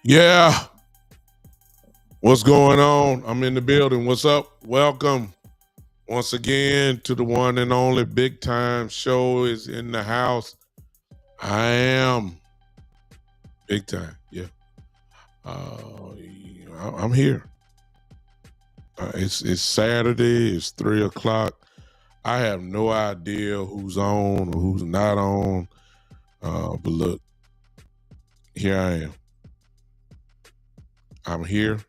Yeah. What's going on? I'm in the building. What's up? Welcome once again to the one and only Big Time Show is in the house. I am Big Time. Yeah. I'm here. It's Saturday. It's 3:00. I have no idea who's on or who's not on. But look, here I am. I'm here.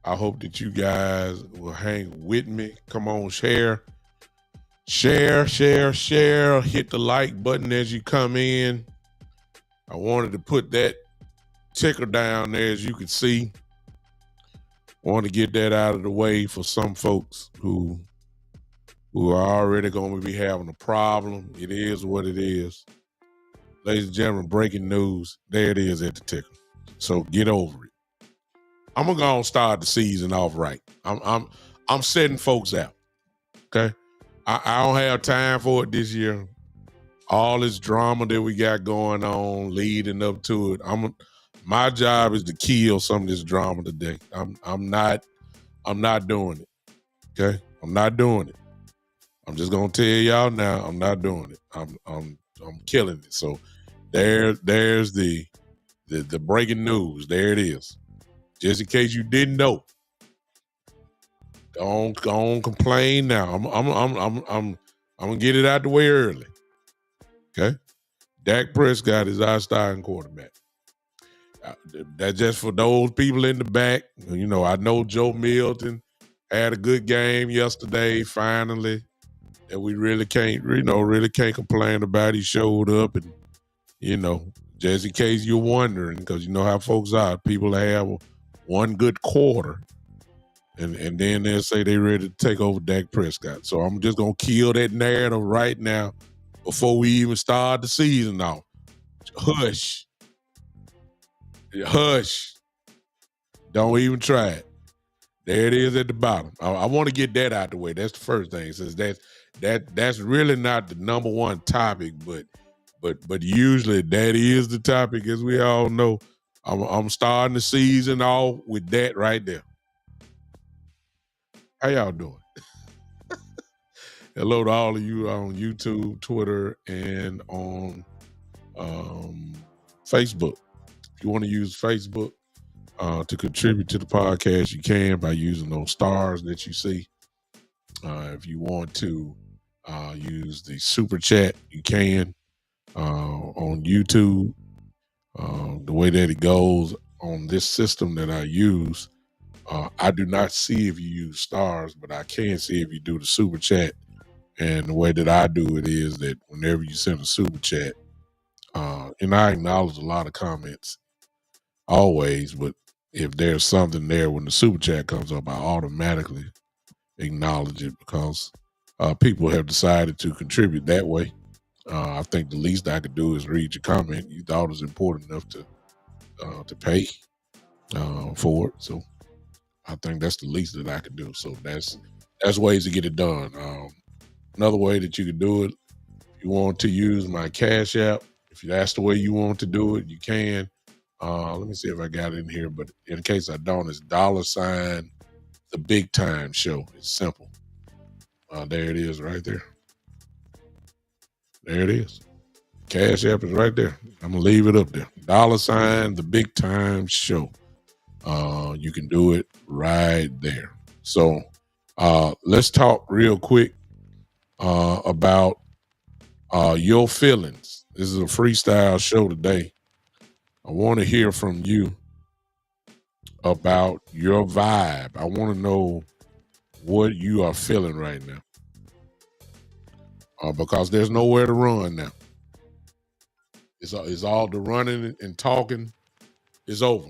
I hope that you guys will hang with me. Come on, share. Hit the like button as you come in. I wanted to put that ticker down there, as you can see. I want to get that out of the way for some folks who are already going to be having a problem. It is what it is. Ladies and gentlemen, breaking news. There it is at the ticker. So get over it. I'm gonna go and start the season off right. I'm setting folks out. Okay. I don't have time for it this year. All this drama that we got going on leading up to it. My job is to kill some of this drama today. I'm not doing it. Okay? I'm not doing it. I'm just gonna tell y'all now, I'm not doing it. I'm killing it. So there's the breaking news. There it is. Just in case you didn't know. Don't complain now. I'm gonna get it out the way early. Okay. Dak Prescott is our starting quarterback. That's just for those people in the back. You know, I know Joe Milton had a good game yesterday, finally, that we really can't complain about. He showed up and, just in case you're wondering, because you know how folks are, people have one good quarter and then they'll say they're ready to take over Dak Prescott. So I'm just gonna kill that narrative right now before we even start the season off. Hush. Hush. Don't even try it. There it is at the bottom. I want to get that out the way. That's the first thing. Since that's really not the number one topic, but usually that is the topic, as we all know. I'm starting the season off with that right there. How y'all doing? Hello to all of you on YouTube, Twitter, and on Facebook. If you want to use Facebook to contribute to the podcast, you can by using those stars that you see. If you want to use the super chat, you can on YouTube. The way that it goes on this system that I use, I do not see if you use stars, but I can see if you do the super chat. And the way that I do it is that whenever you send a super chat, and I acknowledge a lot of comments always, but if there's something there when the super chat comes up, I automatically acknowledge it because people have decided to contribute that way. I think the least I could do is read your comment. You thought it was important enough to pay for it, so I think that's the least that I could do. So that's ways to get it done. Another way that you could do it, if you want to use my Cash App, if that's the way you want to do it, you can. Let me see if I got it in here, but in case I don't, it's $ the Big Time Show. It's simple. There it is right there. There it is. Cash App is right there. I'm gonna leave it up there. $ the Big Time Show. You can do it right there. So let's talk real quick about your feelings. This is a freestyle show today. I want to hear from you about your vibe. I want to know what you are feeling right now. Because there's nowhere to run now. It's all the running and talking is over.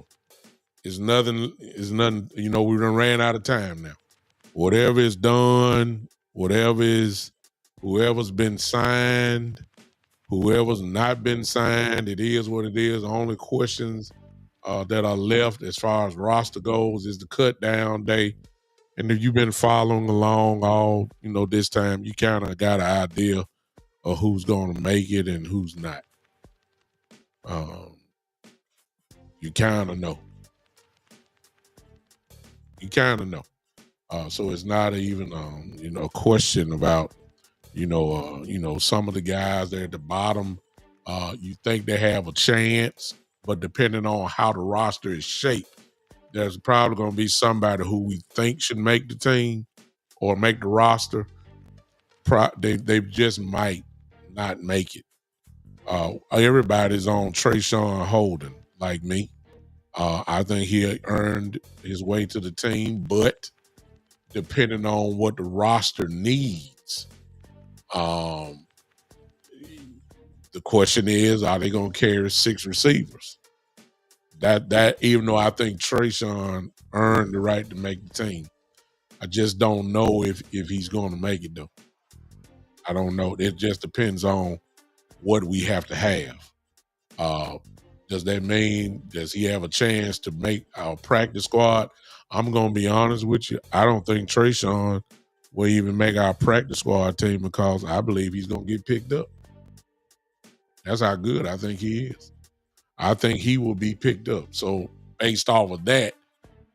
It's nothing. We done ran out of time now. Whatever is done, whoever's been signed, whoever's not been signed, it is what it is. The only questions that are left as far as roster goes is the cut down day. And if you've been following along all, this time, you kind of got an idea of who's going to make it and who's not. You kind of know. So it's not even, a question about, some of the guys that are at the bottom, you think they have a chance, but depending on how the roster is shaped, there's probably going to be somebody who we think should make the team or make the roster. They just might not make it. Everybody's on Trayshawn Holden, like me. I think he earned his way to the team, but depending on what the roster needs, the question is, are they going to carry 6 receivers? That even though I think Trayshawn earned the right to make the team, I just don't know if he's going to make it though. I don't know. It just depends on what we have to have. Does that mean, does he have a chance to make our practice squad? I'm going to be honest with you. I don't think Trayshawn will even make our practice squad team because I believe he's going to get picked up. That's how good I think he is. I think he will be picked up. So based off of that,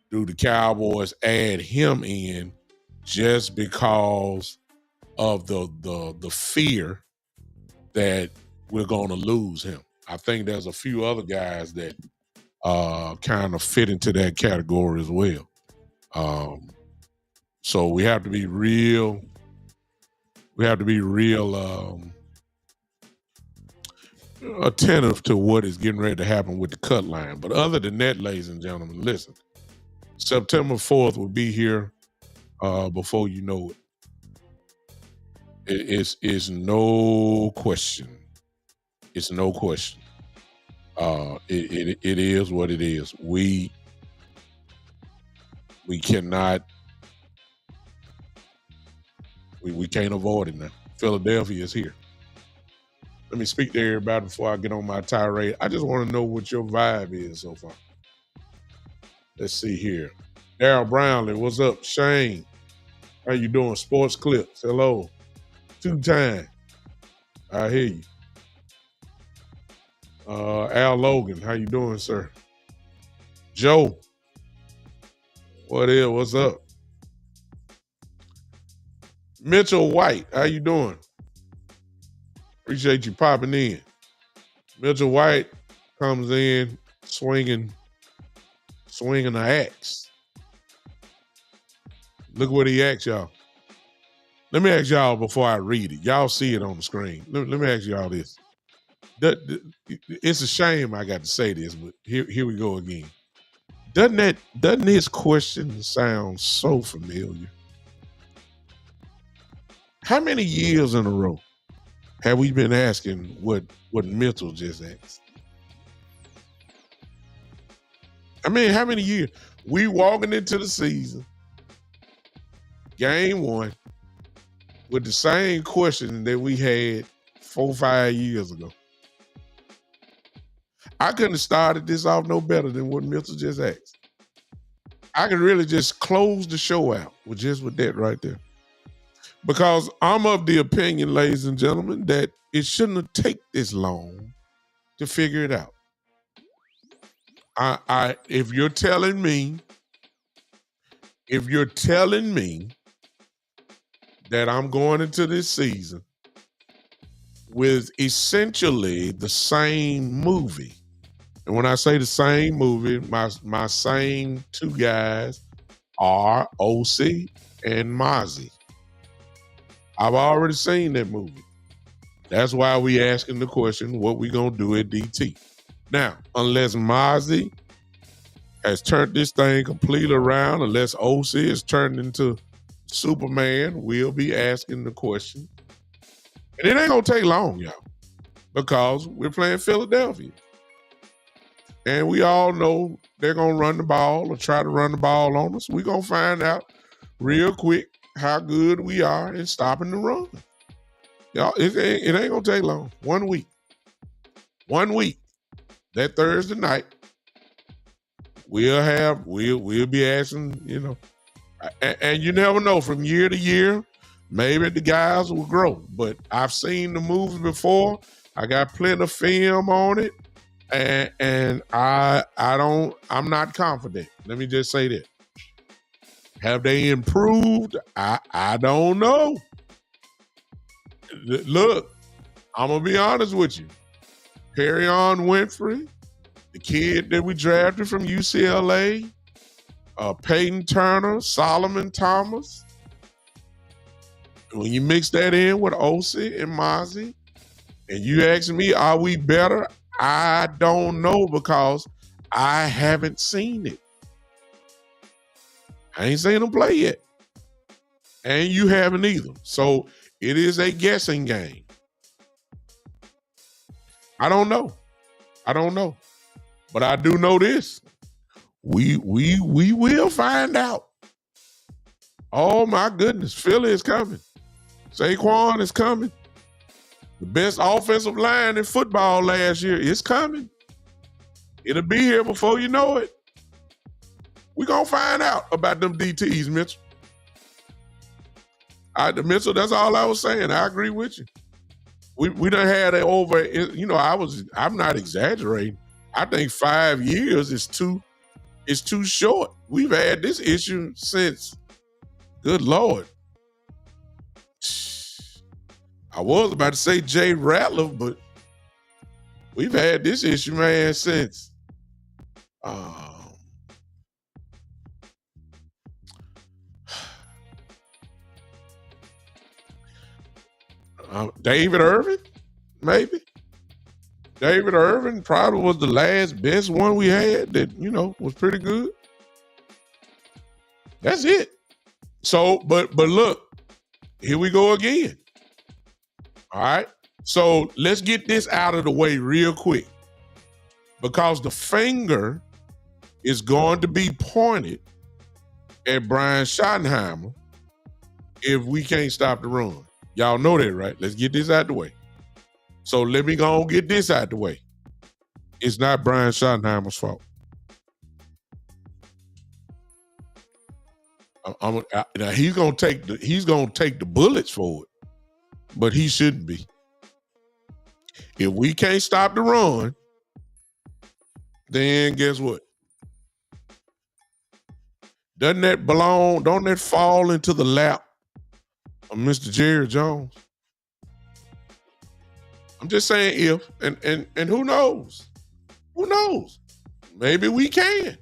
do the Cowboys add him in just because of the fear that we're going to lose him? I think there's a few other guys that kind of fit into that category as well. So we have to be real. We have to be real attentive to what is getting ready to happen with the cut line. But other than that, ladies and gentlemen, listen, September 4th will be here before you know it. It's no question. It's no question. It is what it is. We cannot. We can't avoid it now. Philadelphia is here. Let me speak to everybody before I get on my tirade. I just want to know what your vibe is so far. Let's see here. Daryl Brownlee, what's up? Shane, how you doing? Sports Clips, hello. 2-time. I hear you. Al Logan, how you doing, sir? Joe, what is? What's up? Mitchell White, how you doing? Appreciate you popping in. Mitchell White comes in swinging the axe. Look what he asked y'all. Let me ask y'all before I read it. Y'all see it on the screen. Let me ask y'all this. It's a shame I got to say this, but here we go again. Doesn't his question sound so familiar? How many years in a row have we been asking what Mitchell just asked? I mean, how many years? We walking into the season, game 1, with the same question that we had 4-5 years ago. I couldn't have started this off no better than what Mitchell just asked. I could really just close the show out with that right there. Because I'm of the opinion, ladies and gentlemen, that it shouldn't have taken this long to figure it out. If you're telling me that I'm going into this season with essentially the same movie, and when I say the same movie, my same 2 guys are OC and Mozzie. I've already seen that movie. That's why we asking the question, what we gonna do at DT? Now, unless Mozzie has turned this thing completely around, unless OC is turned into Superman, we'll be asking the question. And it ain't gonna take long, y'all, because we're playing Philadelphia. And we all know they're gonna run the ball or try to run the ball on us. We're gonna find out real quick how good we are in stopping the run. Y'all, it ain't gonna take long. 1 week. 1 week. That Thursday night, we'll be asking, and you never know, from year to year, maybe the guys will grow. But I've seen the movie before. I got plenty of film on it, and I'm not confident. Let me just say that. Have they improved? I don't know. Look, I'm gonna be honest with you. Perrion Winfrey, the kid that we drafted from UCLA, Peyton Turner, Solomon Thomas. When you mix that in with Osi and Mozzie, and you ask me, are we better? I don't know, because I haven't seen it. I ain't seen them play yet. And you haven't either. So it is a guessing game. I don't know. But I do know this. We will find out. Oh my goodness. Philly is coming. Saquon is coming. The best offensive line in football last year is coming. It'll be here before you know it. We're going to find out about them DTs, Mitchell. Mitchell, that's all I was saying. I agree with you. We done had it over. I'm not exaggerating. I think 5 years is too short. We've had this issue since. Good Lord. I was about to say Jay Ratliff, but we've had this issue, man, since David Irvin, maybe. David Irvin probably was the last best one we had that, was pretty good. That's it. So, but look, here we go again. All right. So let's get this out of the way real quick, because the finger is going to be pointed at Brian Schottenheimer if we can't stop the run. Y'all know that, right? Let's get this out the way. So let me go and get this out the way. It's not Brian Schottenheimer's fault. Now he's gonna take the bullets for it, but he shouldn't be. If we can't stop the run, then guess what? Don't that fall into the lap of Mr. Jerry Jones? I'm just saying if, and who knows? Who knows? Maybe we can.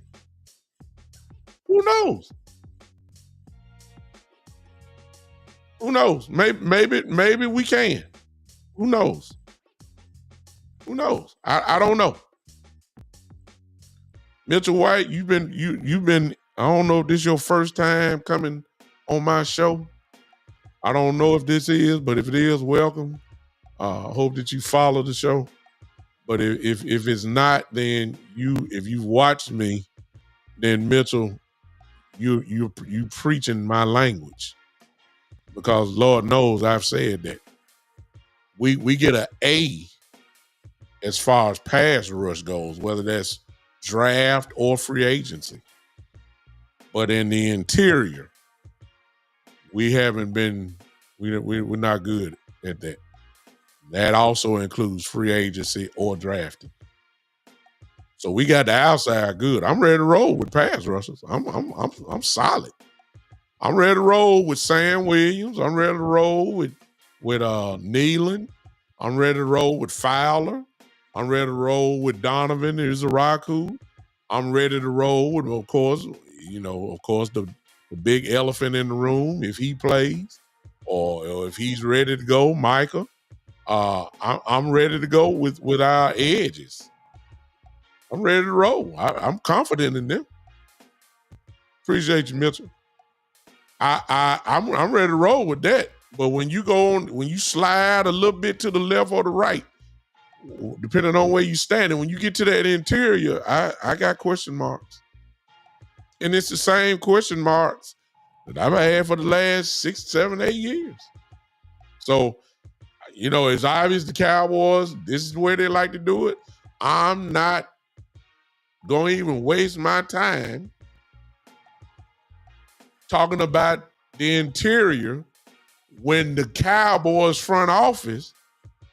Who knows? Who knows? Maybe we can. Who knows? Who knows? I don't know. Mitchell White, you've been. I don't know if this is your first time coming on my show. I don't know if this is, but if it is, welcome. Hope that you follow the show. But if it's not, then if you've watched me, then Mitchell, you preaching my language, because Lord knows I've said that we get an A as far as pass rush goes, whether that's draft or free agency. But in the interior, we haven't been. We're not good at that. That also includes free agency or drafting. So we got the outside good. I'm ready to roll with pass rushers. I'm solid. I'm ready to roll with Sam Williams. I'm ready to roll with Nealon. I'm ready to roll with Fowler. I'm ready to roll with Donovan Izaraku. I'm ready to roll with, of course, the big elephant in the room, if he plays, or if he's ready to go, Micah. I'm ready to go with our edges. I'm ready to roll. I'm confident in them. Appreciate you, Mitchell. I'm ready to roll with that. But when you slide a little bit to the left or the right, depending on where you stand, and when you get to that interior, I got question marks. And it's the same question marks that I've had for the last 6, 7, 8 years. So, it's obvious the Cowboys, this is the way they like to do it. I'm not going to even waste my time talking about the interior when the Cowboys front office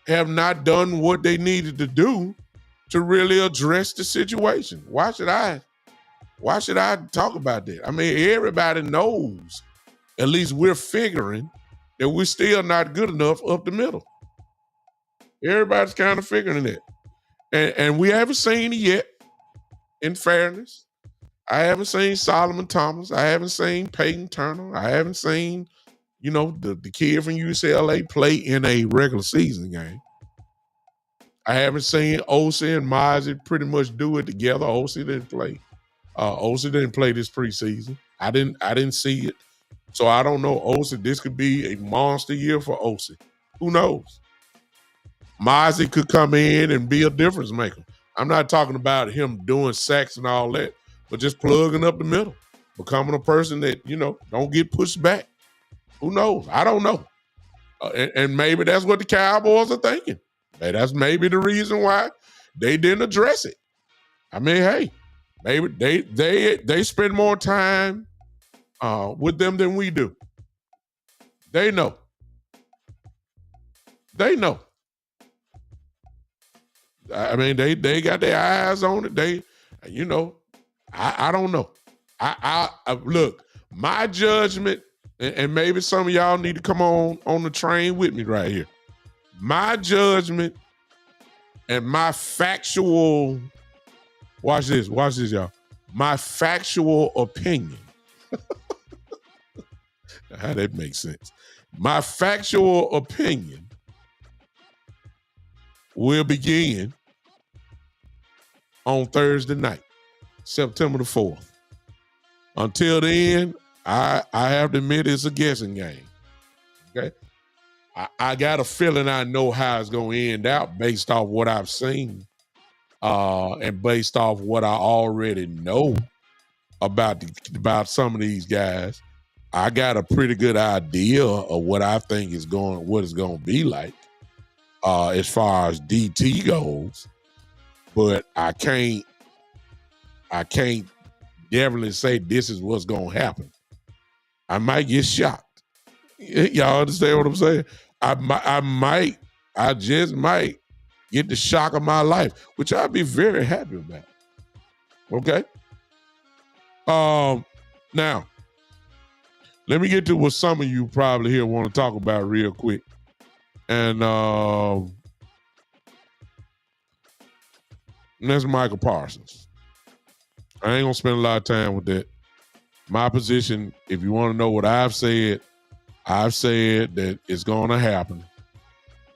have not done what they needed to do to really address the situation. Why should I talk about that? I mean, everybody knows, at least we're figuring, that we're still not good enough up the middle. Everybody's kind of figuring it. And we haven't seen it yet, in fairness. I haven't seen Solomon Thomas. I haven't seen Peyton Turner. I haven't seen, the kid from UCLA play in a regular season game. I haven't seen Osi and Mozzie pretty much do it together. Osi didn't play. Osi didn't play this preseason. I didn't see it. So I don't know, Osi. This could be a monster year for Osi. Who knows? Mozzie could come in and be a difference maker. I'm not talking about him doing sacks and all that, but just plugging up the middle, becoming a person that, don't get pushed back. Who knows? I don't know. And maybe that's what the Cowboys are thinking. That's maybe the reason why they didn't address it. I mean, hey, maybe they spend more time with them than we do. They know. They know. I mean, they got their eyes on it. They, I don't know. I look, my judgment, and maybe some of y'all need to come on the train with me right here. My judgment and my factual, watch this, y'all. My factual opinion. How that makes sense. My factual opinion will begin on Thursday night, September the 4th. Until then, I have to admit it's a guessing game. Okay. I got a feeling I know how it's going to end out based off what I've seen and based off what I already know about some of these guys. I got a pretty good idea of what I think it's going to be like as far as DT goes, but I can't definitely say this is what's going to happen. I might get shocked. Y'all understand what I'm saying? I just might get the shock of my life, which I'd be very happy about. Okay. Now, let me get to what some of you probably here want to talk about real quick. And that's Micah Parsons. I ain't gonna spend a lot of time with that. My position, if you want to know what I've said that it's gonna happen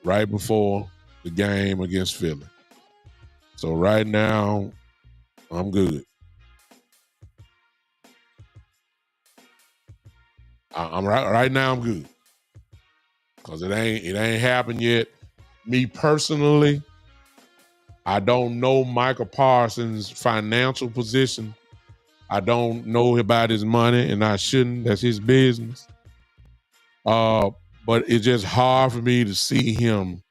right before the game against Philly. So right now, I'm good. I'm right now. I'm good because it ain't happened yet. Me personally, I don't know Micah Parsons' financial position. I don't know about his money, and I shouldn't. That's his business. But it's just hard for me to see him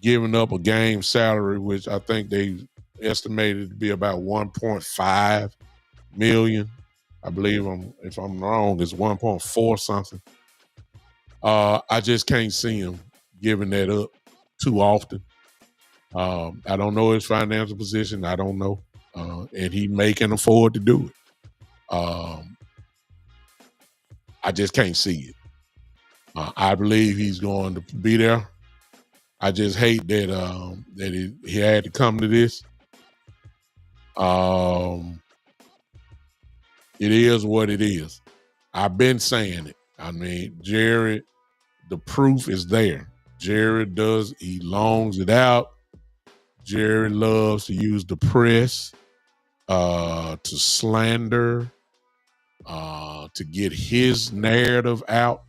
giving up a game salary, which I think they estimated to be about $1.5 million. I believe if I'm wrong, it's 1.4 something. I just can't see him giving that up too often. I don't know his financial position. I don't know. And he can afford to do it. I just can't see it. I believe he's going to be there. I just hate that he had to come to this. It is what it is. I've been saying it. I mean, Jared, the proof is there. Jared he longs it out. Jared loves to use the press to slander, to get his narrative out.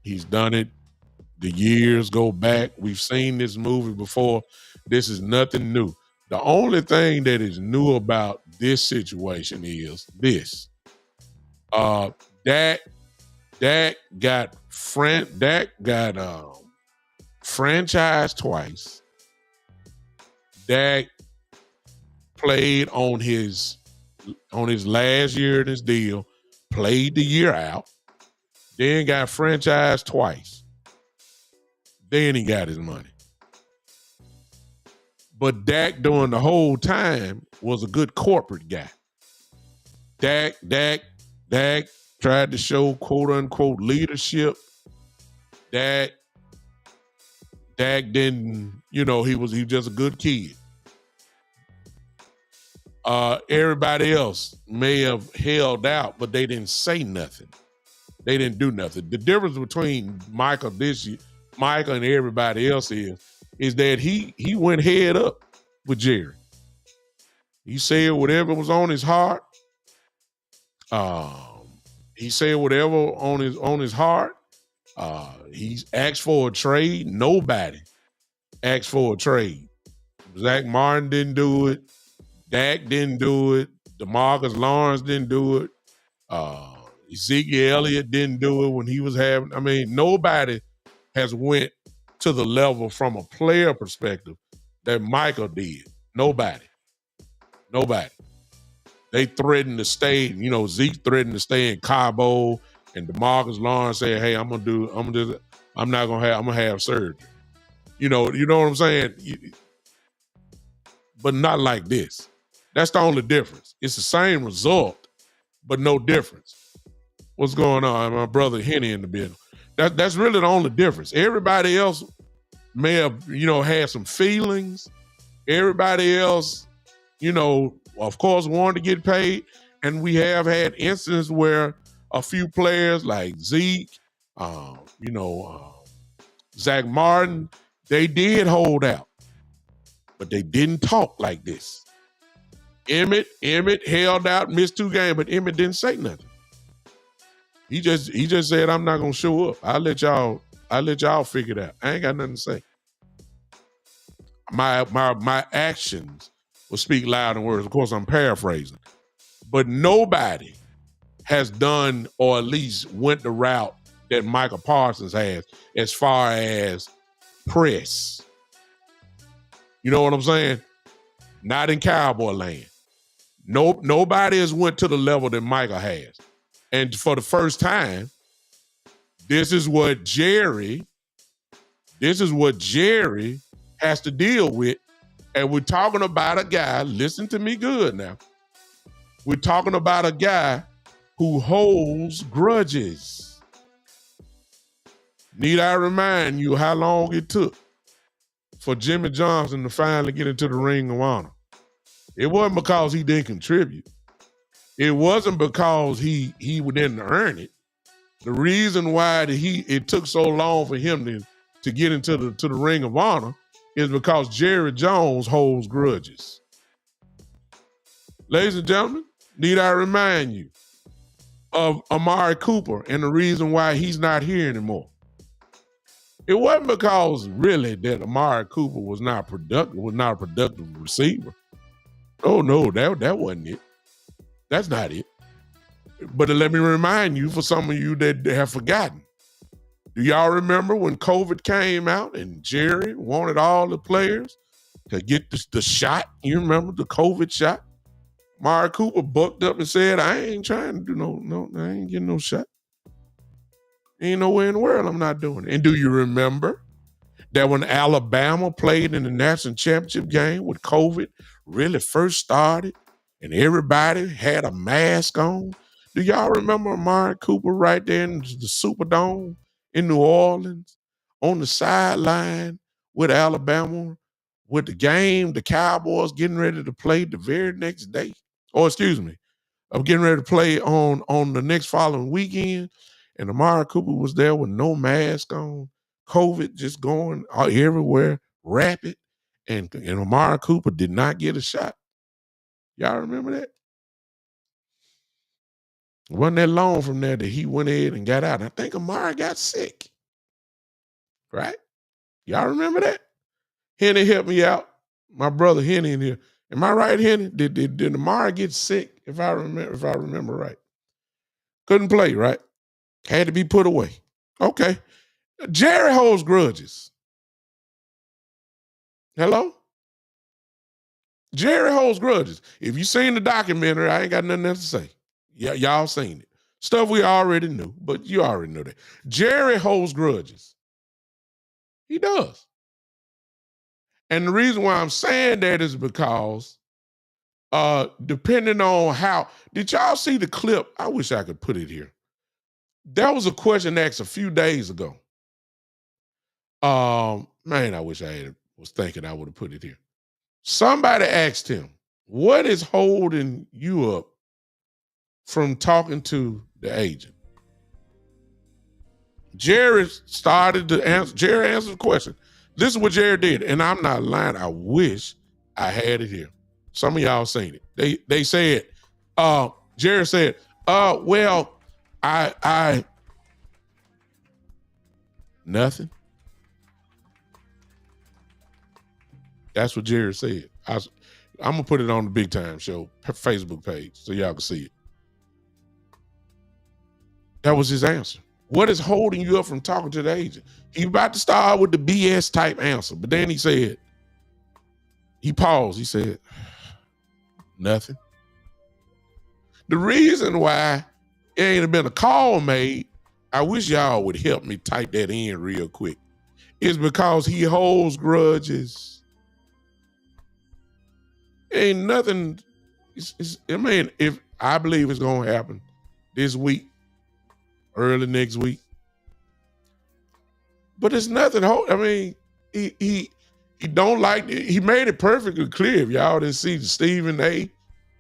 He's done it. The years go back. We've seen this movie before. This is nothing new. The only thing that is new about this situation is this. Dak got franchised twice. Dak played on his last year in his deal, played the year out, then got franchised twice. Then he got his money. But Dak during the whole time was a good corporate guy. Dak tried to show quote unquote leadership. Dak didn't, he was just a good kid. Everybody else may have held out, but they didn't say nothing. They didn't do nothing. The difference between Micah and everybody else is that he went head up with Jerry. He said whatever was on his heart. He said whatever on his heart. He's asked for a trade. Nobody asked for a trade. Zach Martin didn't do it. Dak didn't do it. DeMarcus Lawrence didn't do it. Ezekiel Elliott didn't do it when he was having. I mean, nobody has went to the level from a player perspective that Michael did. Nobody. They threatened to stay. Zeke threatened to stay in Cabo and DeMarcus Lawrence said, "Hey, I'm gonna have surgery." You know what I'm saying? But not like this. That's the only difference. It's the same result, but no difference. What's going on? My brother Henny in the building. That's really the only difference. Everybody else may have, had some feelings. Everybody else, of course, wanted to get paid. And we have had instances where a few players like Zeke, Zach Martin, they did hold out, but they didn't talk like this. Emmett held out, missed 2 games, but Emmett didn't say nothing. He just said, "I'm not gonna show up. I'll let y'all figure it out. I ain't got nothing to say. My actions will speak louder than words." Of course, I'm paraphrasing, but nobody has done or at least went the route that Micah Parsons has as far as press. You know what I'm saying? Not in Cowboy land. Nobody has went to the level that Micah has. And for the first time, this is what Jerry has to deal with. And we're talking about a guy, listen to me good now. We're talking about a guy who holds grudges. Need I remind you how long it took for Jimmy Johnson to finally get into the Ring of Honor? It wasn't because he didn't contribute. It wasn't because he didn't earn it. The reason why it took so long for him to get into the Ring of Honor is because Jerry Jones holds grudges. Ladies and gentlemen, need I remind you of Amari Cooper and the reason why he's not here anymore? It wasn't because really that Amari Cooper was not a productive receiver. Oh no, that wasn't it. That's not it. But let me remind you, for some of you that have forgotten, do y'all remember when COVID came out and Jerry wanted all the players to get the shot? You remember the COVID shot? Amari Cooper bucked up and said, "I ain't trying to do no, I ain't getting no shot. Ain't nowhere in the world I'm not doing it." And do you remember that when Alabama played in the national championship game when COVID really first started and everybody had a mask on? Do y'all remember Amari Cooper right there in the Superdome in New Orleans on the sideline with Alabama with the Cowboys getting ready to play the very next day? Or excuse me, I'm getting ready to play on the next following weekend, and Amari Cooper was there with no mask on, COVID just going everywhere, rapid, and Amari Cooper did not get a shot. Y'all remember that? It wasn't that long from there that he went ahead and got out. I think Amari got sick, right? Y'all remember that? Henny helped me out. My brother Henny in here. Am I right, Henny? Did Amari get sick? If I remember right, couldn't play, right? Had to be put away. Okay. Jerry holds grudges. Hello? Jerry holds grudges. If you seen the documentary, I ain't got nothing else to say. Y'all seen it. Stuff we already knew, but you already know that. Jerry holds grudges. He does. And the reason why I'm saying that is because depending on how, did y'all see the clip? I wish I could put it here. There was a question asked a few days ago. Man, I wish was thinking I would have put it here. Somebody asked him, "What is holding you up from talking to the agent?" Jerry started to answer. Jerry answered the question. This is what Jerry did, and I'm not lying. I wish I had it here. Some of y'all seen it. They said, Jerry said, well, I nothing. That's what Jerry said. I'm gonna put it on the Big Time Show Facebook page so y'all can see it. That was his answer. What is holding you up from talking to the agent? He about to start with the BS type answer, but then he said, he paused. He said, nothing. The reason why it ain't been a call made. I wish y'all would help me type that in real quick. It's because he holds grudges. Ain't nothing. If I believe it's gonna happen this week, early next week, but it's nothing. I mean, he don't like it. He made it perfectly clear. If y'all didn't see the Stephen A.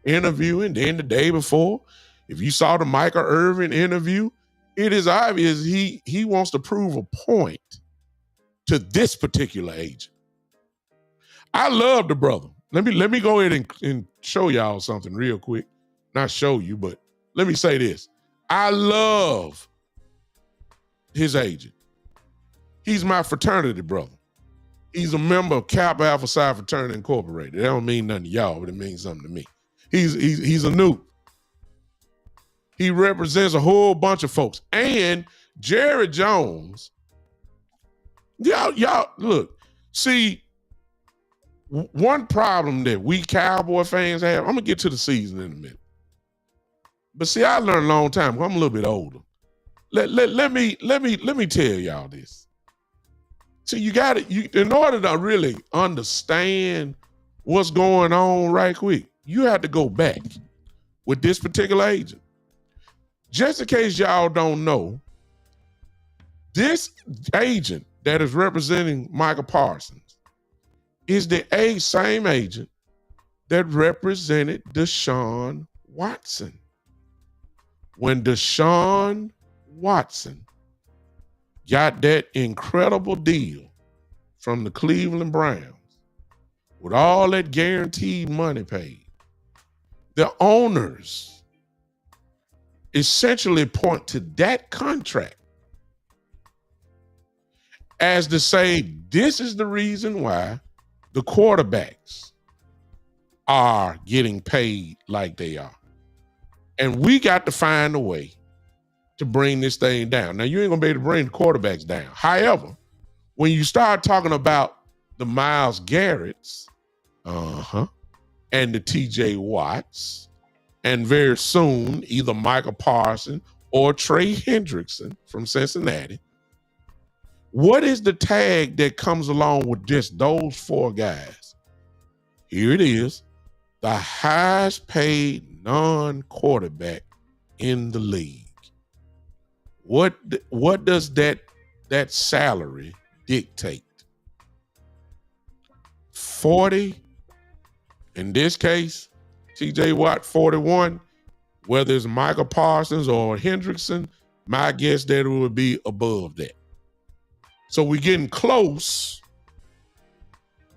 interviewing, then the day before, if you saw the Micah Irvin interview, it is obvious he wants to prove a point to this particular agent. I love the brother. Let me go ahead and show y'all something real quick. Not show you, but let me say this. I love his agent. He's my fraternity brother. He's a member of Kappa Alpha Psi Fraternity Incorporated. That don't mean nothing to y'all, but it means something to me. He's a noob. He represents a whole bunch of folks. And Jerry Jones, y'all look, see, one problem that we Cowboy fans have, I'm gonna get to the season in a minute. But see, I learned a long time ago. I'm a little bit older. Let me tell y'all this. So in order to really understand what's going on right quick, you have to go back with this particular agent. Just in case y'all don't know, this agent that is representing Micah Parsons is the same agent that represented Deshaun Watson. When Deshaun Watson got that incredible deal from the Cleveland Browns with all that guaranteed money paid, the owners essentially point to that contract as to say, this is the reason why the quarterbacks are getting paid like they are. And we got to find a way to bring this thing down. Now, you ain't gonna be able to bring the quarterbacks down. However, when you start talking about the Myles Garretts, and the TJ Watts, and very soon, either Micah Parsons or Trey Hendrickson from Cincinnati, what is the tag that comes along with just those four guys? Here it is, the highest paid non-quarterback in the league. What does that salary dictate? 40, in this case, TJ Watt 41, whether it's Micah Parsons or Hendrickson, my guess that it would be above that. So we're getting close.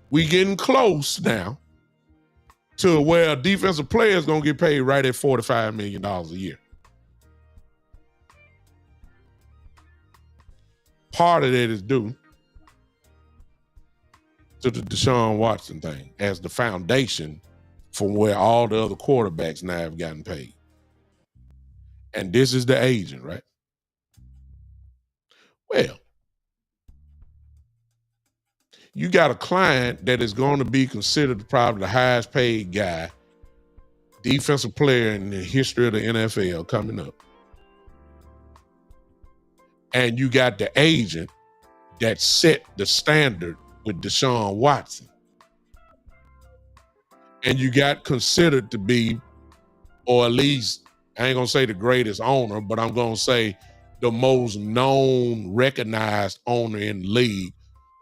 We're getting close now to where a defensive player is going to get paid right at $45 million a year. Part of that is due to the Deshaun Watson thing as the foundation from where all the other quarterbacks now have gotten paid. And this is the agent, right? Well, you got a client that is going to be considered probably the highest paid guy, defensive player in the history of the NFL coming up. And you got the agent that set the standard with Deshaun Watson. And you got considered to be, or at least, I ain't gonna say the greatest owner, but I'm gonna say the most known, recognized owner in the league,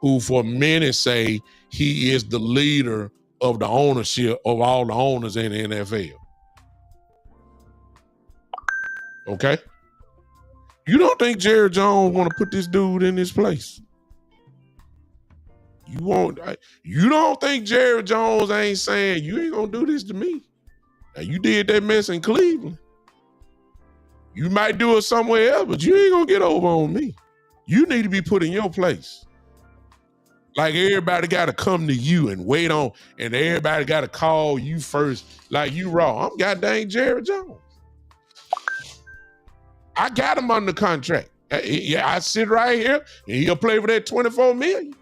who for many say he is the leader of the ownership of all the owners in the NFL. Okay? You don't think Jerry Jones want to put this dude in his place? You don't think Jerry Jones ain't saying, you ain't gonna do this to me? Now, you did that mess in Cleveland. You might do it somewhere else, but you ain't gonna get over on me. You need to be put in your place. Like everybody got to come to you and wait on, and everybody got to call you first like you raw. I'm goddamn Jerry Jones. I got him under contract. I sit right here and he'll play for that $24 million.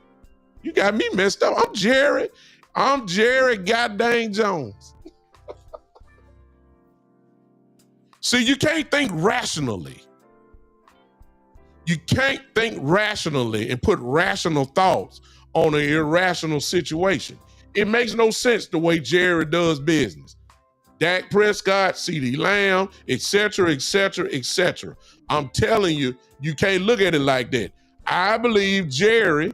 You got me messed up. I'm Jerry goddamn Jones. See, you can't think rationally. You can't think rationally and put rational thoughts on an irrational situation. It makes no sense the way Jerry does business. Dak Prescott, CeeDee Lamb, etc., etc., etc. I'm telling you, you can't look at it like that. I believe Jerry.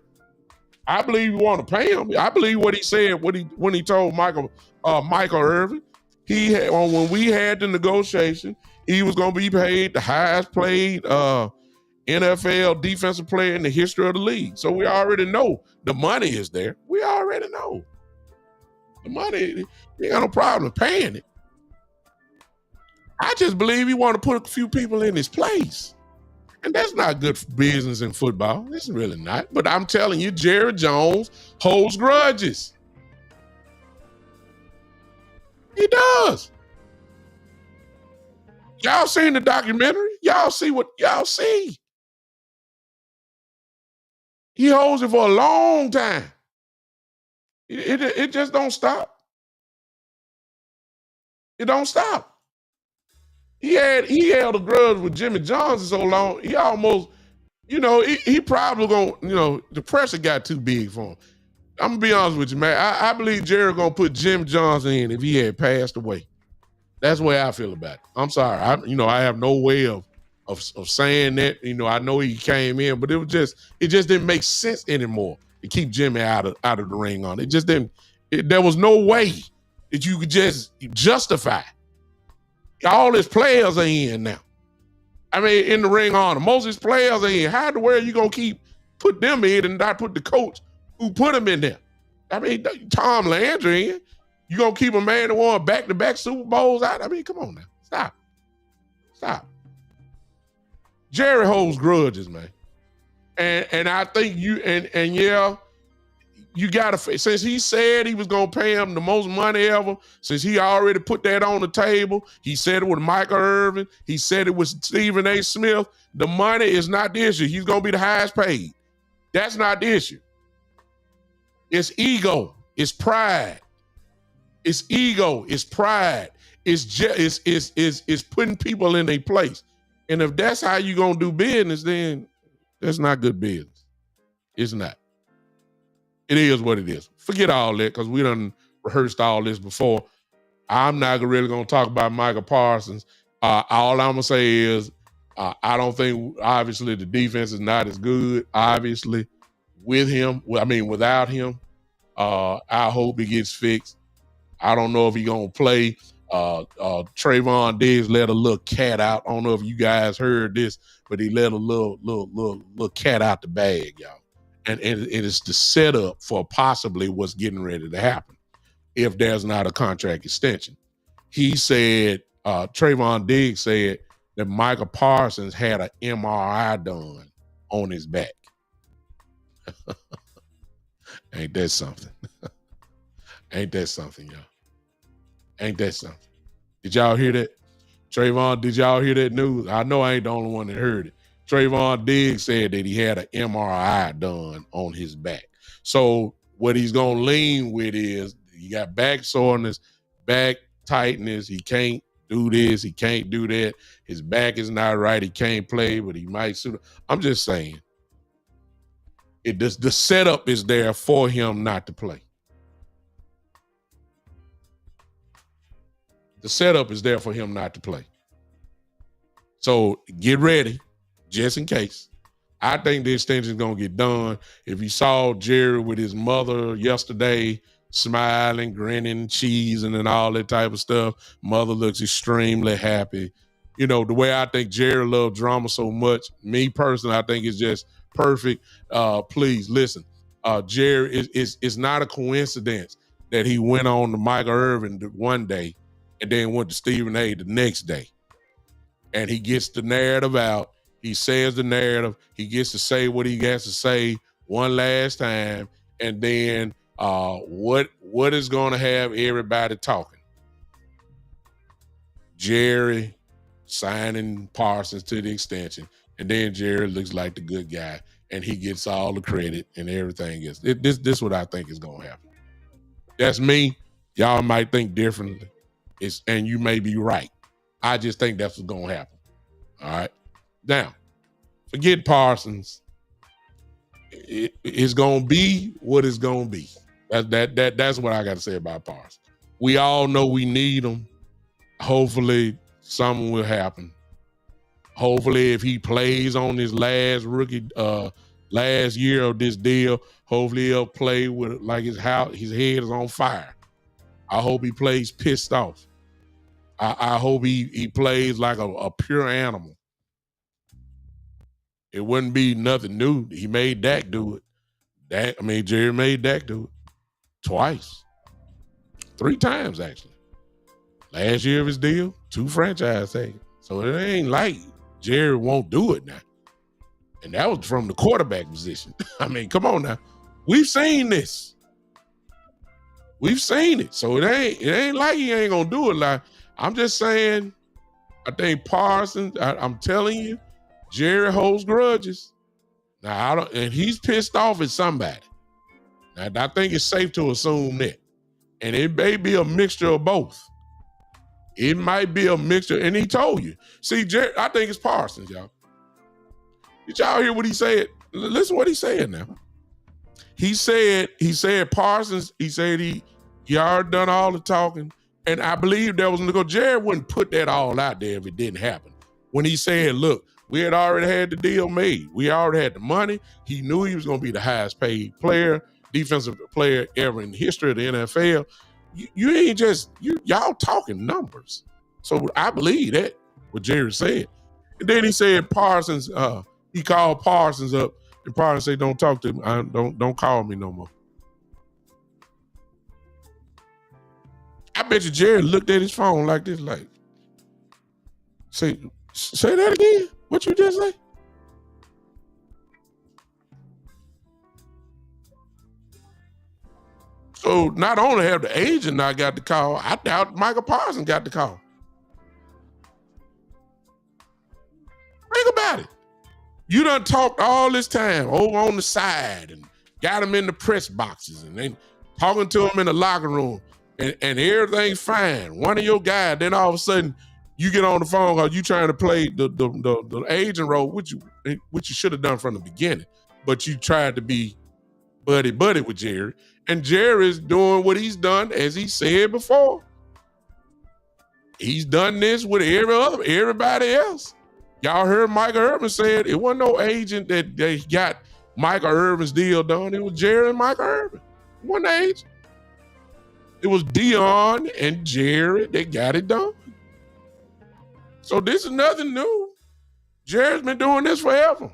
I believe you want to pay him. I believe what he said when he told Michael Irvin. He had when we had the negotiation, he was going to be paid the highest paid NFL defensive player in the history of the league. So we already know the money is there. We already know the money. He got no problem paying it. I just believe he want to put a few people in his place. And that's not good for business in football. It's really not. But I'm telling you, Jerry Jones holds grudges. He does. Y'all seen the documentary? Y'all see what y'all see. He holds it for a long time. It just don't stop. It don't stop. He held a grudge with Jimmy Johnson so long, he almost, he probably gonna, the pressure got too big for him. I'm gonna be honest with you, man. I believe Jerry gonna put Jim Johnson in if he had passed away. That's the way I feel about it. I'm sorry. I have no way of saying that. I know he came in, but it just didn't make sense anymore to keep Jimmy out of the ring on it. It just didn't. There was no way that you could just justify. All his players are in now. I mean, in the ring honor. Most of his players are in. How in the world you going to put them in and not put the coach who put them in there? I mean, Tom Landry in. You going to keep a man that won back-to-back Super Bowls out? I mean, come on now. Stop. Jerry holds grudges, man. And I think you got to, since he said he was going to pay him the most money ever, since he already put that on the table, he said it with Micah Irvin, he said it with Stephen A. Smith, the money is not the issue. He's going to be the highest paid. That's not the issue. It's ego. It's pride. It's ego. It's pride. It's putting people in their place. And if that's how you're going to do business, then that's not good business. It's not. It is what it is. Forget all that because we done rehearsed all this before. I'm not really going to talk about Micah Parsons. All I'm going to say is I don't think, obviously, the defense is not as good, obviously, without him. I hope it gets fixed. I don't know if he's going to play. Trayvon Diggs let a little cat out. I don't know if you guys heard this, but he let a little cat out the bag, y'all. And it is the setup for possibly what's getting ready to happen if there's not a contract extension. He said, Trayvon Diggs said that Micah Parsons had an MRI done on his back. Ain't that something? Ain't that something, y'all? Ain't that something? Did y'all hear that? Trayvon, did y'all hear that news? I know I ain't the only one that heard it. Trayvon Diggs said that he had an MRI done on his back. So what he's going to lean with is he got back soreness, back tightness. He can't do this. He can't do that. His back is not right. He can't play, but he might suit. I'm just saying. The setup is there for him not to play. The setup is there for him not to play. So get ready. Just in case. I think the extension is going to get done. If you saw Jerry with his mother yesterday, smiling, grinning, cheesing, and all that type of stuff, mother looks extremely happy. The way I think Jerry loved drama so much, me personally, I think it's just perfect. Please listen. Jerry, it's not a coincidence that he went on to Micah Irvin one day and then went to Stephen A. the next day. And he gets the narrative out. He says the narrative. He gets to say what he has to say one last time. And then what is going to have everybody talking? Jerry signing Parsons to the extension. And then Jerry looks like the good guy. And he gets all the credit and everything else. This is what I think is going to happen. That's me. Y'all might think differently. And you may be right. I just think that's what's going to happen. All right. Now, forget Parsons. It's going to be what it's going to be. That's what I got to say about Parsons. We all know we need him. Hopefully, something will happen. Hopefully, if he plays on his last year of this deal, hopefully he'll play with like his head is on fire. I hope he plays pissed off. I hope he plays like a pure animal. It wouldn't be nothing new. He made Dak do it. Jerry made Dak do it twice. 3 times, actually. Last year of his deal, 2 franchise tags. So it ain't like Jerry won't do it now. And that was from the quarterback position. Come on now. We've seen this. We've seen it. So it ain't like he ain't gonna do it. Like, I'm just saying, I think Parsons, I'm telling you, Jerry holds grudges. Now and he's pissed off at somebody. Now, I think it's safe to assume that. And it may be a mixture of both. It might be a mixture, and he told you. See, Jerry, I think it's Parsons, y'all. Did y'all hear what he said? Listen to what he said now. He said Parsons, he said he already done all the talking, and I believe there was Jerry wouldn't put that all out there if it didn't happen. When he said, look, we had already had the deal made. We already had the money. He knew he was going to be the highest paid player, defensive player ever in the history of the NFL. You ain't y'all talking numbers. So I believe that, what Jerry said. And then he said Parsons, he called Parsons up, and Parsons said, don't talk to me. Don't call me no more. I bet you Jerry looked at his phone like this, like, say that again? What you just say? So not only have the agent not got the call, I doubt Micah Parsons got the call. Think about it. You done talked all this time over on the side and got him in the press boxes and then talking to him in the locker room and everything's fine. One of your guys, then all of a sudden you get on the phone because you trying to play the agent role, which you should have done from the beginning, but you tried to be buddy with Jerry. And Jerry's doing what he's done, as he said before. He's done this with everybody else. Y'all heard Micah Irvin said it wasn't no agent that they got Micah Irvin's deal done. It was Jerry and Micah Irvin. It wasn't the agent. It was Dion and Jerry that got it done. So this is nothing new. Jerry's been doing this forever.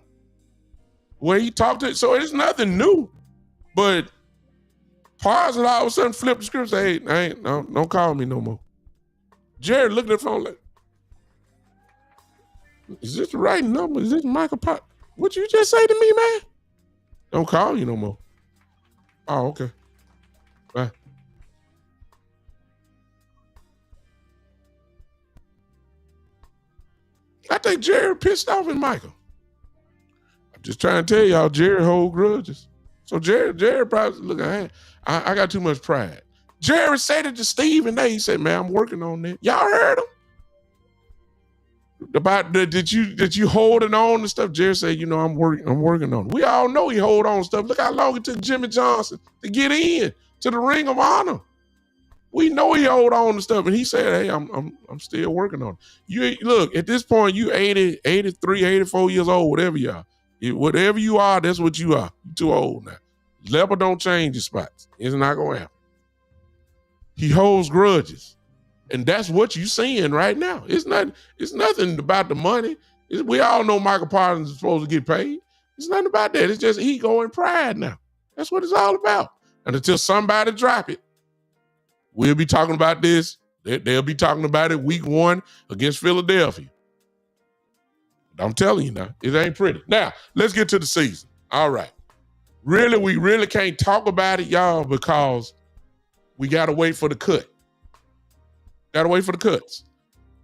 When he talked to, so it's nothing new. But Parsons all of a sudden flipped the script and say, hey, don't call me no more. Jerry looked at the phone like, is this the right number? Is this Micah Parsons? What you just say to me, man? Don't call you no more. Oh, okay. Bye. I think Jerry pissed off at Michael. I'm just trying to tell y'all, Jerry hold grudges. So Jerry probably, look, I got too much pride. Jerry said it to Steve, and he said, man, I'm working on that. Y'all heard him? About that you holding on to stuff. Jerry said, I'm working on it. We all know he hold on to stuff. Look how long it took Jimmy Johnson to get in to the Ring of Honor. We know he hold on to stuff, and he said, hey, I'm still working on it. You look, at this point, you 80, 83, 84 years old, whatever you are. Whatever you are, that's what you are. You're too old now. Level don't change your spots. It's not going to happen. He holds grudges. And that's what you're seeing right now. It's nothing about the money. We all know Micah Parsons is supposed to get paid. It's nothing about that. It's just ego and pride now. That's what it's all about. And until somebody drop it, we'll be talking about this. They'll be talking about it week 1 against Philadelphia. I'm telling you now, it ain't pretty. Now, let's get to the season. All right. Really, we really can't talk about it, y'all, because we got to wait for the cut. Got to wait for the cuts.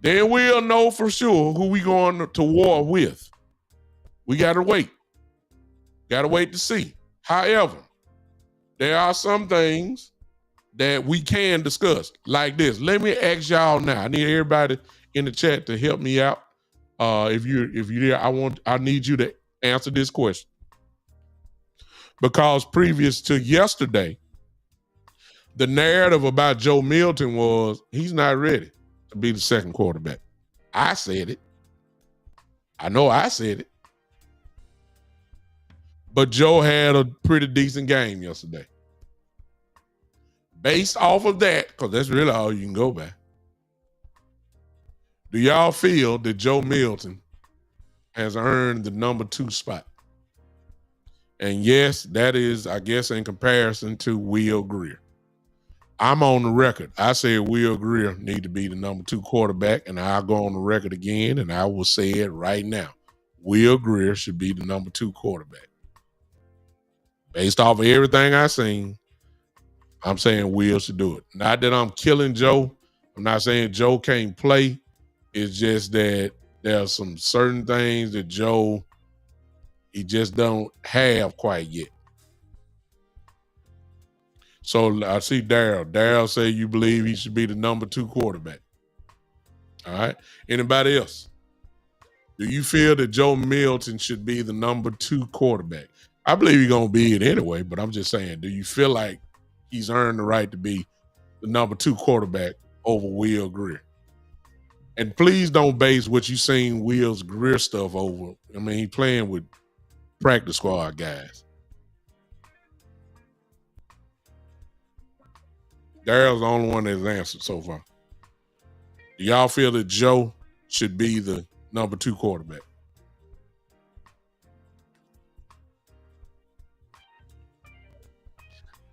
Then we'll know for sure who we going to war with. We got to wait. Got to wait to see. However, there are some things that we can discuss like this. Let me ask y'all now. I need everybody in the chat to help me out. If you're there, I need you to answer this question. Because previous to yesterday, the narrative about Joe Milton was he's not ready to be the second quarterback. I said it. I know I said it. But Joe had a pretty decent game yesterday. Based off of that, because that's really all you can go by, do y'all feel that Joe Milton has earned the number 2 spot? And yes, that is, I guess, in comparison to Will Grier. I'm on the record. I said Will Grier need to be the number 2 quarterback, and I'll go on the record again, and I will say it right now. Will Grier should be the number 2 quarterback. Based off of everything I've seen, I'm saying Will should do it. Not that I'm killing Joe. I'm not saying Joe can't play. It's just that there are some certain things that Joe, he just don't have quite yet. So I see Daryl. Daryl say you believe he should be the number 2 quarterback. All right. Anybody else? Do you feel that Joe Milton should be the number 2 quarterback? I believe he's going to be it anyway, but I'm just saying, do you feel like he's earned the right to be the number 2 quarterback over Will Grier? And please don't base what you seen Will's Grier stuff over. I mean, he's playing with practice squad guys. Daryl's the only one that's answered so far. Do y'all feel that Joe should be the number 2 quarterback?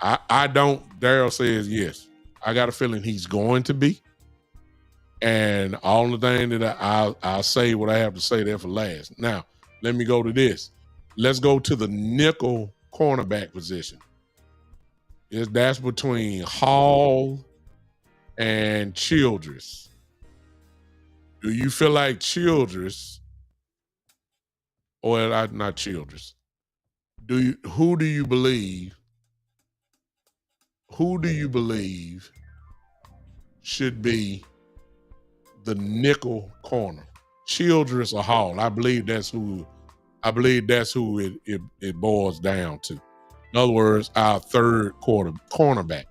I don't. Daryl says yes. I got a feeling he's going to be. And all the thing that I'll say what I have to say there for last. Now, let me go to this. Let's go to the nickel cornerback position. That's between Hall and Childress. Do you feel like Childress, or not Childress? Who do you believe should be the nickel corner? Childress or Hall? I believe that's who it boils down to. In other words, our third cornerback.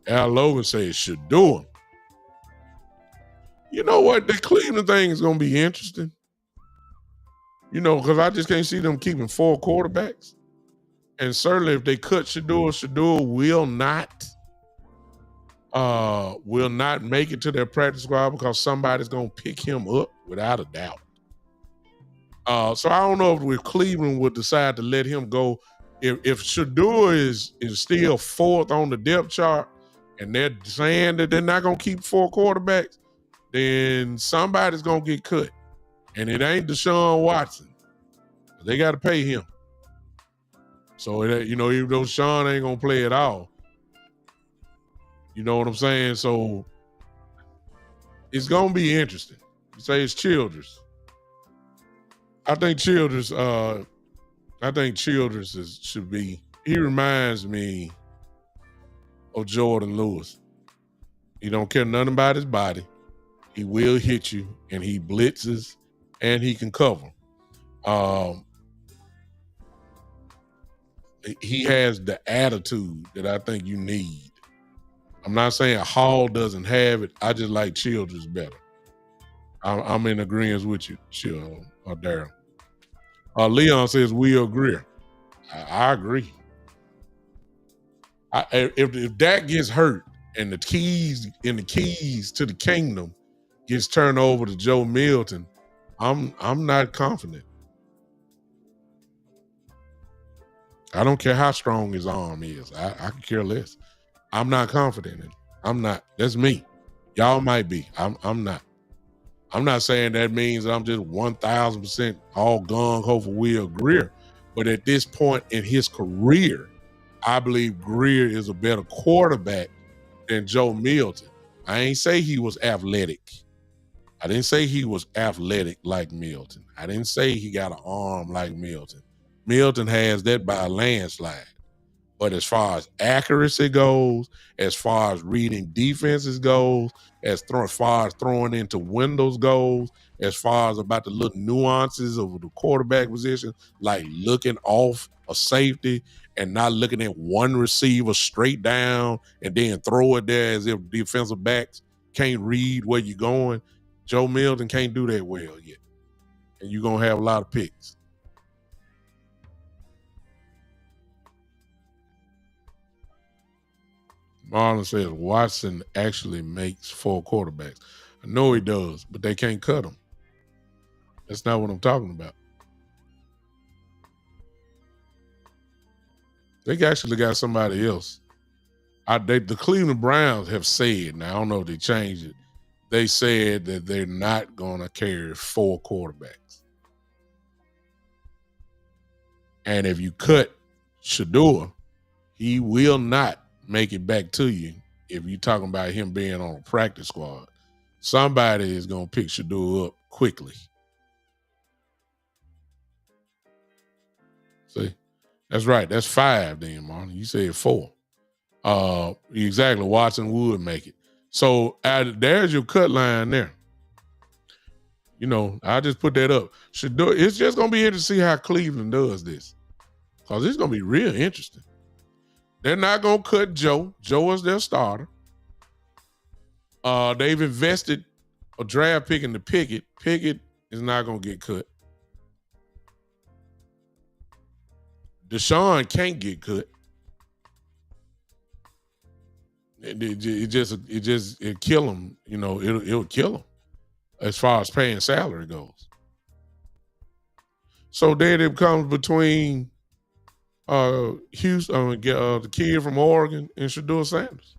Al Logan says should do him. You know what? The Cleveland thing is going to be interesting. You know, because I just can't see them keeping 4 quarterbacks. And certainly if they cut Shador will not make it to their practice squad because somebody's going to pick him up without a doubt. So I don't know if Cleveland would decide to let him go. If Shador is still 4th on the depth chart and they're saying that they're not going to keep 4 quarterbacks, then somebody's going to get cut. And it ain't Deshaun Watson. They got to pay him. So, even though Sean ain't going to play at all, you know what I'm saying? So, it's going to be interesting. You say it's Childress. I think Childress should be. He reminds me of Jordan Lewis. He don't care nothing about his body. He will hit you, and he blitzes, and he can cover. He has the attitude that I think you need. I'm not saying Hall doesn't have it. I just like Childress better. I'm in agreement with you, Darryl. Leon says Will Grier. I agree. If Dak gets hurt and the keys to the kingdom gets turned over to Joe Milton, I'm not confident. I don't care how strong his arm is. I could care less. I'm not confident in it. I'm not. That's me. Y'all might be. I'm not. I'm not saying that means that I'm just 1,000% all gung-ho for Will Grier. But at this point in his career, I believe Grier is a better quarterback than Joe Milton. I ain't say he was athletic. I didn't say he was athletic like Milton. I didn't say he got an arm like Milton. Milton has that by a landslide. But as far as accuracy goes, as far as reading defenses goes, far as throwing into windows goes, as far as about the little nuances of the quarterback position, like looking off a safety and not looking at one receiver straight down and then throw it there as if defensive backs can't read where you're going. Joe Milton can't do that well yet. And you're going to have a lot of picks. Marlon says Watson actually makes 4 quarterbacks. I know he does, but they can't cut him. That's not what I'm talking about. They actually got somebody else. The Cleveland Browns have said, now I don't know if they changed it, they said that they're not going to carry 4 quarterbacks. And if you cut Shador, he will not make it back to you if you're talking about him being on a practice squad. Somebody is going to pick Shador up quickly. See? That's right. That's 5 then, Martin. You said 4. Exactly. Watson would make it. So there's your cut line there. You know, I just put that up. Shador, it's just going to be interesting to see how Cleveland does this. Because it's going to be real interesting. They're not going to cut Joe. Joe is their starter. They've invested a draft pick into Pickett. Pickett is not going to get cut. Deshaun can't get cut. It kill him. You know, it'll kill him as far as paying salary goes. So then it comes between Houston, the kid from Oregon, and Shador Sanders.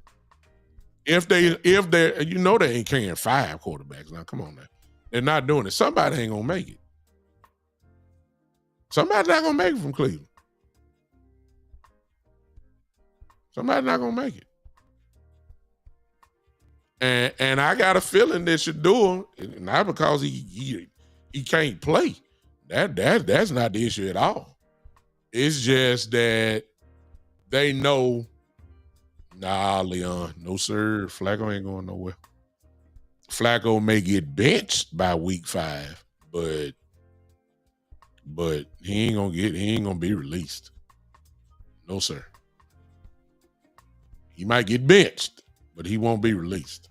If they, you know, they ain't carrying 5 quarterbacks. Now, come on now, they're not doing it. Somebody ain't gonna make it. Somebody's not gonna make it from Cleveland. Somebody's not gonna make it. And I got a feeling that Shador, not because he can't play. That's not the issue at all. It's just that they know, nah, Leon, no sir, Flacco ain't going nowhere. Flacco may get benched by week 5, but he ain't gonna be released. No sir. He might get benched, but he won't be released.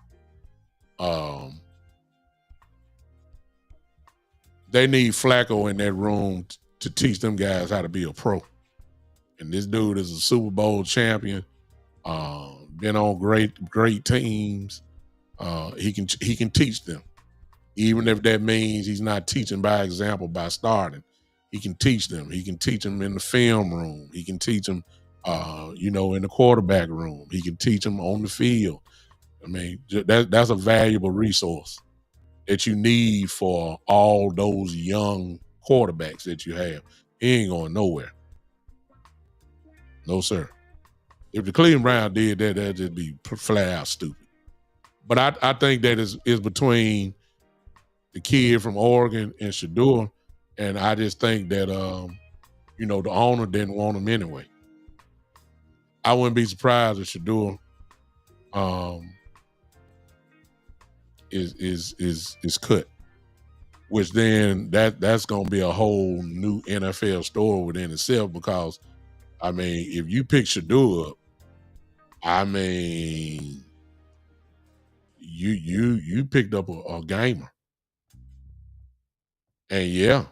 They need Flacco in that room to teach them guys how to be a pro. And this dude is a Super Bowl champion. Been on great teams. He can teach them, even if that means he's not teaching by example by starting. He can teach them. He can teach them in the film room. He can teach them, in the quarterback room. He can teach them on the field. I mean, that's a valuable resource that you need for all those young quarterbacks that you have. He ain't going nowhere. No, sir. If the Cleveland Browns did that, that'd just be flat out stupid. But I think that is between the kid from Oregon and Shador, and I just think that the owner didn't want him anyway. I wouldn't be surprised if Shador is cut, which then that's going to be a whole new NFL story within itself. Because I mean, if you pick Shador up, I mean, you picked up a gamer, and yeah,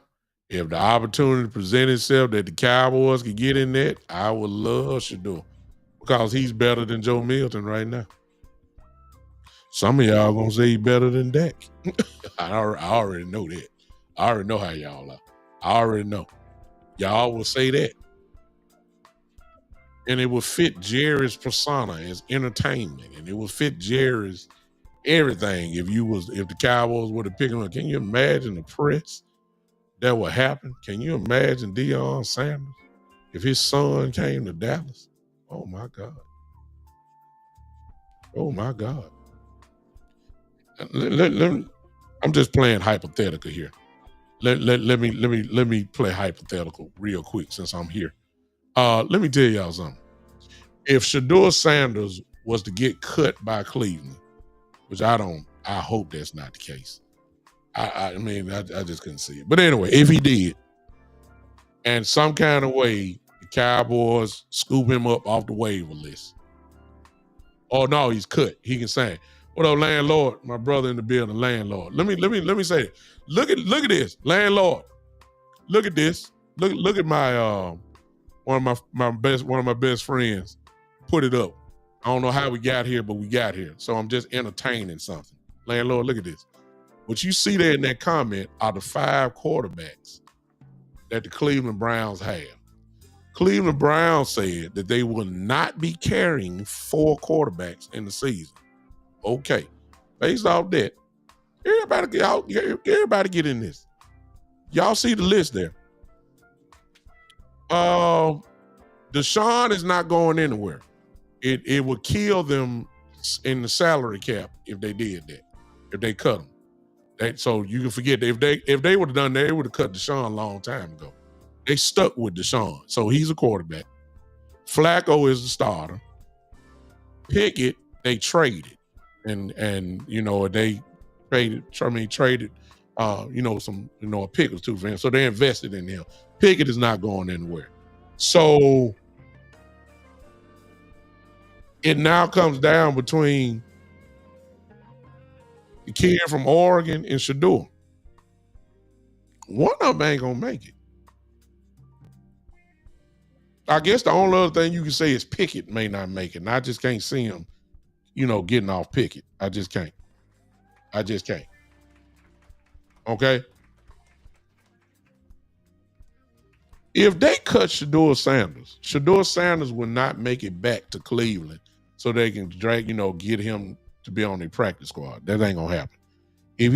if the opportunity presents itself that the Cowboys could get in that, I would love Shador because he's better than Joe Milton right now. Some of y'all gonna say he's better than Dak. I already know that. I already know how y'all are. I already know. Y'all will say that. And it will fit Jerry's persona as entertainment. And it will fit Jerry's everything. If the Cowboys were to pick him up, can you imagine the press that would happen? Can you imagine Deion Sanders if his son came to Dallas? Oh my God. Oh my God. I'm just playing hypothetical here. Let me play hypothetical real quick since I'm here. Let me tell y'all something. if Shedeur Sanders was to get cut by Cleveland, which I hope that's not the case. I just couldn't see it. But anyway, if he did, and some kind of way the Cowboys scoop him up off the waiver list. Oh no, he's cut. He can sing. What up, landlord? My brother in the building, landlord. Let me say it. Look at this, landlord. Look at this. Look at my one of my best friends put it up. I don't know how we got here, but we got here. So I'm just entertaining something. Landlord, look at this. What you see there in that comment are the 5 quarterbacks that the Cleveland Browns have. Cleveland Browns said that they will not be carrying 4 quarterbacks in the season. Okay. Based off that, everybody get in this. Y'all see the list there. Deshaun is not going anywhere. It would kill them in the salary cap if they did that, if they cut him. So you can forget that if they would have done that, they would have cut Deshaun a long time ago. They stuck with Deshaun, so he's a quarterback. Flacco is the starter. Pickett they traded, and they traded a pick or two for him, so they invested in him. Pickett is not going anywhere. So it now comes down between the kid from Oregon and Shedeur. One of them ain't gonna make it. I guess the only other thing you can say is Pickett may not make it, and I just can't see him, getting off Pickett. I just can't. Okay? If they cut Shedeur Sanders will not make it back to Cleveland so they can get him to be on their practice squad. That ain't gonna happen. If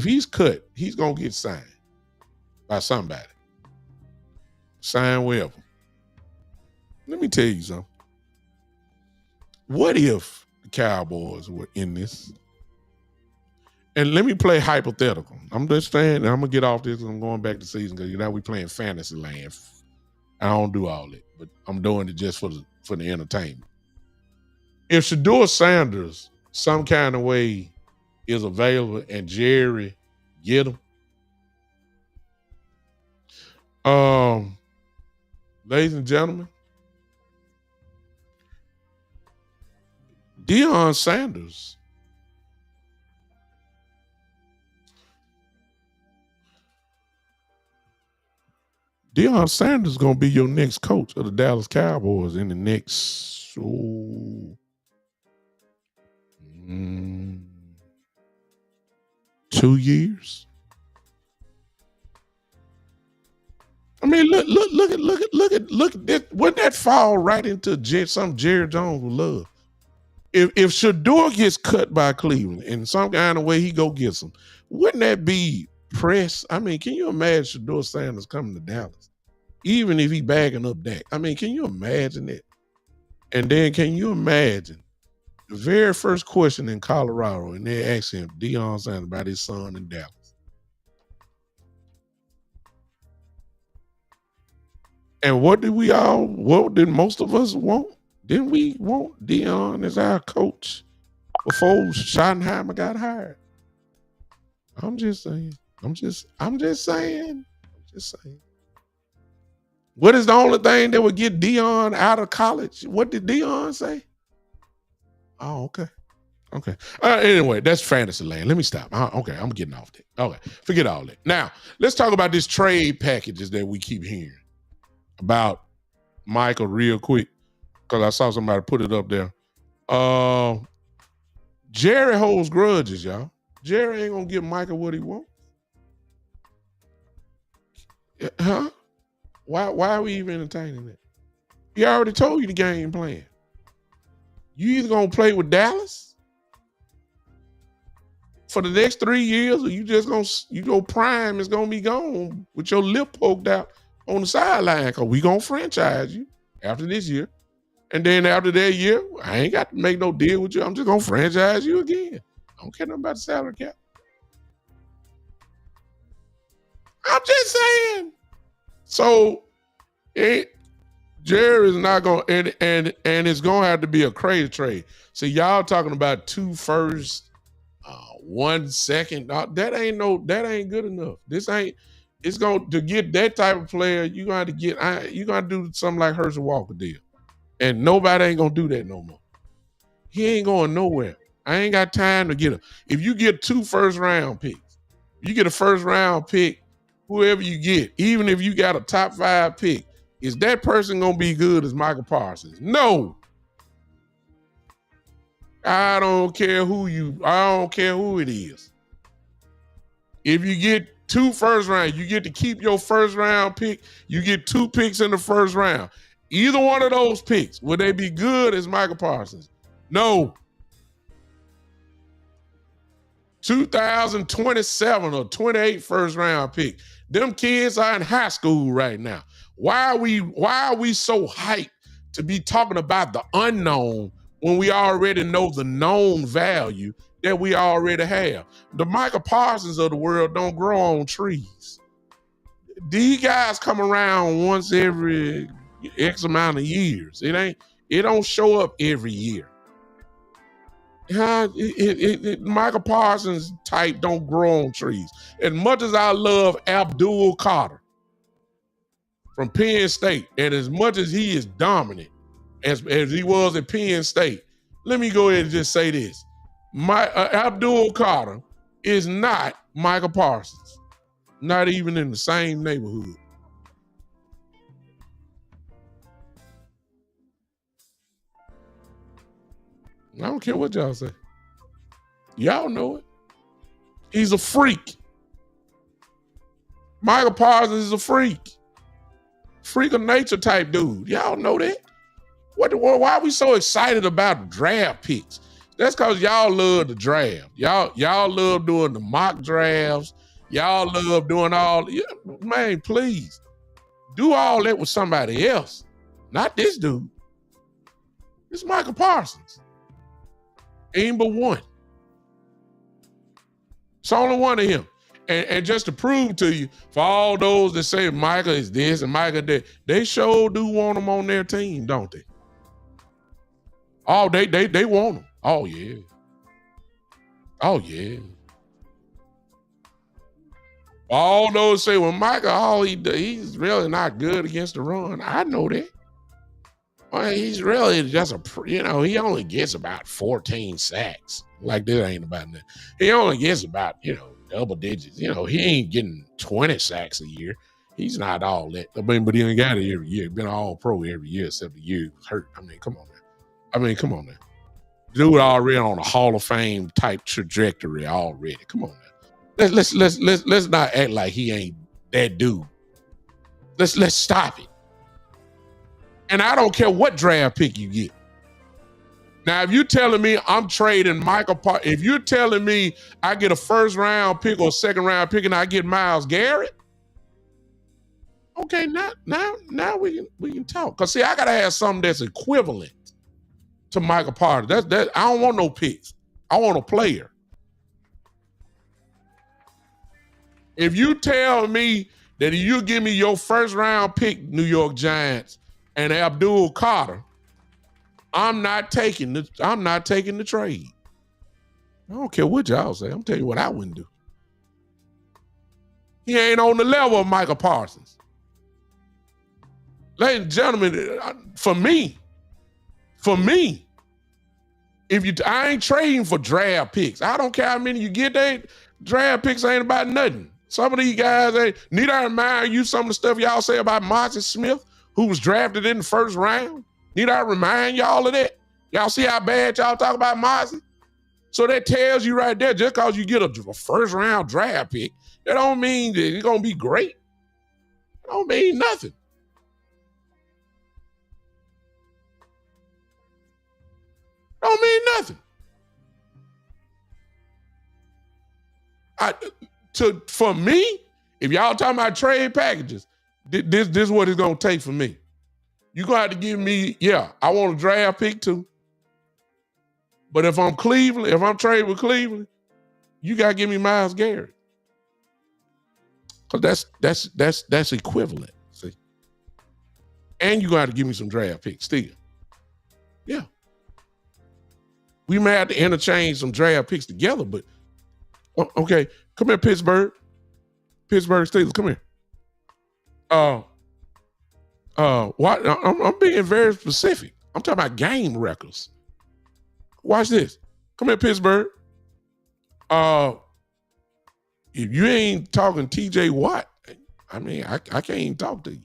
he's cut, he's gonna get signed by somebody. Sign wherever. Let me tell you something. What if the Cowboys were in this? And let me play hypothetical. I'm just saying, I'm gonna get off this. I'm going back to season because now we playing fantasy land. I don't do all that, but I'm doing it just for the entertainment. If Shedeur Sanders some kind of way is available and Jerry get him, ladies and gentlemen, Deion Sanders is going to be your next coach of the Dallas Cowboys in the next 2 years. I mean, look at this. Wouldn't that fall right into something Jerry Jones would love? If Shedeur gets cut by Cleveland in some kind of way he go get some, wouldn't that be press? I mean, can you imagine Shedeur Sanders coming to Dallas? Even if he bagging up Dak. I mean, can you imagine that? And then can you imagine the very first question in Colorado and they ask him, Deion Sanders, about his son in Dallas? And what did most of us want? Didn't we want Deion as our coach before Schottenheimer got hired? I'm just saying. What is the only thing that would get Deion out of college? What did Deion say? Oh, okay. Anyway, that's fantasy land. Let me stop. Okay, I'm getting off that. Okay, forget all that. Now, let's talk about this trade packages that we keep hearing about. Michael, real quick, because I saw somebody put it up there. Jerry holds grudges, y'all. Jerry ain't gonna give Michael what he wants. Huh? Why are we even entertaining that? He already told you the game plan. You either gonna play with Dallas for the next 3 years, or your prime is gonna be gone with your lip poked out on the sideline, because we gonna franchise you after this year. And then after that year, I ain't got to make no deal with you. I'm just gonna franchise you again. I don't care nothing about the salary cap. I'm just saying. So Jerry's not gonna, and it's gonna have to be a crazy trade. So y'all talking about 2 firsts, 1 second. That ain't good enough. This ain't. It's going to get that type of player. You gonna have to get. You gonna do something like Herschel Walker did, and nobody ain't gonna do that no more. He ain't going nowhere. I ain't got time to get him. If you get 2 first-round picks, you get a first-round pick, whoever you get, even if you got a top 5 pick, is that person gonna be good as Micah Parsons? No. I don't care who it is. If you get 2 first round, you get to keep your first round pick. You get 2 picks in the first round. Either one of those picks, would they be good as Micah Parsons? No. 2027 or 28 first round pick. Them kids are in high school right now. Why are we so hyped to be talking about the unknown when we already know the known value that we already have? The Micah Parsons of the world don't grow on trees. These guys come around once every X amount of years. It don't show up every year. Micah Parsons type don't grow on trees. As much as I love Abdul Carter from Penn State, and as much as he is dominant as he was at Penn State, let me go ahead and just say this. Abdul Carter is not Micah Parsons. Not even in the same neighborhood. I don't care what y'all say. Y'all know it. He's a freak. Micah Parsons is a freak. Freak of nature type dude. Y'all know that. Why are we so excited about draft picks? That's because y'all love the draft. Y'all love doing the mock drafts. Y'all love doing man, please. Do all that with somebody else. Not this dude. It's Micah Parsons. Ain't but one. It's only one of him. And just to prove to you, for all those that say Micah is this and Micah that, they sure do want him on their team, don't they? Oh, they want him. Oh, yeah. Oh, yeah. All those say, well, Micah, he's really not good against the run. I know that. Well, he's really just he only gets about 14 sacks. Like, that ain't about that. He only gets about, double digits. He ain't getting 20 sacks a year. He's not all that. I mean, but he ain't got it every year. Been all pro every year except the year he was hurt. I mean, come on now. Dude already on a Hall of Fame type trajectory already. Come on now. Let's not act like he ain't that dude. Let's stop it. And I don't care what draft pick you get. Now, if you're telling me I'm trading Micah Parsons, if you're telling me I get a first round pick or a second round pick and I get Myles Garrett, okay, now we can talk. Cause see, I gotta have something that's equivalent to Micah Parsons. That I don't want no picks. I want a player. If you tell me that you give me your first round pick, New York Giants, and Abdul Carter, I'm not taking the trade. I don't care what y'all say. I'm telling you what I wouldn't do. He ain't on the level of Micah Parsons. Ladies and gentlemen, for me, I ain't trading for draft picks. I don't care how many you get. Draft picks ain't about nothing. Some of these guys need I remind you some of the stuff y'all say about Martin Smith, who was drafted in the first round? Need I remind y'all of that? Y'all see how bad y'all talk about Martin? So that tells you right there, just because you get a first round draft pick, that don't mean that it's gonna be great. It don't mean nothing. Don't mean nothing. For me, if y'all talking about trade packages, this is what it's gonna take for me. You're gonna have to give me, I want a draft pick too. But if I'm Cleveland, if I'm trading with Cleveland, you gotta give me Myles Garrett. Because that's equivalent. See? And you got to give me some draft picks still. Yeah. We may have to interchange some draft picks together, but okay. Come here, Pittsburgh. Pittsburgh Steelers, come here. What? I'm being very specific. I'm talking about game records. Watch this. Come here, Pittsburgh. If you ain't talking TJ Watt, I mean, I can't even talk to you.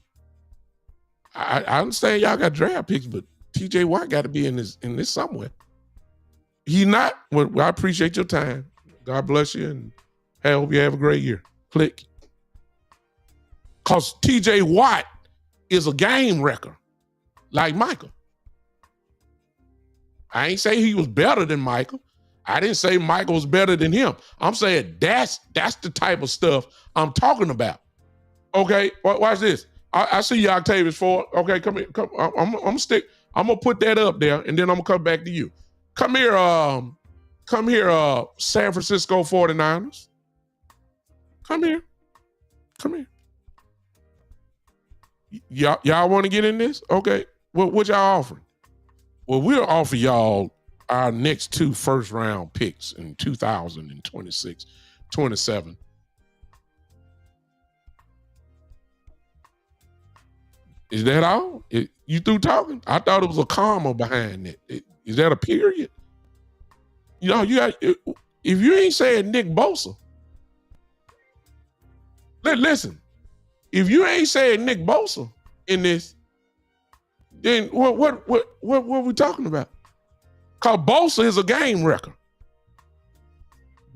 I understand y'all got draft picks, but TJ Watt got to be in this somewhere. He not. Well, I appreciate your time. God bless you, and I hope you have a great year. Click. Because TJ Watt is a game wrecker, like Michael. I ain't say he was better than Michael. I didn't say Michael was better than him. I'm saying that's the type of stuff I'm talking about. Okay, watch this. I see you, Octavius Ford. Okay, come here. Come. I'm gonna put that up there, and then I'm gonna come back to you. Come here, San Francisco 49ers. Come here. Y'all want to get in this? Okay. What y'all offering? Well, we'll offer y'all our next 2 first-round picks in 2026, 27. Is that all? You through talking? I thought it was a comma behind it. Is that a period? You know, you got, if you ain't saying Nick Bosa, listen, if you ain't saying Nick Bosa in this, then what are we talking about? Because Bosa is a game wrecker.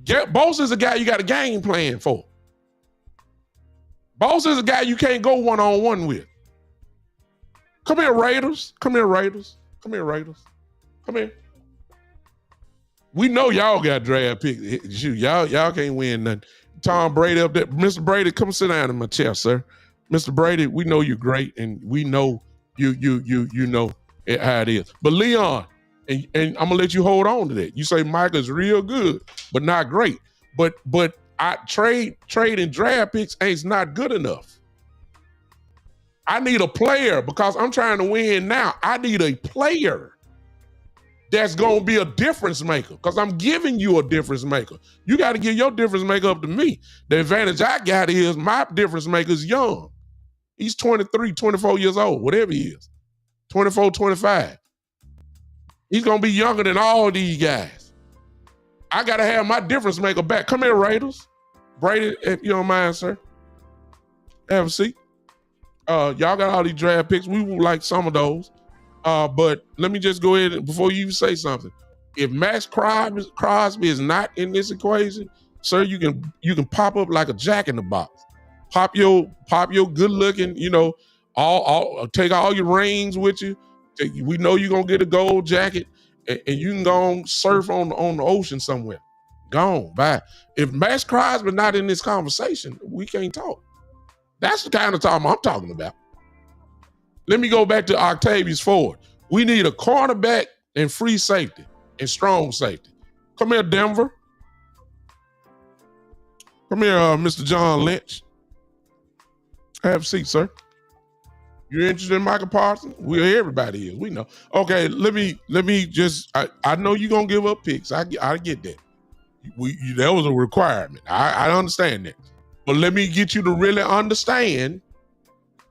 Bosa is a guy you got a game plan for. Bosa is a guy you can't go one-on-one with. Come here, Raiders. Come here. We know y'all got draft picks. Shoot, y'all can't win nothing. Tom Brady up there. Mr. Brady, come sit down in my chair, sir. Mr. Brady, we know you're great, and we know you know how it is. But Leon, and I'm gonna let you hold on to that. You say Micah's real good, but not great. But I trading draft picks ain't not good enough. I need a player because I'm trying to win now. I need a player that's going to be a difference maker because I'm giving you a difference maker. You got to give your difference maker up to me. The advantage I got is my difference maker is young. He's 23, 24 years old, whatever he is, 24, 25. He's going to be younger than all these guys. I got to have my difference maker back. Come here, Raiders. Brady, if you don't mind, sir. Have a seat. Y'all got all these draft picks. We would like some of those. But let me just go ahead and, before you even say something. If Max Crosby is not in this equation, sir, you can pop up like a jack in the box. Pop your good looking, take all your rings with you. We know you're gonna get a gold jacket, and you can go on surf on the ocean somewhere. Gone, bye. If Max Crosby not in this conversation, we can't talk. That's the kind of time I'm talking about. Let me go back to Octavius Ford. We need a cornerback and free safety and strong safety. Come here, Denver. Come here, Mr. John Lynch. Have a seat, sir. You're interested in Micah Parsons? Everybody is. We know. Okay, let me just. I know you're gonna give up picks. I get that. That was a requirement. I understand that. But let me get you to really understand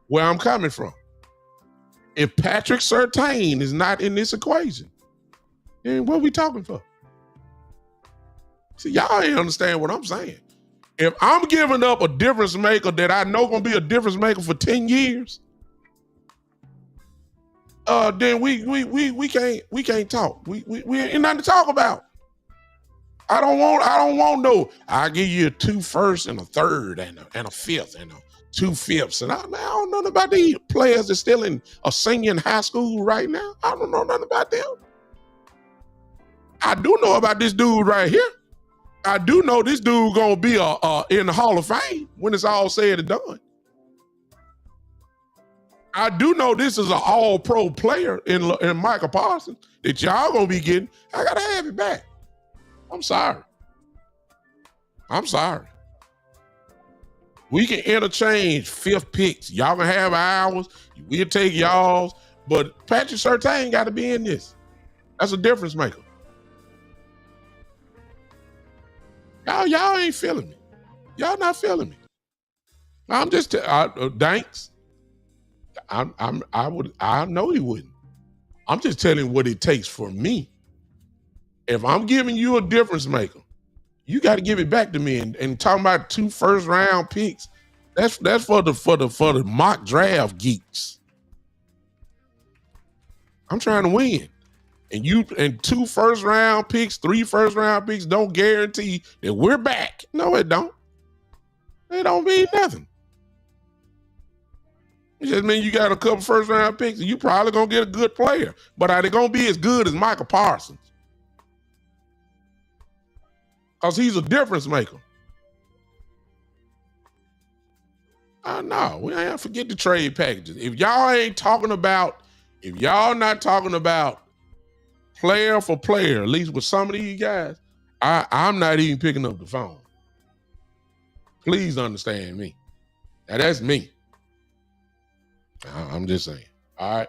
where I'm coming from. If Patrick Surtain is not in this equation, then what are we talking for? See, y'all ain't understand what I'm saying. If I'm giving up a difference maker that I know gonna be a difference maker for 10 years, then we can't talk. We ain't nothing to talk about. I don't want no. I'll give you a 2 firsts and a 3rd and a 5th and a 2 5ths. And I don't know about these players that's still in a senior in high school right now. I don't know nothing about them. I do know about this dude right here. I do know this dude gonna be in the Hall of Fame when it's all said and done. I do know this is an all-pro player in Micah Parsons that y'all gonna be getting. I gotta have it back. I'm sorry. We can interchange fifth picks. Y'all can have ours. We'll take y'all's. But Patrick Surtain got to be in this. That's a difference maker. Y'all ain't feeling me. Y'all not feeling me. I'm just Danks. I know he wouldn't. I'm just telling you what it takes for me. If I'm giving you a difference maker, you got to give it back to me. And talking about 2 first-round picks, that's for the mock draft geeks. I'm trying to win. And 2 first-round picks, 3 first-round picks don't guarantee that we're back. No, it don't. It don't mean nothing. It just means you got a couple first-round picks and you probably going to get a good player. But are they going to be as good as Micah Parsons? Because he's a difference maker. No, we ain't forget the trade packages. If y'all not talking about player for player, at least with some of these guys, I'm not even picking up the phone. Please understand me. Now that's me. I'm just saying. All right.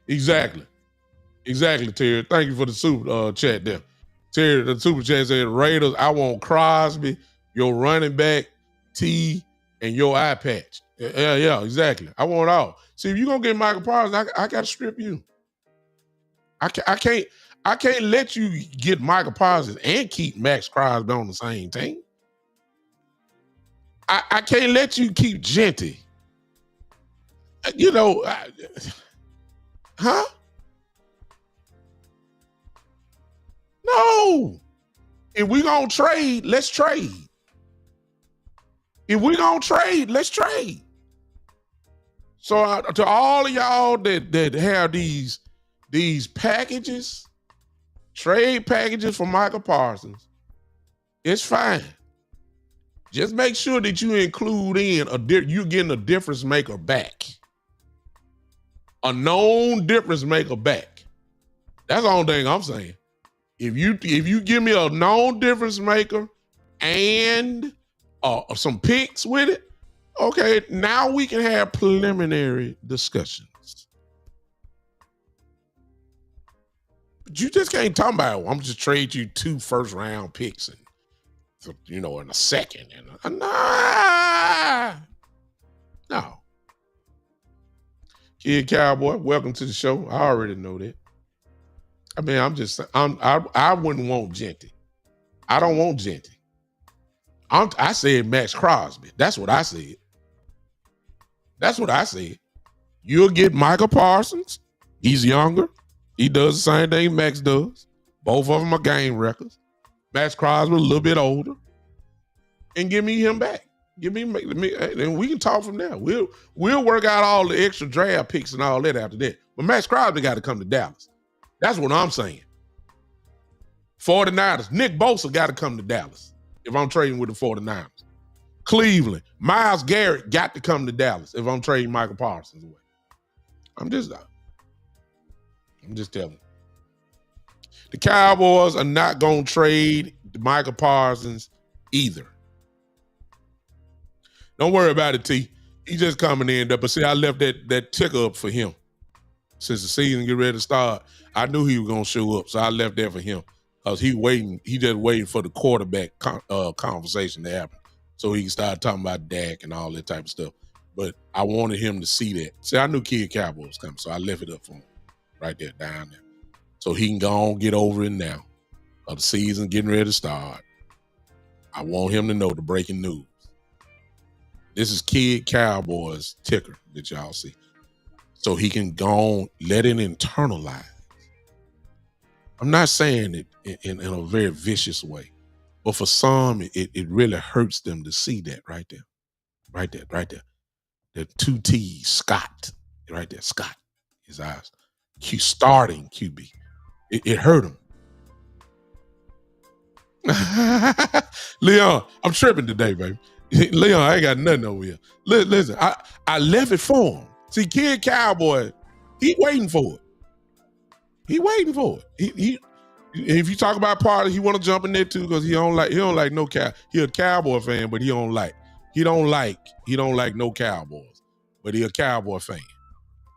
Exactly, Terry. Thank you for the super chat there. Terry, the super chat said, Raiders, I want Crosby, your running back, T, and your eye patch. Yeah, exactly. I want all. See, if you're going to get Micah Parsons, I got to strip you. I can't let you get Micah Parsons and keep Max Crosby on the same team. I can't let you keep Genty. Huh? No. If we gonna trade, let's trade. If we gonna trade, let's trade. So to all of y'all that have these packages, trade packages for Micah Parsons, it's fine. Just make sure that you include in you're getting a difference maker back. A known difference maker back. That's the only thing I'm saying. If you give me a known difference maker and some picks with it, okay, now we can have preliminary discussions. But you just can't talk about, I'm just trade you 2 first-round picks and in a second. No. Kid Cowboy, welcome to the show. I already know that. I mean, I wouldn't want Genty. I don't want Genty. I said Max Crosby. That's what I said. You'll get Micah Parsons. He's younger. He does the same thing Max does. Both of them are game records. Max Crosby a little bit older. And give me him back. Give me, and we can talk from there. We'll work out all the extra draft picks and all that after that. But Max Crosby got to come to Dallas. That's what I'm saying. 49ers, Nick Bosa got to come to Dallas if I'm trading with the 49ers. Cleveland, Myles Garrett got to come to Dallas if I'm trading Micah Parsons away. I'm just telling you. The Cowboys are not going to trade Micah Parsons either. Don't worry about it, T. He's just coming in there. But see, I left that ticker up for him. Since the season get ready to start, I knew he was going to show up. So I left that for him. Because he just waiting for the quarterback conversation to happen. So he can start talking about Dak and all that type of stuff. But I wanted him to see that. See, I knew Kid Cowboy was coming. So I left it up for him. Right there, down there. So he can go on, get over it now. The season getting ready to start. I want him to know the breaking news. This is Kid Cowboy's ticker that y'all see. So he can go on, let it internalize. I'm not saying it in a very vicious way, but for some, it really hurts them to see that right there. Right there. The 2 T's, Scott. Right there, Scott. His eyes. Starting QB. It hurt him. Leon, I'm tripping today, baby. Leon, I ain't got nothing over here. Listen, I left it for him. See, Kid Cowboy, he waiting for it. He If you talk about party, he want to jump in there too because he don't like no cow. He a Cowboy fan, but he don't like no Cowboys, but he a Cowboy fan.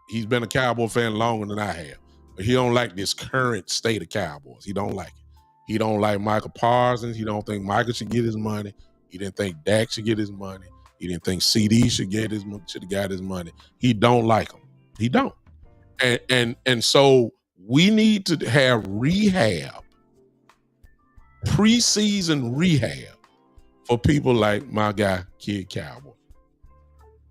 He's been a Cowboy fan longer than I have, but he don't like this current state of Cowboys. He don't like it. He don't like Micah Parsons. He don't think Micah should get his money. He didn't think Dak should get his money. He didn't think CD should have got his money. He don't like him. He don't. And so we need to have preseason rehab for people like my guy, Kid Cowboy.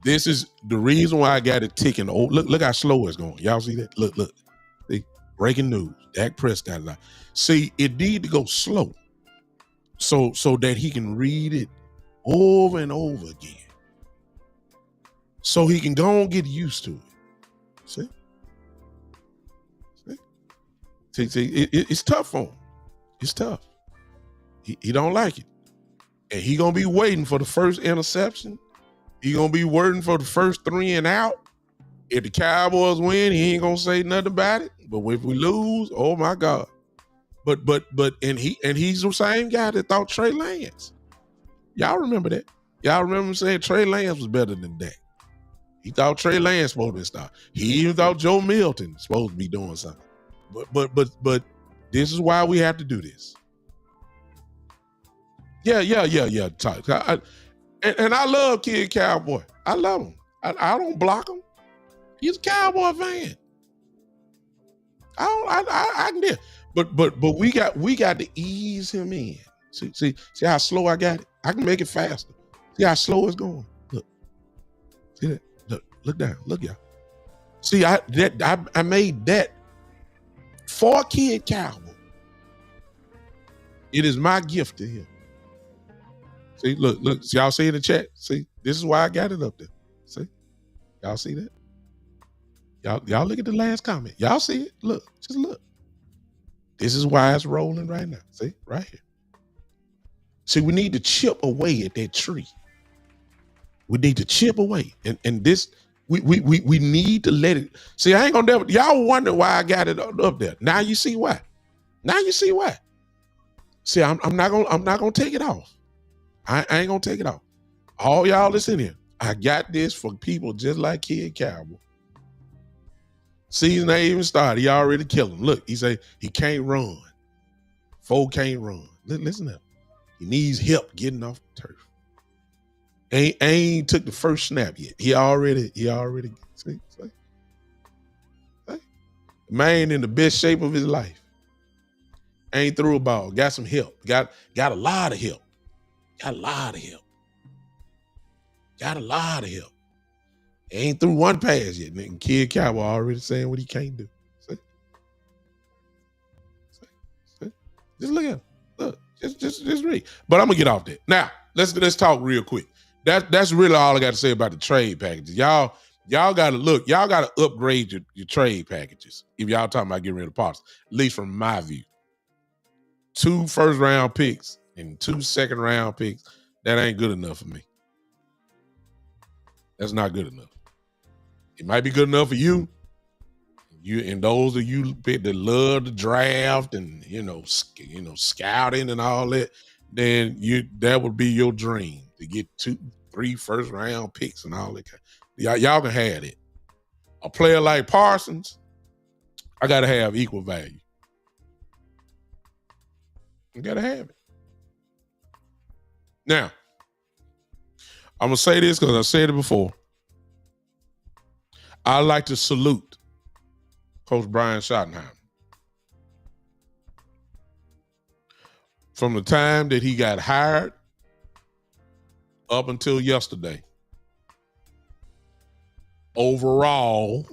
This is the reason why I got it ticking. Oh, look how slow it's going. Y'all see that? Look. See, breaking news. Dak Prescott. See, it need to go slow so that he can read it over and over again. So he can go and get used to it. See? It's tough for him. It's tough. He don't like it. And he going to be waiting for the first interception. He going to be waiting for the first 3 and out. If the Cowboys win, he ain't going to say nothing about it. But if we lose, oh my God. But he's the same guy that thought Trey Lance. Y'all remember that? Y'all remember him saying Trey Lance was better than Dak. He thought Trey Lance supposed to be star. He even thought Joe Milton was supposed to be doing something. But this is why we have to do this. Yeah. And I love Kid Cowboy. I love him. I don't block him. He's a Cowboy fan. I can do. But we got to ease him in. See how slow I got it? I can make it faster. See how slow it's going. Look. See that? Look down. Look, y'all. See, I made that for Kid Cowboy. It is my gift to him. See, look. See, y'all see in the chat? See, this is why I got it up there. See? Y'all see that? Y'all look at the last comment. Y'all see it? Look, just look. This is why it's rolling right now. See, right here. See, we need to chip away at that tree. We need to chip away. And this, we need to let it. See, I ain't gonna never, y'all wonder why I got it up there. Now you see why. See, I'm not gonna take it off. I ain't gonna take it off. All y'all listen here. I got this for people just like Kid Cowboy. Season ain't even started. He already killed him. Look, he say he can't run. Folk can't run. Listen to him. He needs help getting off the turf. Ain't took the first snap yet. He already see? Man in the best shape of his life. Ain't threw a ball. Got some help. Got a lot of help. Got a lot of help. Ain't threw one pass yet. And Kid Cowboy already saying what he can't do. See? Just look at him. Look, just read. But I'm gonna get off that. Now, let's talk real quick. That's really all I got to say about the trade packages. Y'all gotta upgrade your trade packages if y'all talking about getting rid of Parsons, at least from my view. 2 first-round picks and 2 second-round picks, that ain't good enough for me. That's not good enough. It might be good enough for you. And those of you that love the draft and scouting and all that, then that would be your dream to get 2, 3 first-round picks and all that. Y'all can have it. A player like Parsons, I gotta have equal value. I gotta have it. Now, I'm gonna say this because I said it before. I like to salute Coach Brian Schottenheimer. From the time that he got hired up until yesterday, overall,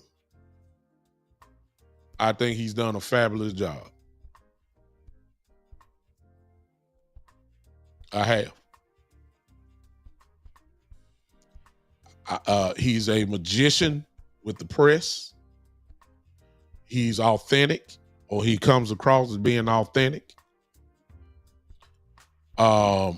I think he's done a fabulous job. I have. He's a magician with the press. He's authentic, or he comes across as being authentic. We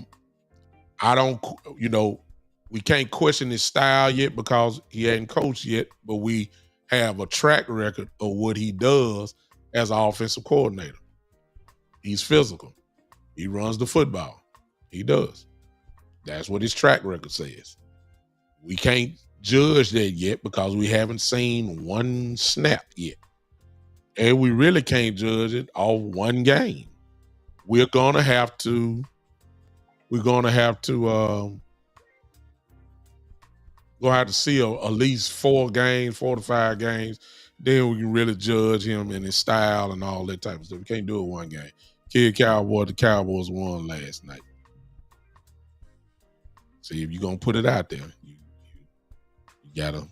can't question his style yet because he hadn't coached yet, but we have a track record of what he does as an offensive coordinator. He's physical. He runs the football. He does. That's what his track record says. We can't judge that yet because we haven't seen one snap yet. And we really can't judge it off one game. We're gonna have to see at least 4 to 5 games. Then we can really judge him and his style and all that type of stuff. We can't do it one game. The Cowboys won last night. See, if you're gonna put it out there, you gotta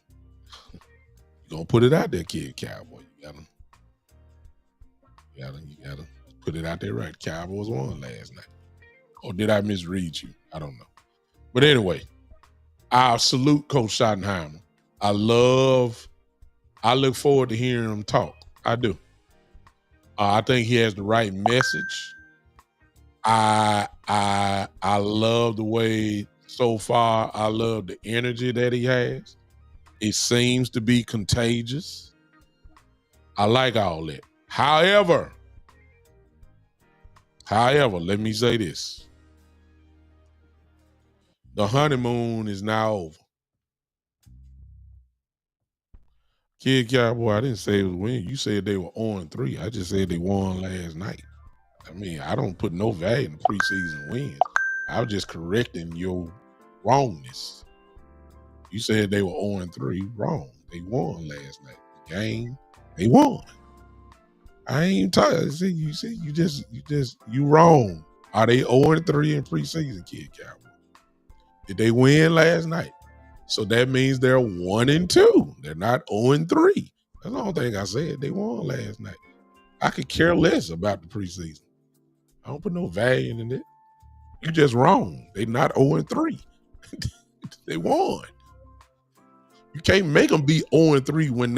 put it out there, Cowboy. You gotta put it out there right. Cowboys won last night. Or did I misread you? I don't know. But anyway, I salute Coach Schottenheimer. I look forward to hearing him talk. I do. I think he has the right message. I love the way so far. I love the energy that he has. It seems to be contagious. I like all that. However, let me say this. The honeymoon is now over. Cowboy, I didn't say it was win. You said they were 0-3. I just said they won last night. I mean, I don't put no value in preseason wins. I was just correcting your wrongness. You said they were 0-3. Wrong. They won last night. The game, they won. I ain't talking. You wrong. Are they 0-3 in preseason, Cowboy? Did they win last night? So that means they're 1-2. They're not 0-3. That's the only thing I said. They won last night. I could care less about the preseason. I don't put no value in it. You just wrong. They not 0-3. They won. You can't make them be 0-3 when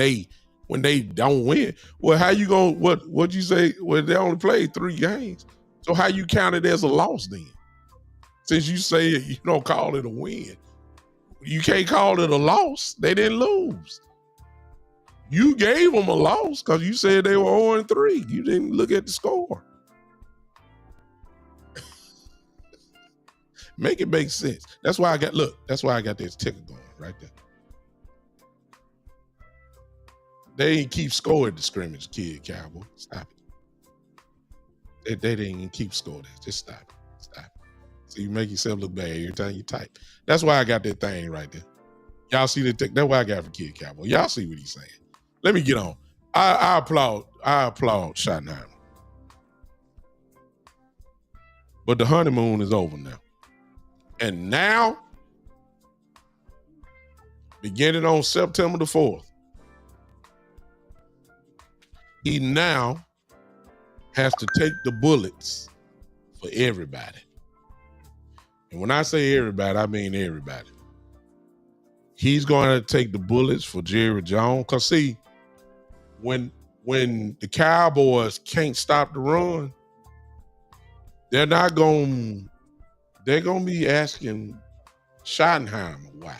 they don't win. Well, how you gonna what'd you say? Well, they only played 3 games. So how you count it as a loss then? Since you say you don't call it a win. You can't call it a loss. They didn't lose. You gave them a loss because you said they were 0-3. You didn't look at the score. Make it make sense. That's why I got this ticker going right there. They ain't keep score at the scrimmage, Cowboy. Stop it. They didn't even keep score there. Just stop it. Stop it. So you make yourself look bad every time you type. That's why I got that thing right there. Y'all see the tick? That's why I got it for Cowboy. Y'all see what he's saying. Let me get on. I applaud Schottenheimer. But the honeymoon is over now. And now, beginning on September the 4th, he now has to take the bullets for everybody. And when I say everybody, I mean everybody. He's going to take the bullets for Jerry Jones. Because see, when the Cowboys can't stop the run, they're going to be asking Schottenheimer why.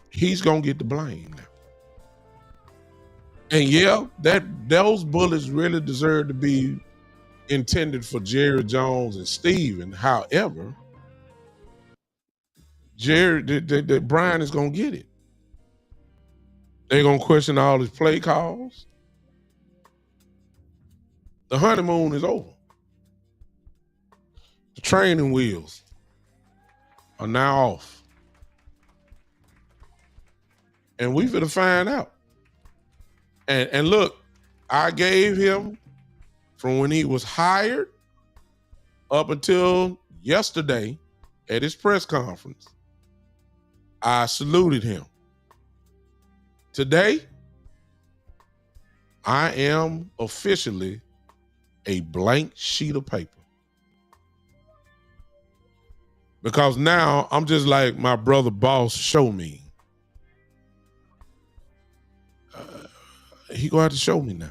He's going to get the blame now. And yeah, those bullets really deserve to be intended for Jerry Jones and Steven. However, Brian is going to get it. They're going to question all his play calls. The honeymoon is over. The training wheels are now off. And we finna find out. And look, I gave him from when he was hired up until yesterday at his press conference. I saluted him. Today, I am officially a blank sheet of paper. Because now I'm just like my brother boss show me. He gonna have to show me now.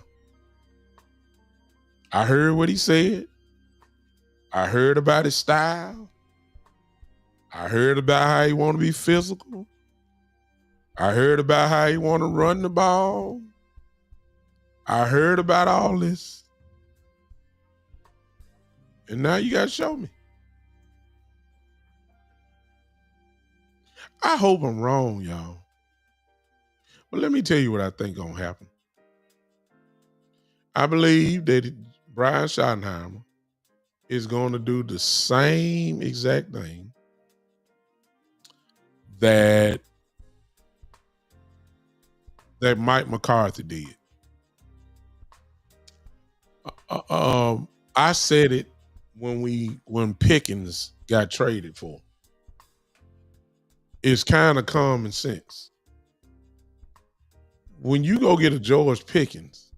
I heard what he said. I heard about his style. I heard about how he want to be physical. I heard about how he want to run the ball. I heard about all this. And now you got to show me. I hope I'm wrong, y'all. But let me tell you what I think gonna happen. I believe that Brian Schottenheimer is going to do the same exact thing that Mike McCarthy did. I said it when Pickens got traded for. It's kind of common sense. When you go get a George Pickens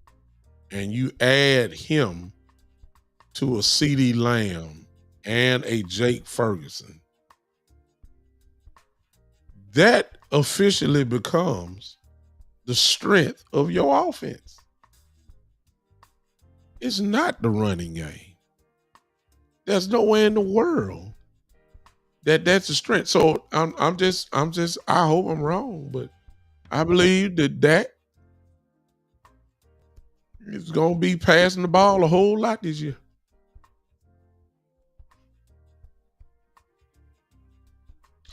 and you add him to a CeeDee Lamb and a Jake Ferguson, that officially becomes the strength of your offense. It's not the running game. There's nowhere in the world that's the strength. So I'm just I hope I'm wrong, but I believe that is gonna be passing the ball a whole lot this year.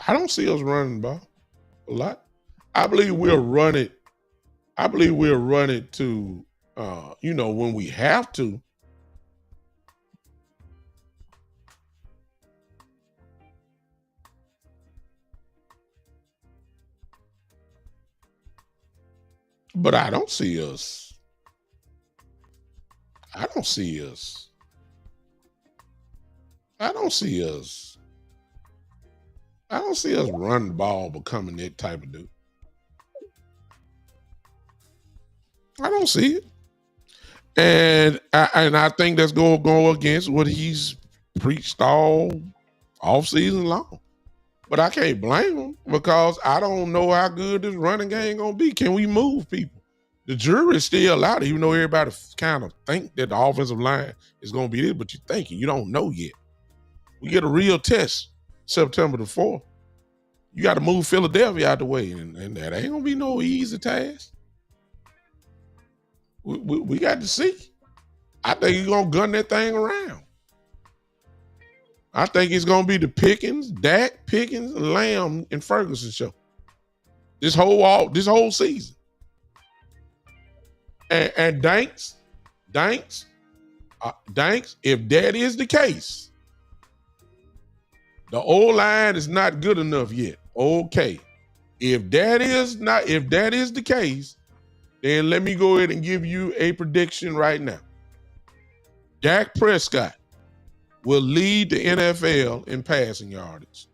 I don't see us running the ball a lot. I believe we'll run it. I believe we'll run it to when we have to. But I don't see us. I don't see us. I don't see us. I don't see us running the ball becoming that type of dude. I don't see it. And I think that's going to go against what he's preached all season long. But I can't blame him because I don't know how good this running game going to be. Can we move people? The jury's still out, even though everybody kind of think that the offensive line is going to be this, but you're thinking, you don't know yet. We get a real test September the 4th. You got to move Philadelphia out the way, and that ain't going to be no easy task. We got to see. I think he's going to gun that thing around. I think it's going to be the Pickens, Dak, Pickens, Lamb, and Ferguson show. This whole season. And Danks, if that is the case, the O-line is not good enough yet. Okay. If that is the case, then let me go ahead and give you a prediction right now. Dak Prescott will lead the NFL in passing yardage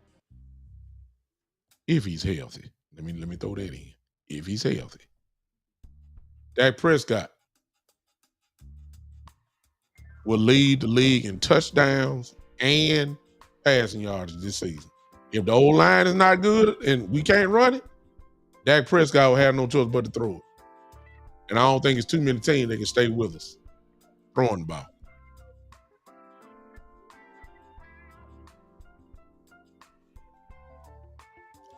if he's healthy. Let me throw that in. If he's healthy. Dak Prescott will lead the league in touchdowns and passing yardage this season. If the old line is not good and we can't run it, Dak Prescott will have no choice but to throw it. And I don't think it's too many teams that can stay with us throwing the ball.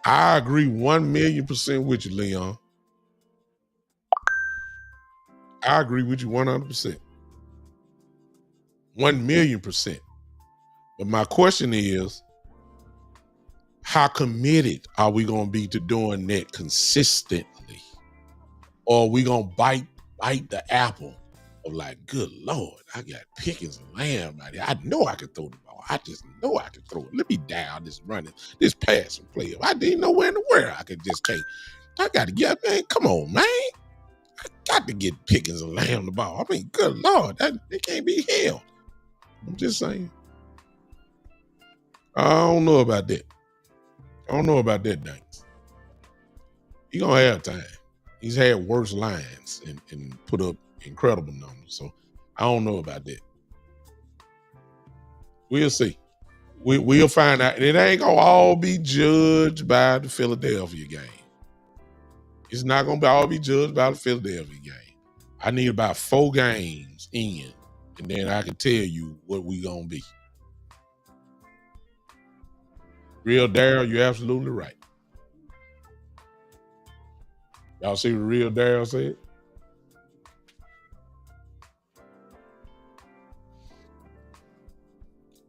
I agree 1,000,000% with you, Leon. I agree with you 100%. 1,000,000%. But my question is, how committed are we going to be to doing that consistently? Or are we going to bite the apple of like, good Lord, I got Pickens and Lamb out here. I know I can throw the ball. I just know I can throw it. Let me dial this running, this passing play. I didn't know where in the world I could just take. I got to get, man, come on, man. I got to get Pickens and Lamb the ball. I mean, good Lord, it can't be held. I'm just saying. I don't know about that. Danks. He gonna have time. He's had worse lines and put up incredible numbers. So I don't know about that. We'll see. We'll find out. It ain't gonna all be judged by the Philadelphia game. It's not gonna all be judged by the Philadelphia game. I need about 4 games in, and then I can tell you what we gonna be. Real Daryl, you're absolutely right. Y'all see what Real Daryl said?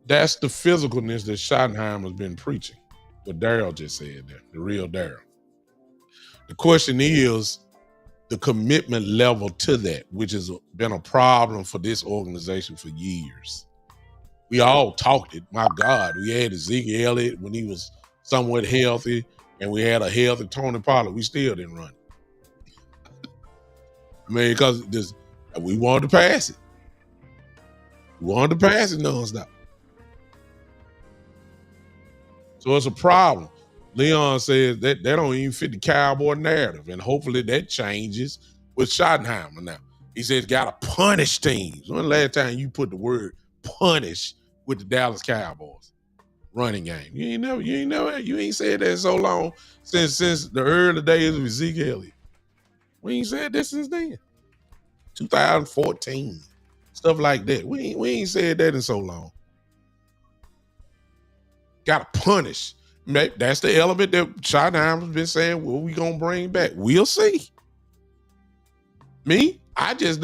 That's the physicalness that Schottenheimer's been preaching. What Daryl just said there, the real Daryl. The question is the commitment level to that, which has been a problem for this organization for years. We all talked it. My God, we had Ezekiel Elliott when he was somewhat healthy, and we had a healthy Tony Pollard. We still didn't run it. I mean, because we wanted to pass it. We wanted to pass it nonstop. So it's a problem. Leon says that don't even fit the Cowboy narrative, and hopefully that changes with Schottenheimer now. He says got to punish teams. When the last time you put the word punish with the Dallas Cowboys running game? You ain't said that so long since the early days of Ezekiel Elliott. We ain't said this since then. 2014. Stuff like that. We ain't said that in so long. Got to punish. That's the element that Schottenheimer's been saying, well, we going to bring back. We'll see. Me, I just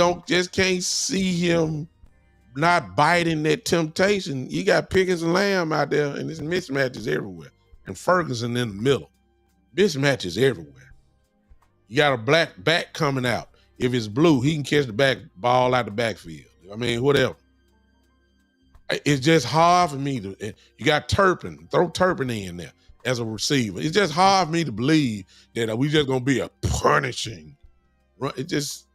can't see him not biting that temptation. You got Pickens and Lamb out there, and there's mismatches everywhere. And Ferguson in the middle. Mismatches everywhere. You got a black back coming out. If it's blue, he can catch the back ball out the backfield. I mean, whatever. It's just hard for me to. You got Turpin, throw Turpin in there as a receiver. It's just hard for me to believe that we just gonna be a punishing. It just.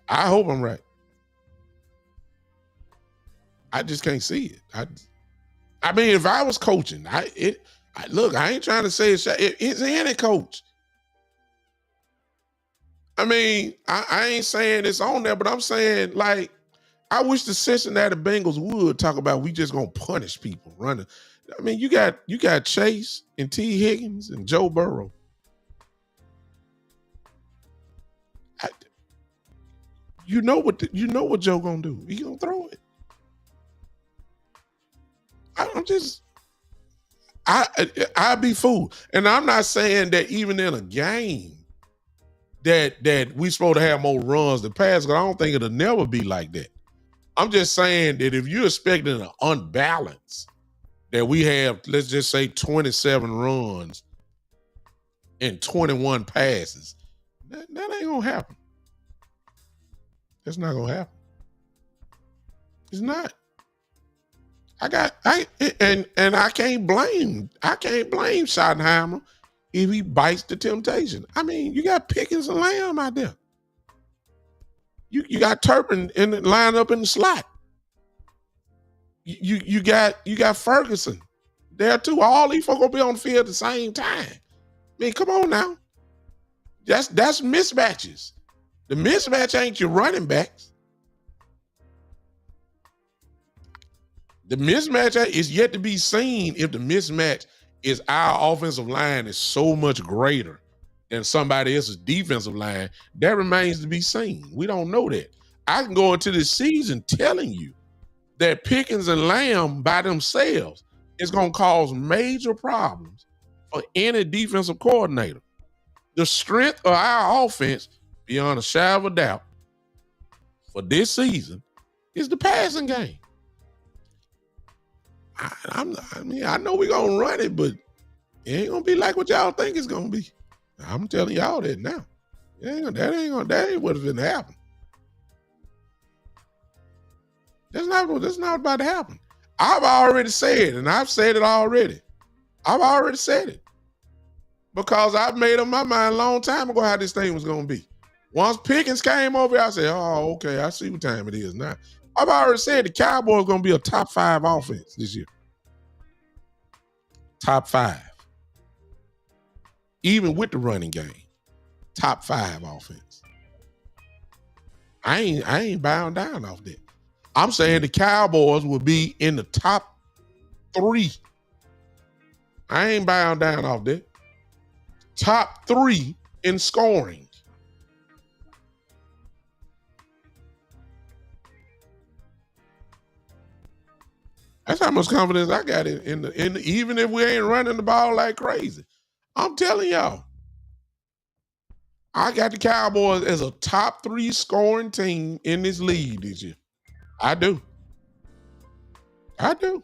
I hope I'm right. I just can't see it. I mean, if I was coaching, look, I ain't trying to say it's any coach. I mean, I ain't saying it's on there, but I'm saying, like, I wish the Cincinnati Bengals would talk about we just gonna punish people running. I mean, you got Chase and T. Higgins and Joe Burrow. You know what Joe gonna do? He gonna throw it. I'd be fooled. And I'm not saying that even in a game that we supposed to have more runs than pass, because I don't think it'll never be like that. I'm just saying that if you're expecting an unbalance, that we have, let's just say 27 runs and 21 passes, that ain't gonna happen. That's not gonna happen. It's not. I can't blame Schottenheimer if he bites the temptation. I mean, you got Pickens and Lamb out there. You got Turpin in the line up in the slot. You got Ferguson there too. All these folks gonna be on the field at the same time. I mean, come on now. That's mismatches. The mismatch ain't your running backs. The mismatch is yet to be seen if the mismatch is our offensive line is so much greater than somebody else's defensive line. That remains to be seen. We don't know that. I can go into this season telling you that Pickens and Lamb by themselves is going to cause major problems for any defensive coordinator. The strength of our offense, beyond a shadow of a doubt, for this season is the passing game. I know we're going to run it, but it ain't going to be like what y'all think it's going to be. I'm telling y'all that now. That ain't what's going to happen. That's not about to happen. I've already said, and I've said it already. I've already said it. Because I've made up my mind a long time ago how this thing was going to be. Once Pickens came over, I said, oh, okay, I see what time it is now. I've already said the Cowboys are going to be a top 5 offense this year. Top 5. Even with the running game. Top 5 offense. I ain't bound down off that. I'm saying the Cowboys will be in the top 3. I ain't bound down off that. Top 3 in scoring. That's how much confidence I got in the even if we ain't running the ball like crazy. I'm telling y'all. I got the Cowboys as a top 3 scoring team in this league this year. I do. I do.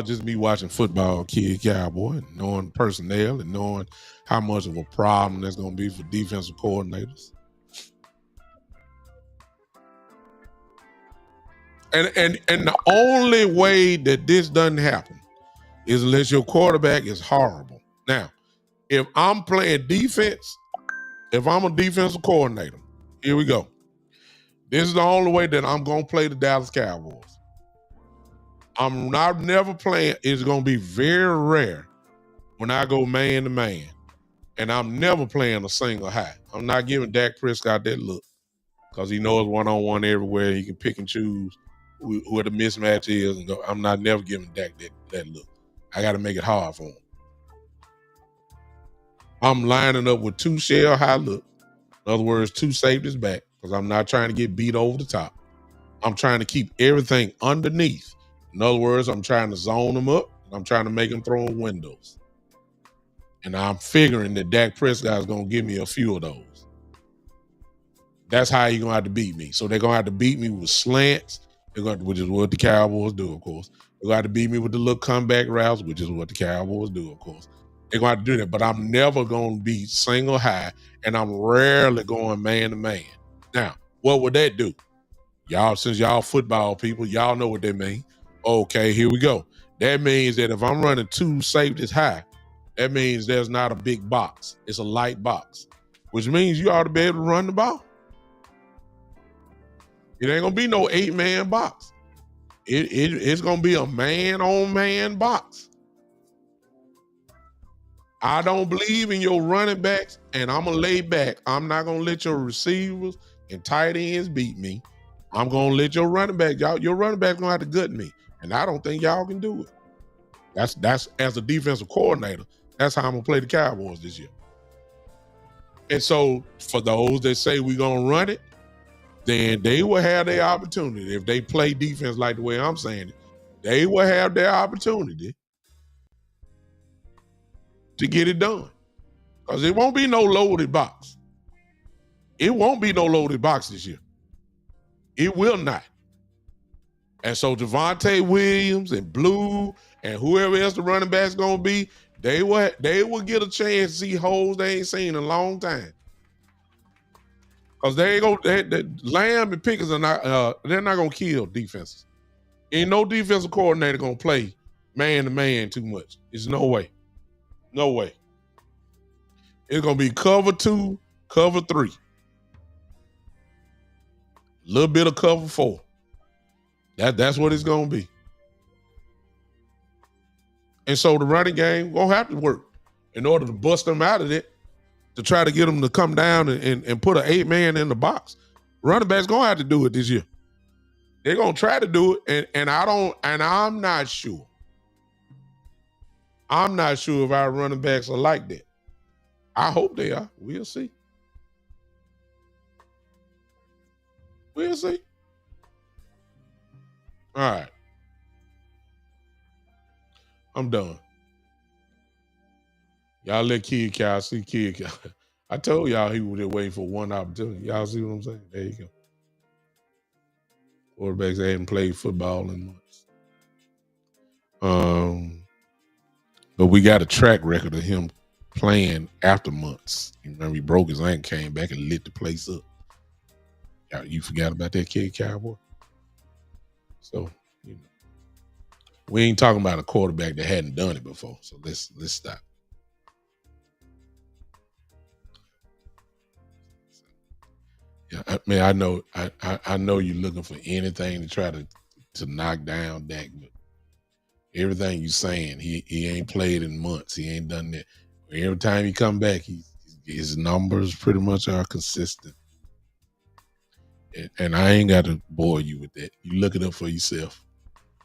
Just me watching football, kid Cowboy, and knowing personnel and knowing how much of a problem that's going to be for defensive coordinators. And the only way that this doesn't happen is unless your quarterback is horrible. Now, if I'm playing defense, if I'm a defensive coordinator, here we go. This is the only way that I'm going to play the Dallas Cowboys. I'm not never playing. It's going to be very rare when I go man to man, and I'm never playing a single high. I'm not giving Dak Prescott that look because he knows one-on-one everywhere. He can pick and choose who the mismatch is and go. I'm not never giving Dak that look. I got to make it hard for him. I'm lining up with two shell high look. In other words, two safeties back because I'm not trying to get beat over the top. I'm trying to keep everything underneath. In other words, I'm trying to zone them up. I'm trying to make them throw in windows. And I'm figuring that Dak Prescott is going to give me a few of those. That's how you're going to have to beat me. So they're going to have to beat me with slants, which is what the Cowboys do, of course. They're going to have to beat me with the little comeback routes, which is what the Cowboys do, of course. They're going to have to do that. But I'm never going to be single high, and I'm rarely going man to man. Now, what would that do? Y'all, since y'all football people, y'all know what that means. Okay, here we go. That means that if I'm running two safeties high, that means there's not a big box. It's a light box, which means you ought to be able to run the ball. It ain't going to be no 8-man box. It's going to be a man-on-man box. I don't believe in your running backs, and I'm going to lay back. I'm not going to let your receivers and tight ends beat me. I'm going to let your running back, your running back going to have to gut me, and I don't think y'all can do it. That's as a defensive coordinator, that's how I'm going to play the Cowboys this year. And so for those that say we're going to run it, then they will have their opportunity. If they play defense like the way I'm saying it, they will have their opportunity to get it done. Because it won't be no loaded box. It won't be no loaded box this year. It will not. And so Javonte Williams and Blue and whoever else the running back's going to be, they will get a chance to see holes they ain't seen in a long time. Because Lamb and Pickens are not, they're not going to kill defenses. Ain't no defensive coordinator going to play man to man too much. There's no way. No way. It's going to be cover 2, cover 3. A little bit of cover 4. That's what it's going to be. And so the running game going to have to work in order to bust them out of it, to try to get them to come down and put an 8-man in the box. Running backs going to have to do it this year. They're going to try to do it, and I'm not sure. I'm not sure if our running backs are like that. I hope they are. We'll see. We'll see. All right. I'm done. Y'all let Kid Cow see Kid Cow. I told y'all he was just waiting for one opportunity. Y'all see what I'm saying? There you go. Quarterbacks that hadn't played football in months. But we got a track record of him playing after months. You remember he broke his ankle, came back and lit the place up. You forgot about that Kid Cowboy? So, you know. We ain't talking about a quarterback that hadn't done it before. So let's stop. Yeah, I mean, I know you're looking for anything to try to knock down Dak, but everything you're saying, he ain't played in months. He ain't done that. Every time he come back, his numbers pretty much are consistent. And I ain't got to bore you with that. You look it up for yourself,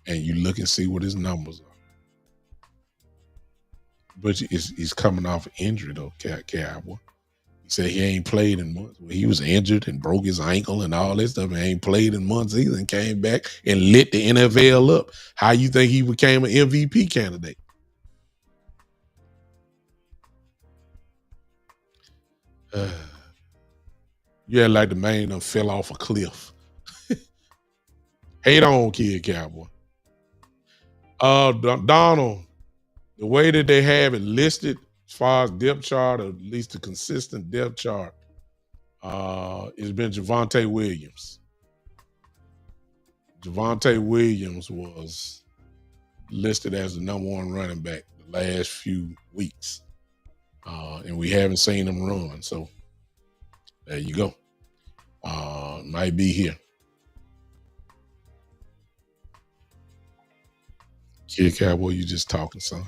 and you look and see what his numbers are. But he's coming off injury though, Cowboy. He said he ain't played in months. Well, he was injured and broke his ankle and all that stuff and ain't played in months either, and came back and lit the NFL up. How you think he became an MVP candidate? Yeah, like the man done fell off a cliff. Hate on Kid Cowboy. Donald, the way that they have it listed as far as depth chart, or at least the consistent depth chart, it's been Javonte Williams. Javonte Williams was listed as the number one running back the last few weeks. And we haven't seen him run. So there you go. Might be here. Kid Cowboy, you just talking, son.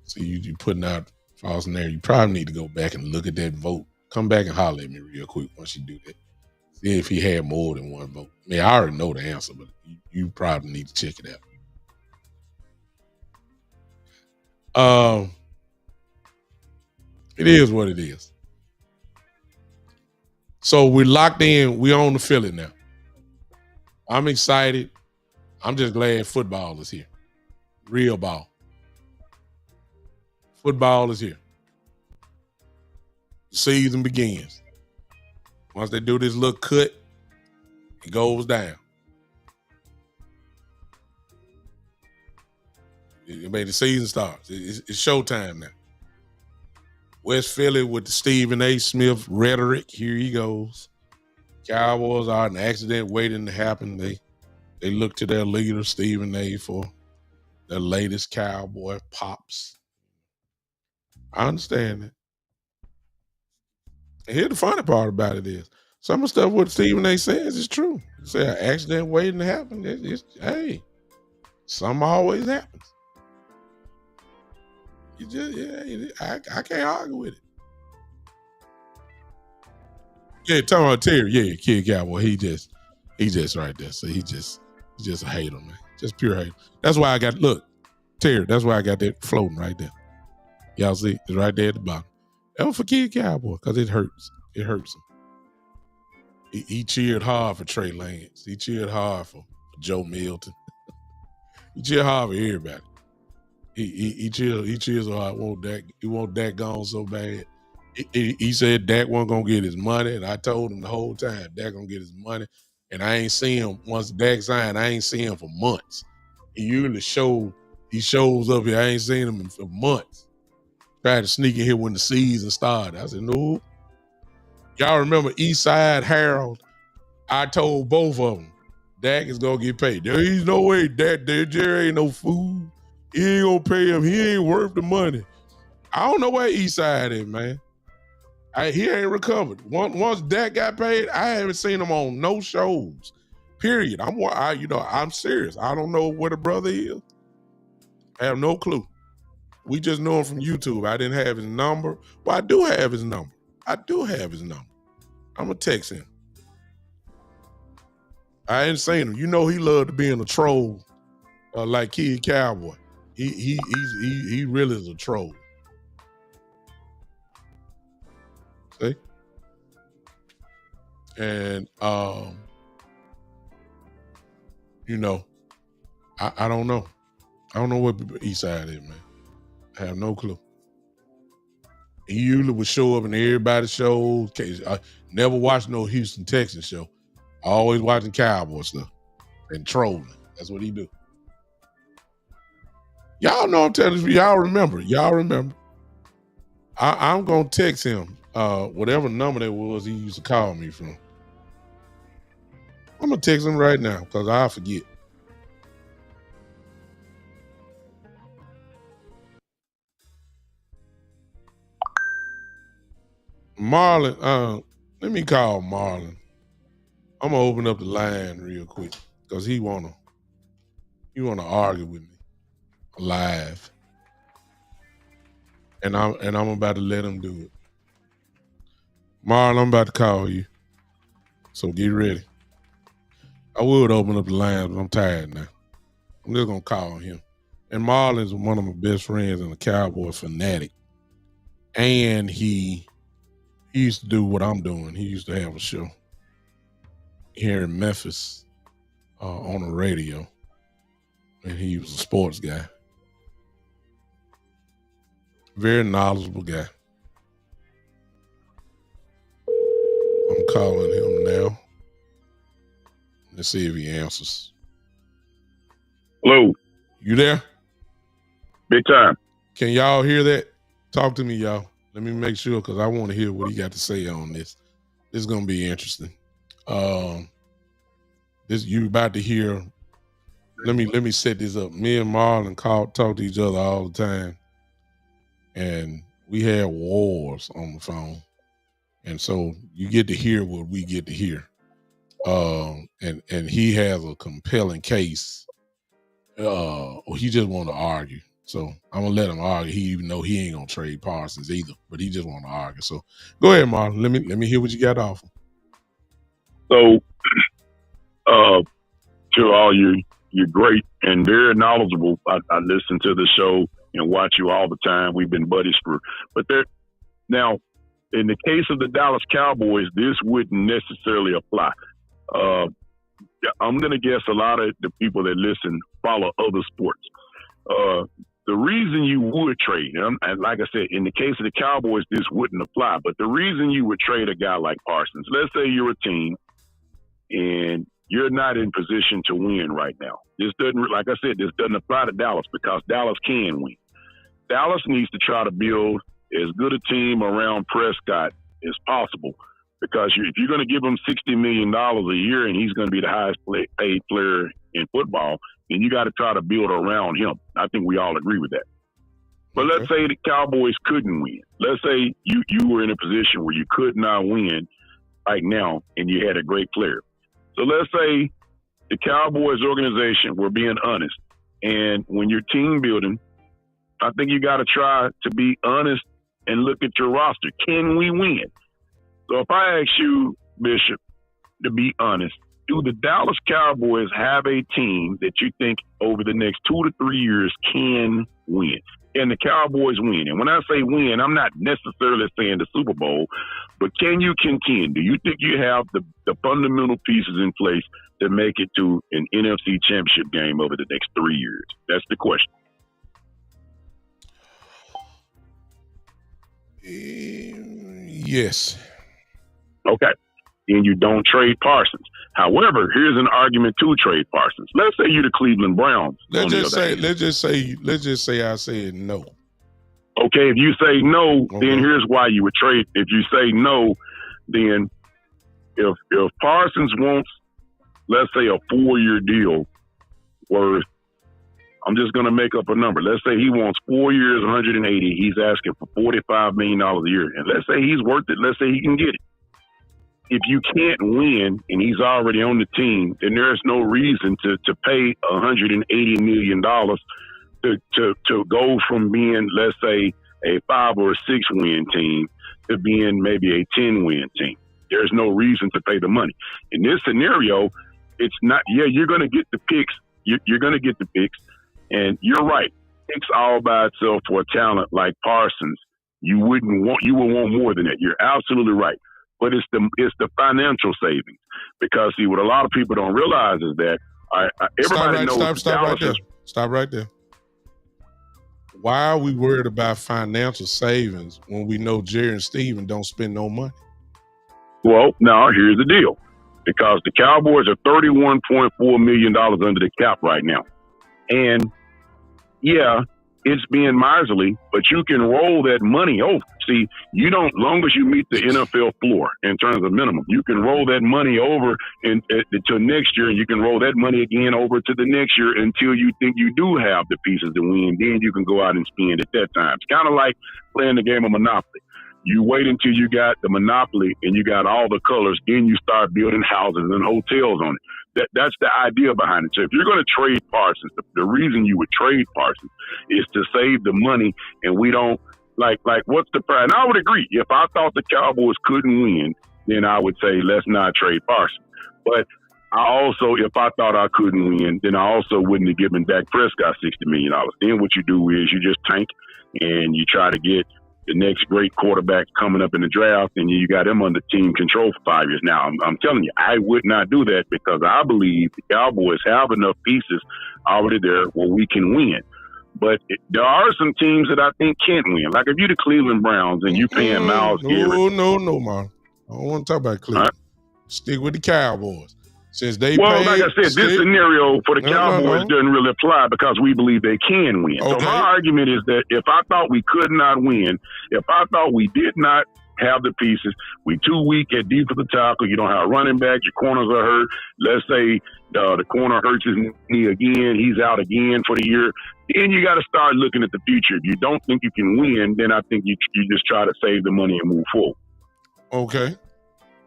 So you putting out false narrative. You probably need to go back and look at that vote. Come back and holler at me real quick once you do that. See if he had more than one vote. I mean, I already know the answer, but you probably need to check it out. It is what it is. So we're locked in. We on the Philly now. I'm excited. I'm just glad football is here. Real ball. Football is here. The season begins. Once they do this little cut, it goes down. The season starts. It's showtime now. West Philly with the Stephen A. Smith rhetoric. Here he goes. Cowboys are an accident waiting to happen. They look to their leader, Stephen A., for their latest Cowboy pops. I understand that. And here's the funny part about it is some of the stuff what Stephen A. says is true. He said an accident waiting to happen. Hey, something always happens. I can't argue with it. Yeah, talking about Terry. Yeah, Kid Cowboy. He just right there. So he just a hater, man. Just pure hate. That's why I got Terry. That's why I got that floating right there. Y'all see, it's right there at the bottom. That was for Kid Cowboy because it hurts. It hurts him. He cheered hard for Trey Lance. He cheered hard for Joe Milton. He cheered hard for everybody. He cheers hard. He want Dak gone so bad. He said Dak wasn't gonna get his money, and I told him the whole time Dak gonna get his money. And I ain't seen him once Dak signed. I ain't seen him for months. He usually shows up here. I ain't seen him for months. Tried to sneak in here when the season started. I said, no. Y'all remember Eastside Harold? I told both of them, Dak is gonna get paid. There ain't no way Jerry ain't no fool. He ain't gonna pay him. He ain't worth the money. I don't know where Eastside is, man. He ain't recovered. Once Dak got paid, I haven't seen him on no shows. Period. I'm serious. I don't know where the brother is. I have no clue. We just know him from YouTube. I didn't have his number. Well, I do have his number. I'm gonna text him. I ain't seen him. You know he loved being a troll, like Kid Cowboy. He really is a troll. See? And I don't know. I don't know what Eastside is, man. I have no clue. He usually would show up in everybody's shows. I never watched no Houston, Texas show. Always watching Cowboy stuff and trolling. That's what he do. Y'all know I'm telling you. Y'all remember. I'm going to text him whatever number that was he used to call me from. I'm going to text him right now because I'll forget. Marlon, let me call Marlon. I'm gonna open up the line real quick because he wanna argue with me live, and I'm about to let him do it. Marlon, I'm about to call you, so get ready. I would open up the line, but I'm tired now. I'm just gonna call him. And Marlon's one of my best friends and a Cowboy fanatic, and he used to do what I'm doing. He used to have a show here in Memphis on the radio, and he was a sports guy. Very knowledgeable guy. I'm calling him now. Let's see if he answers. Hello. You there? Big time. Can y'all hear that? Talk to me, y'all. Let me make sure, because I want to hear what he got to say on this. This is gonna be interesting. This you about to hear. Let me set this up. Me and Marlon talk to each other all the time, and we have wars on the phone, and so you get to hear what we get to hear. And he has a compelling case. He just want to argue. So I'm gonna let him argue. He even know he ain't gonna trade Parsons either, but he just want to argue. So go ahead, Marlon. Let me hear what you got to offer. So, to all you're great and very knowledgeable. I listen to the show and watch you all the time. We've been buddies now. In the case of the Dallas Cowboys, this wouldn't necessarily apply. I'm gonna guess a lot of the people that listen follow other sports. The reason you would trade, and like I said, in the case of the Cowboys, this wouldn't apply, but the reason you would trade a guy like Parsons, let's say you're a team and you're not in position to win right now. This doesn't, like I said, this doesn't apply to Dallas because Dallas can win. Dallas needs to try to build as good a team around Prescott as possible because if you're going to give him $60 million a year and he's going to be the highest paid player in football, then you got to try to build around him. I think we all agree with that. But let's say the Cowboys couldn't win. Let's say you were in a position where you could not win right now and you had a great player. So let's say the Cowboys organization, we're being honest, and when you're team building, I think you got to try to be honest and look at your roster. Can we win? So if I ask you, Bishop, to be honest, do the Dallas Cowboys have a team that you think over the next 2 to 3 years can win? Can the Cowboys win? And when I say win, I'm not necessarily saying the Super Bowl, but can you contend? Do you think you have the fundamental pieces in place to make it to an NFC championship game over the next 3 years? That's the question. Yes. Okay. And you don't trade Parsons. However, here's an argument to trade Parsons. Let's say you're the Cleveland Browns. Let's just say I said no. Okay, if you say no, then here's why you would trade. If you say no, then if Parsons wants, let's say, a 4-year deal worth, I'm just going to make up a number. Let's say he wants 4 years, 180. He's asking for $45 million a year. And let's say he's worth it. Let's say he can get it. If you can't win and he's already on the team, then there's no reason to pay $180 million to go from being, let's say, a 5 or a 6 win team to being maybe a 10 win team. There's no reason to pay the money. In this scenario, it's not, you're going to get the picks. You're going to get the picks. And you're right. Picks all by itself for a talent like Parsons, you would want more than that. You're absolutely right. But it's the financial savings. Because, see, what a lot of people don't realize is that everybody knows. Stop right there. Why are we worried about financial savings when we know Jerry and Steven don't spend no money? Well, now here's the deal. Because the Cowboys are $31.4 million under the cap right now. And, yeah, it's being miserly, but you can roll that money over. See, long as you meet the NFL floor in terms of minimum, you can roll that money over until next year, and you can roll that money again over to the next year until you think you do have the pieces to win. Then you can go out and spend at that time. It's kind of like playing the game of Monopoly. You wait until you got the Monopoly and you got all the colors, then you start building houses and hotels on it. That's the idea behind it. So if you're going to trade Parsons, the reason you would trade Parsons is to save the money, and we don't like what's the price? And I would agree. If I thought the Cowboys couldn't win, then I would say let's not trade Parsons. But if I thought I couldn't win, then I also wouldn't have given Dak Prescott $60 million. Then what you do is you just tank and you try to get the next great quarterback coming up in the draft, and you got him under team control for 5 years. Now, I'm telling you, I would not do that because I believe the Cowboys have enough pieces already there where we can win. But there are some teams that I think can't win. Like if you're the Cleveland Browns and you paying Myles Garrett. No, man. I don't want to talk about Cleveland. Right. Stick with the Cowboys. Since they Well, like paid, I said, this scenario for the Cowboys doesn't really apply because we believe they can win. Okay. So my argument is that if I thought we could not win, if I thought we did not have the pieces, we too weak at defensive tackle, you don't have running back, your corners are hurt. Let's say the corner hurts his knee again, he's out again for the year. Then you got to start looking at the future. If you don't think you can win, then I think you just try to save the money and move forward. Okay.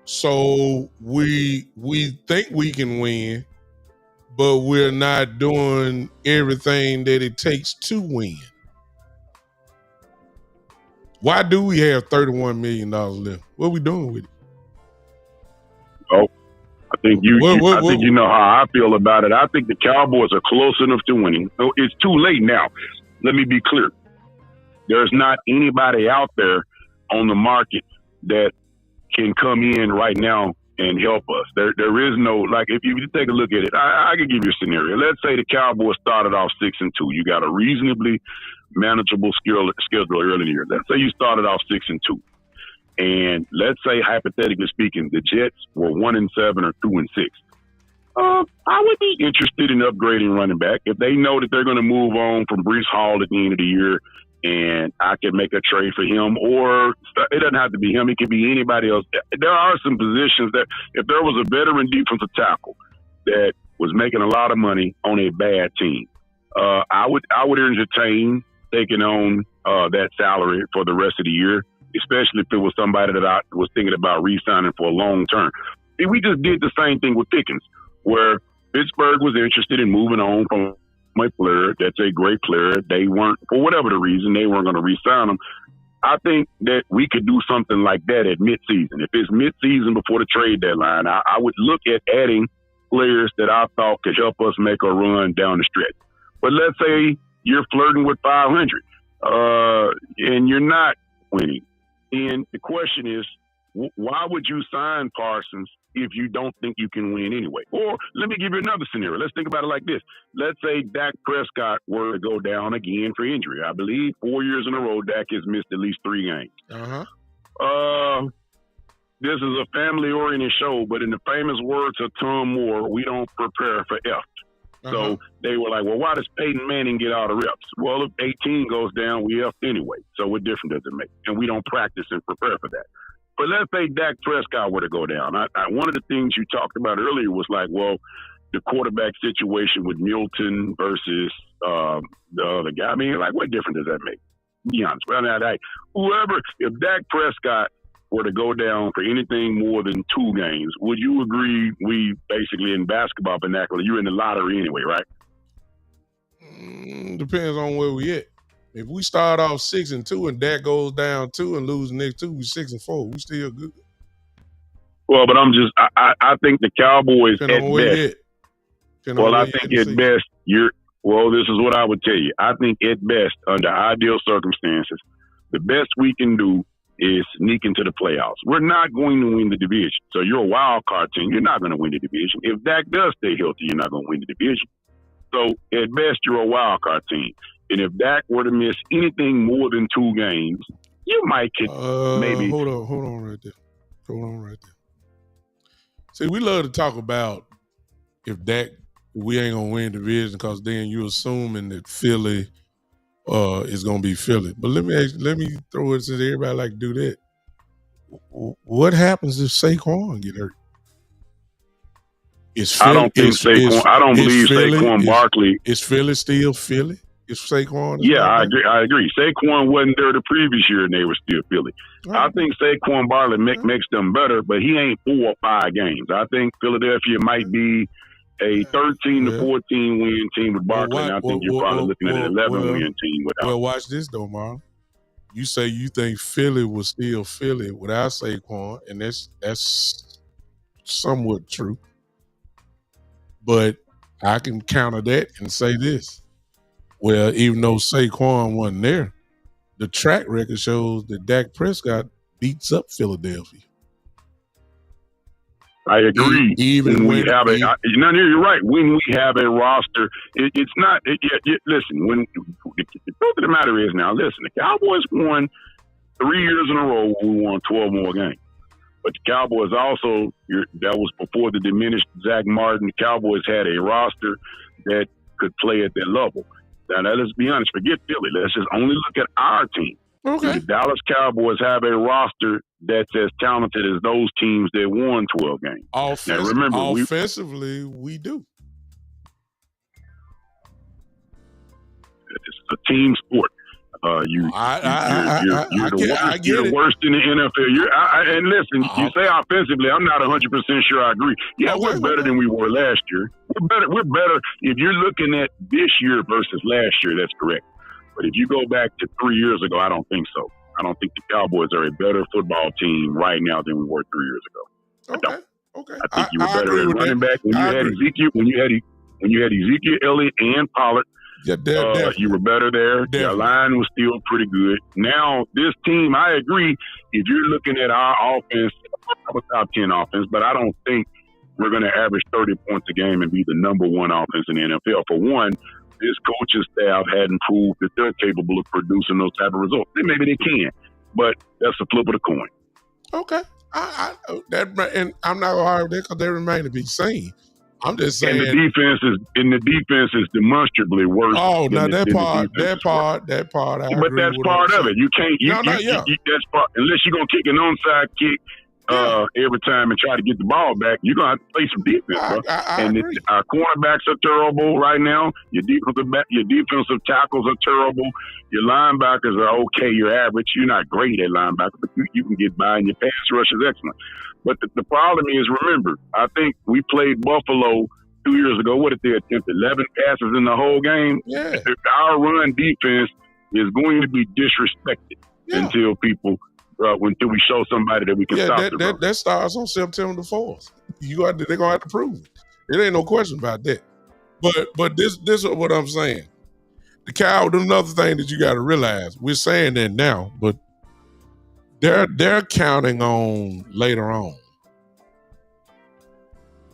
So we think we can win, but we're not doing everything that it takes to win. Why do we have $31 million left? What are we doing with it? Oh, I think you know how I feel about it. I think the Cowboys are close enough to winning. So it's too late now. Let me be clear. There's not anybody out there on the market that can come in right now and help us. There is no, like, if you take a look at it, I can give you a scenario. Let's say the Cowboys started off 6-2. You got a reasonably manageable schedule early in the year. Let's say you started off 6-2. And let's say, hypothetically speaking, the Jets were 1-7 or 2-6. I would be interested in upgrading running back if they know that they're going to move on from Breece Hall at the end of the year, and I can make a trade for him, or it doesn't have to be him. It could be anybody else. There are some positions that if there was a veteran defensive tackle that was making a lot of money on a bad team, I would entertain taking on that salary for the rest of the year, especially if it was somebody that I was thinking about re-signing for a long term. See, we just did the same thing with Pickens, where Pittsburgh was interested in moving on from a player that's a great player. They weren't, for whatever the reason, they weren't going to re-sign him. I think that we could do something like that at midseason. If it's midseason before the trade deadline, I would look at adding players that I thought could help us make a run down the stretch. But let's say you're flirting with 500 and you're not winning. And the question is, why would you sign Parsons if you don't think you can win anyway? Or let me give you another scenario. Let's think about it like this. Let's say Dak Prescott were to go down again for injury. I believe 4 years in a row, Dak has missed at least 3 games. This is a family-oriented show, but in the famous words of Tom Moore, we don't prepare for F. So they were like, well, why does Peyton Manning get all the reps? Well, if 18 goes down, we F anyway. So what difference does it make? And we don't practice and prepare for that. But let's say Dak Prescott were to go down. One of the things you talked about earlier was like, well, the quarterback situation with Milton versus the other guy. I mean, like, what difference does that make? Be honest. If Dak Prescott were to go down for anything more than 2 games, would you agree we basically, in basketball vernacular, you're in the lottery anyway, right? Depends on where we at. If we start off 6-2 and Dak goes down 2 and lose the next 2, we 6-4. We still good. Well, but I think the Cowboys at best. I think at best this is what I would tell you. I think at best, under ideal circumstances, the best we can do is sneak into the playoffs. We're not going to win the division. So you're a wild card team. You're not going to win the division. If Dak does stay healthy, you're not going to win the division. So at best, you're a wild card team. And if Dak were to miss anything more than 2 games, you might maybe. Hold on right there. See, we love to talk about if we ain't gonna win the division, because then you're assuming that Philly is gonna be Philly. But let me throw it to everybody like to do that. What happens if Saquon get hurt? I don't believe Saquon Barkley. Is Philly still Philly? Is Saquon? I agree. Saquon wasn't there the previous year and they were still Philly. Right. I think Saquon Barkley makes them better, but he ain't 4 or 5 games. I think Philadelphia might be a 13 to 14 win team with Barkley. I think you're probably looking at an 11 win team without. Well, watch this though, Marlon. You say you think Philly was still Philly without Saquon, and that's somewhat true. But I can counter that and say this. Well, even though Saquon wasn't there, the track record shows that Dak Prescott beats up Philadelphia. I agree. You're right. When we have a roster, it's not. Listen, the truth of the matter is now. Listen, the Cowboys won 3 years in a row. We won 12 more games. But the Cowboys also, that was before the diminished Zach Martin. The Cowboys had a roster that could play at that level. Now, let's be honest, forget Philly. Let's just only look at our team. Okay. Do the Dallas Cowboys have a roster that's as talented as those teams that won 12 games? Now, remember, offensively, we do. It's a team sport. You're the worst in the NFL. And listen, you say offensively, I'm not 100% sure I agree. Yeah, we're better than we were last year. We're better. If you're looking at this year versus last year, that's correct. But if you go back to 3 years ago, I don't think so. I don't think the Cowboys are a better football team right now than we were 3 years ago. Okay. I think you were better at running back when you had Ezekiel Elliott and Pollard. Yeah, you were better there. Definitely. Your line was still pretty good. Now, this team, I agree, if you're looking at our offense, I'm a top 10 offense, but I don't think we're going to average 30 points a game and be the number one offense in the NFL. For one, this coaching staff hadn't proved that they're capable of producing those type of results. Maybe they can, but that's a flip of the coin. Okay. And I'm not going to argue that because they remain to be seen. I'm just saying. And the defense is demonstrably worse. Oh, now that part. But that's part of it. You can't. That's part. Unless you're gonna kick an onside kick every time and try to get the ball back, you're gonna have to play some defense, bro. Our cornerbacks are terrible right now. Your defensive tackles are terrible. Your linebackers are okay. You're average. You're not great at linebacker, but you can get by, and your pass rush is excellent. But the problem is, remember, I think we played Buffalo 2 years ago. What did they attempt? 11 passes in the whole game? Yeah. Our run defense is going to be disrespected until we show somebody that we can stop the run. That starts on September the 4th. They're going to have to prove it. There ain't no question about that. But this is what I'm saying. The Cowboys, another thing that you got to realize, we're saying that now, but they're counting on later on.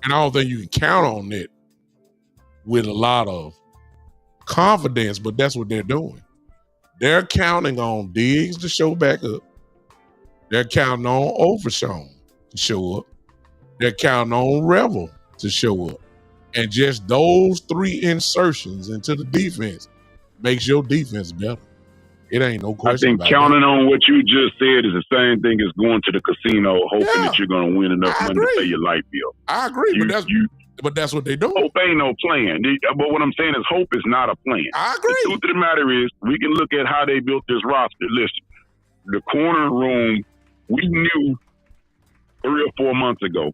And I don't think you can count on it with a lot of confidence, but that's what they're doing. They're counting on Diggs to show back up. They're counting on Overshown to show up. They're counting on Revel to show up. And just those three insertions into the defense makes your defense better. It ain't no question. I think counting on what you just said is the same thing as going to the casino hoping that you're going to win enough money to pay your light bill. I agree, but that's what they do. Hope ain't no plan. But what I'm saying is hope is not a plan. I agree. The truth of the matter is we can look at how they built this roster. Listen, the corner room, we knew 3 or 4 months ago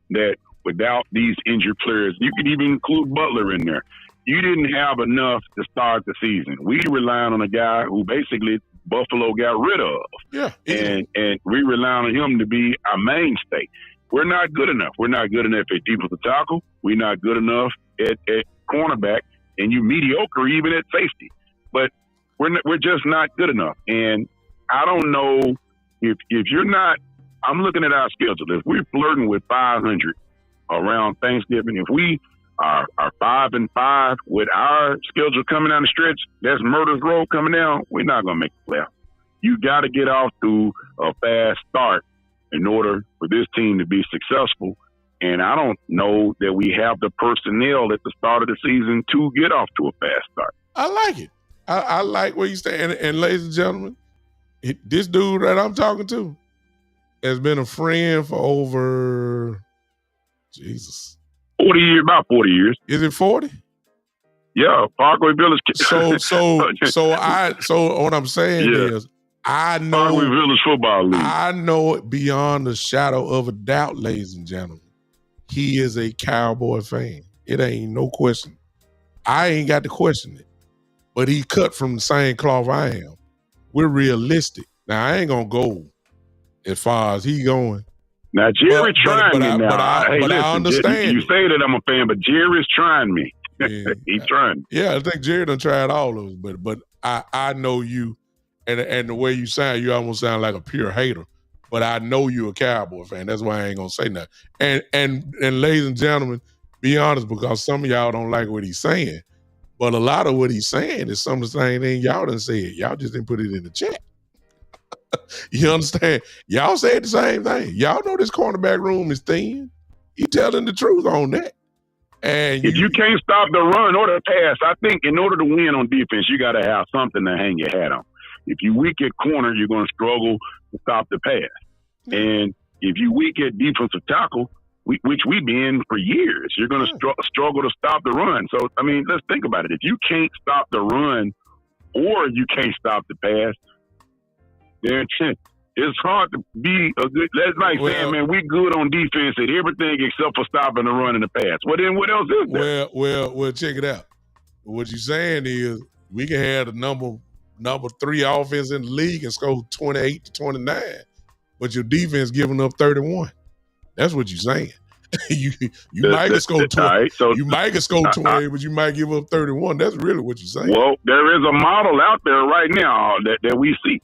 that without these injured players, you could even include Butler in there, you didn't have enough to start the season. We relied on a guy who basically Buffalo got rid of. Yeah. And we relied on him to be our mainstay. We're not good enough. We're not good enough at defensive tackle. We're not good enough at cornerback. And you mediocre even at safety. But we're just not good enough. And I don't know if you're not – I'm looking at our schedule. If we're flirting with 500 around Thanksgiving, if we – are 5-5 with our schedule coming down the stretch, that's Murder's Road coming down, we're not going to make the playoffs. You got to get off to a fast start in order for this team to be successful. And I don't know that we have the personnel at the start of the season to get off to a fast start. I like it. I like where you stand. And ladies and gentlemen, this dude that I'm talking to has been a friend for over, Jesus, 40 years, about 40 years. Is it 40? Yeah, Parkway Village. So what I'm saying is, I know Parkway Village Football League. I know it beyond the shadow of a doubt, ladies and gentlemen. He is a Cowboy fan. It ain't no question. I ain't got to question it. But he cut from the same cloth I am. We're realistic. Now I ain't gonna go as far as he going. Now, Jerry trying me now. I understand. You say that I'm a fan, but Jerry's trying me. Yeah. He's trying. Yeah, I think Jerry done tried all of us, but I know you, and the way you sound, you almost sound like a pure hater. But I know you a Cowboy fan. That's why I ain't gonna say nothing. And ladies and gentlemen, be honest, because some of y'all don't like what he's saying, but a lot of what he's saying is some of the same thing y'all done said. Y'all just didn't put it in the chat. You understand? Y'all said the same thing. Y'all know this cornerback room is thin. He telling the truth on that. And if you can't stop the run or the pass, I think in order to win on defense, you got to have something to hang your hat on. If you weak at corner, you're going to struggle to stop the pass. And if you weak at defensive tackle, which we've been for years, you're going to struggle to stop the run. So, I mean, let's think about it. If you can't stop the run or you can't stop the pass, then it's hard to be a good. That's like saying, man, we good on defense at everything except for stopping the run and the pass. Well, then what else is there? Well, check it out. What you're saying is we can have the number 3 offense in the league and score 28 to 29, but your defense giving up 31. That's what you're saying. you might get scored 20. Right, so, you might get scored 28, but you might give up 31. That's really what you're saying. Well, there is a model out there right now that we see.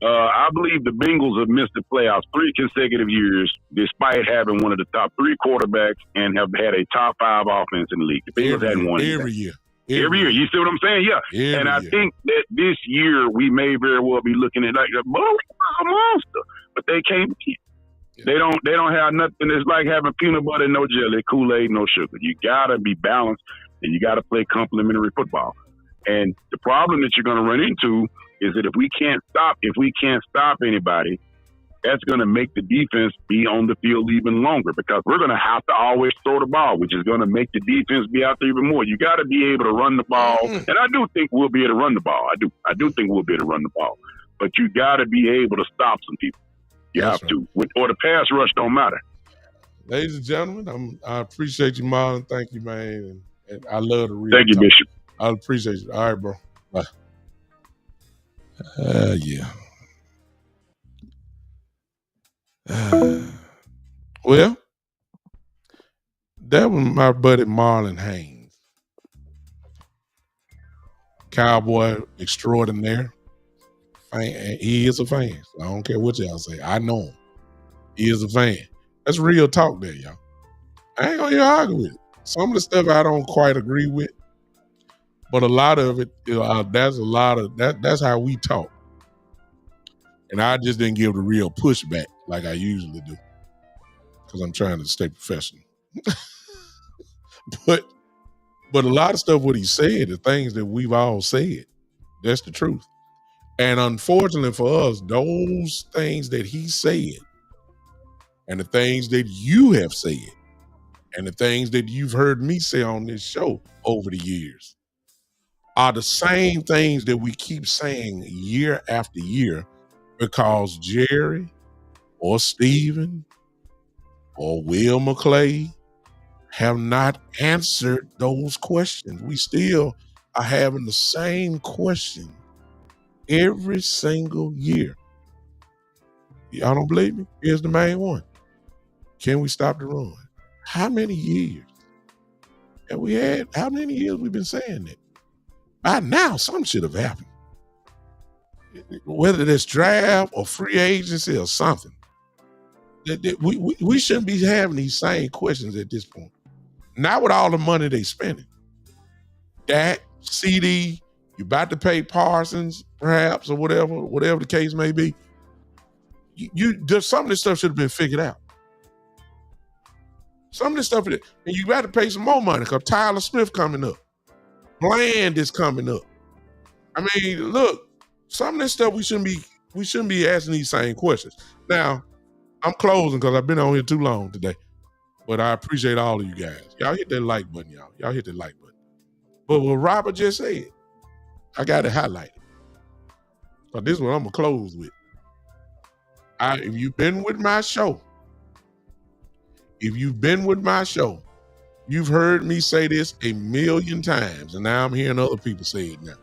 I believe the Bengals have missed the playoffs 3 consecutive years, despite having one of the top 3 quarterbacks and have had a top 5 offense in the league. The Bengals hadn't won every year. Every year. You see what I'm saying? Yeah. And I think that this year we may very well be looking at like a monster, but they can't get. Yeah. They don't have nothing. It's like having peanut butter and no jelly, Kool-Aid, no sugar. You gotta be balanced and you gotta play complementary football. And the problem that you're gonna run into is that if we can't stop anybody, that's gonna make the defense be on the field even longer because we're gonna have to always throw the ball, which is gonna make the defense be out there even more. You gotta be able to run the ball. And I do think we'll be able to run the ball. I do think we'll be able to run the ball. But you gotta be able to stop some people. You have to. Or the pass rush don't matter. Ladies and gentlemen, I appreciate you, Marlon. Thank you, man. And I love the real Thank you, talk. Bishop. I appreciate you. All right, bro. Bye. Yeah. Well, that was my buddy Marlon Haynes. Cowboy extraordinaire. He is a fan. So I don't care what y'all say. I know him. He is a fan. That's real talk there, y'all. I ain't gonna argue with it. Some of the stuff I don't quite agree with, but a lot of it, that's how we talk. And I just didn't give the real pushback like I usually do because I'm trying to stay professional. But a lot of stuff what he said, the things that we've all said, that's the truth. And unfortunately for us, those things that he said and the things that you have said and the things that you've heard me say on this show over the years are the same things that we keep saying year after year because Jerry or Steven or Will McClay have not answered those questions. We still are having the same question every single year. Y'all don't believe me? Here's the main one. Can we stop the run? How many years have we had? How many years we've been saying that? By now, something should have happened. Whether it's draft or free agency or something. We shouldn't be having these same questions at this point. Not with all the money they spending. That CD, you about to pay Parsons, perhaps, or whatever the case may be. Some of this stuff should have been figured out. Some of this stuff, and you got to pay some more money because Tyler Smith coming up. Bland is coming up. I mean, look, some of this stuff we shouldn't be asking these same questions. Now, I'm closing because I've been on here too long today. But I appreciate all of you guys. Y'all hit that like button, y'all. Y'all hit that like button. But what Robert just said, I got it highlighted. So this is what I'm going to close with. If you've been with my show, you've heard me say this a million times, and now I'm hearing other people say it now,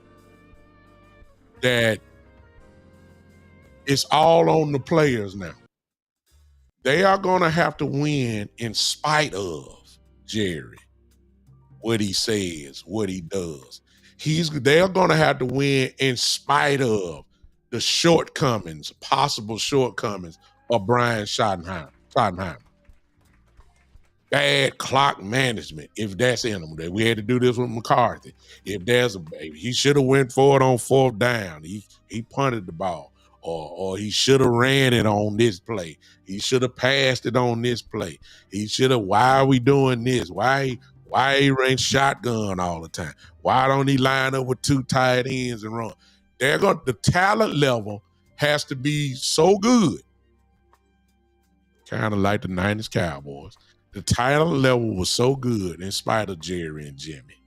that it's all on the players now. They are going to have to win in spite of Jerry, what he says, what he does. They're going to have to win in spite of the shortcomings, possible shortcomings of Brian Schottenheimer. Bad clock management, if that's in them. We had to do this with McCarthy. If he should have went for it on 4th down. He punted the ball. or he should have ran it on this play. He should have passed it on this play. He should have. Why are we doing this? Why he ran shotgun all the time? Why don't he line up with 2 tight ends and run? The talent level has to be so good, kind of like the 90s Cowboys. The talent level was so good in spite of Jerry and Jimmy.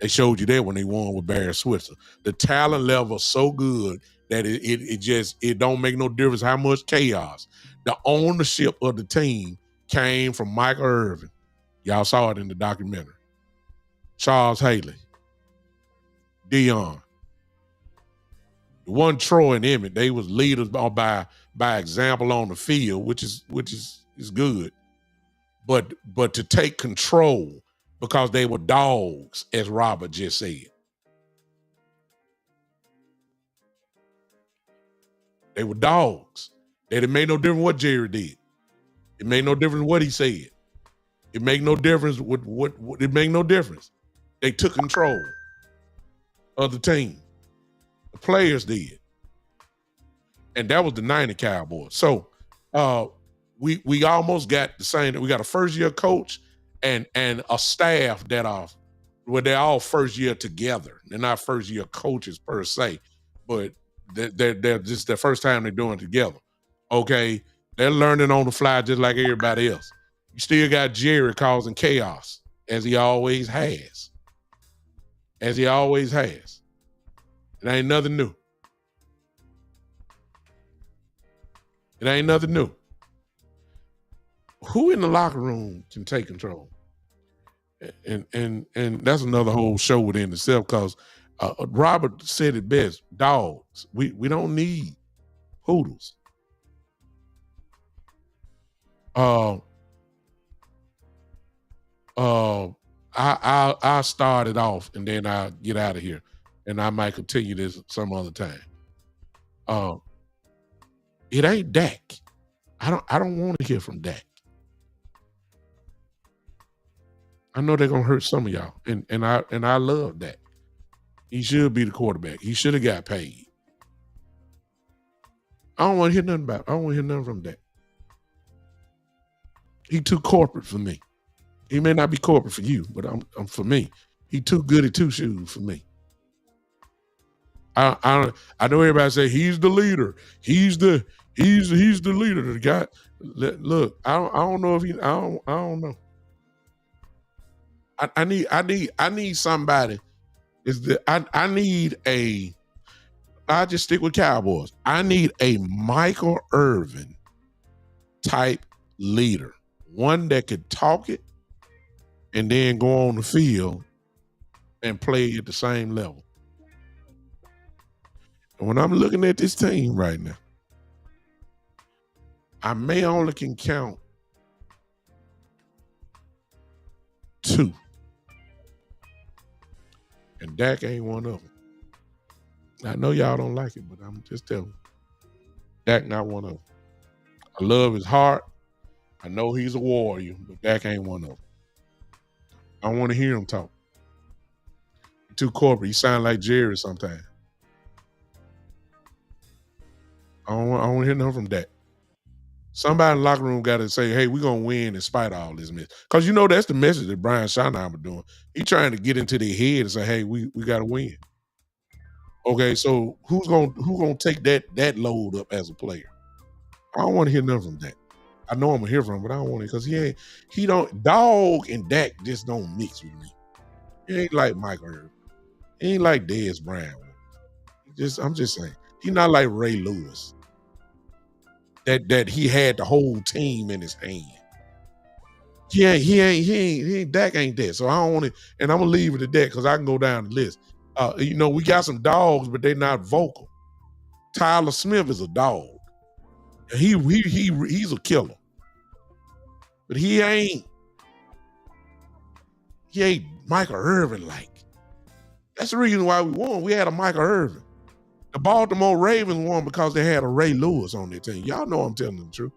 They showed you that when they won with Barry Switzer. The talent level so good that it don't make no difference how much chaos. The ownership of the team came from Michael Irvin. Y'all saw it in the documentary. Charles Haley, Dion. The one Troy and Emmett, they was leaders by example on the field, which is good. But to take control because they were dogs, as Robert just said. They were dogs. It made no difference what Jerry did. It made no difference what he said. It made no difference what it made no difference. They took control of the team. The players did. And that was the 90 Cowboys. So we almost got the same. We got a first-year coach and a staff that they're all first year together. They're not first-year coaches per se, but they're just the first time they're doing it together. Okay, they're learning on the fly just like everybody else. You still got Jerry causing chaos, as he always has. As he always has. It ain't nothing new. It ain't nothing new. Who in the locker room can take control? And that's another whole show within itself, because Robert said it best. Dogs. We don't need poodles. I'll start it off and then I'll get out of here, and I might continue this some other time. It ain't Dak. I don't want to hear from Dak. I know they're gonna hurt some of y'all, and I love Dak. He should be the quarterback. He should have got paid. I don't want to hear nothing about it. I don't want to hear nothing from Dak. He too corporate for me. He may not be corporate for you, but I'm for me. He too good at 2 shoes for me. I know everybody say he's the leader. He's the leader. The guy. Look, I don't know if he. I don't know. I need somebody. I need a. I just stick with Cowboys. I need a Michael Irvin type leader, one that could talk it and then go on the field and play at the same level. And when I'm looking at this team right now, I may only can count 2. And Dak ain't one of them. I know y'all don't like it, but I'm just telling you. Dak not one of them. I love his heart. I know he's a warrior, but Dak ain't one of them. I don't want to hear him talk. He's too corporate. He sound like Jerry sometimes. I don't want to hear nothing from Dak. Somebody in the locker room got to say, hey, we're going to win in spite of all this mess. Because that's the message that Brian Schottenheimer doing. He trying to get into their head and say, hey, we got to win. Okay, so who's gonna take that load up as a player? I don't want to hear nothing from Dak. I know I'm going to hear from him, but I don't want to, because he don't, Dog and Dak just don't mix with me. He ain't like Michael Irvin. He ain't like Dez Bryant. I'm just saying. He not like Ray Lewis. That he had the whole team in his hand. He ain't Dak ain't that. So I don't want to, and I'm gonna leave it at that because I can go down the list. We got some dogs, but they're not vocal. Tyler Smith is a dog. He's a killer. But he ain't Michael Irvin like. That's the reason why we won. We had a Michael Irvin. The Baltimore Ravens won because they had a Ray Lewis on their team. Y'all know I'm telling the truth.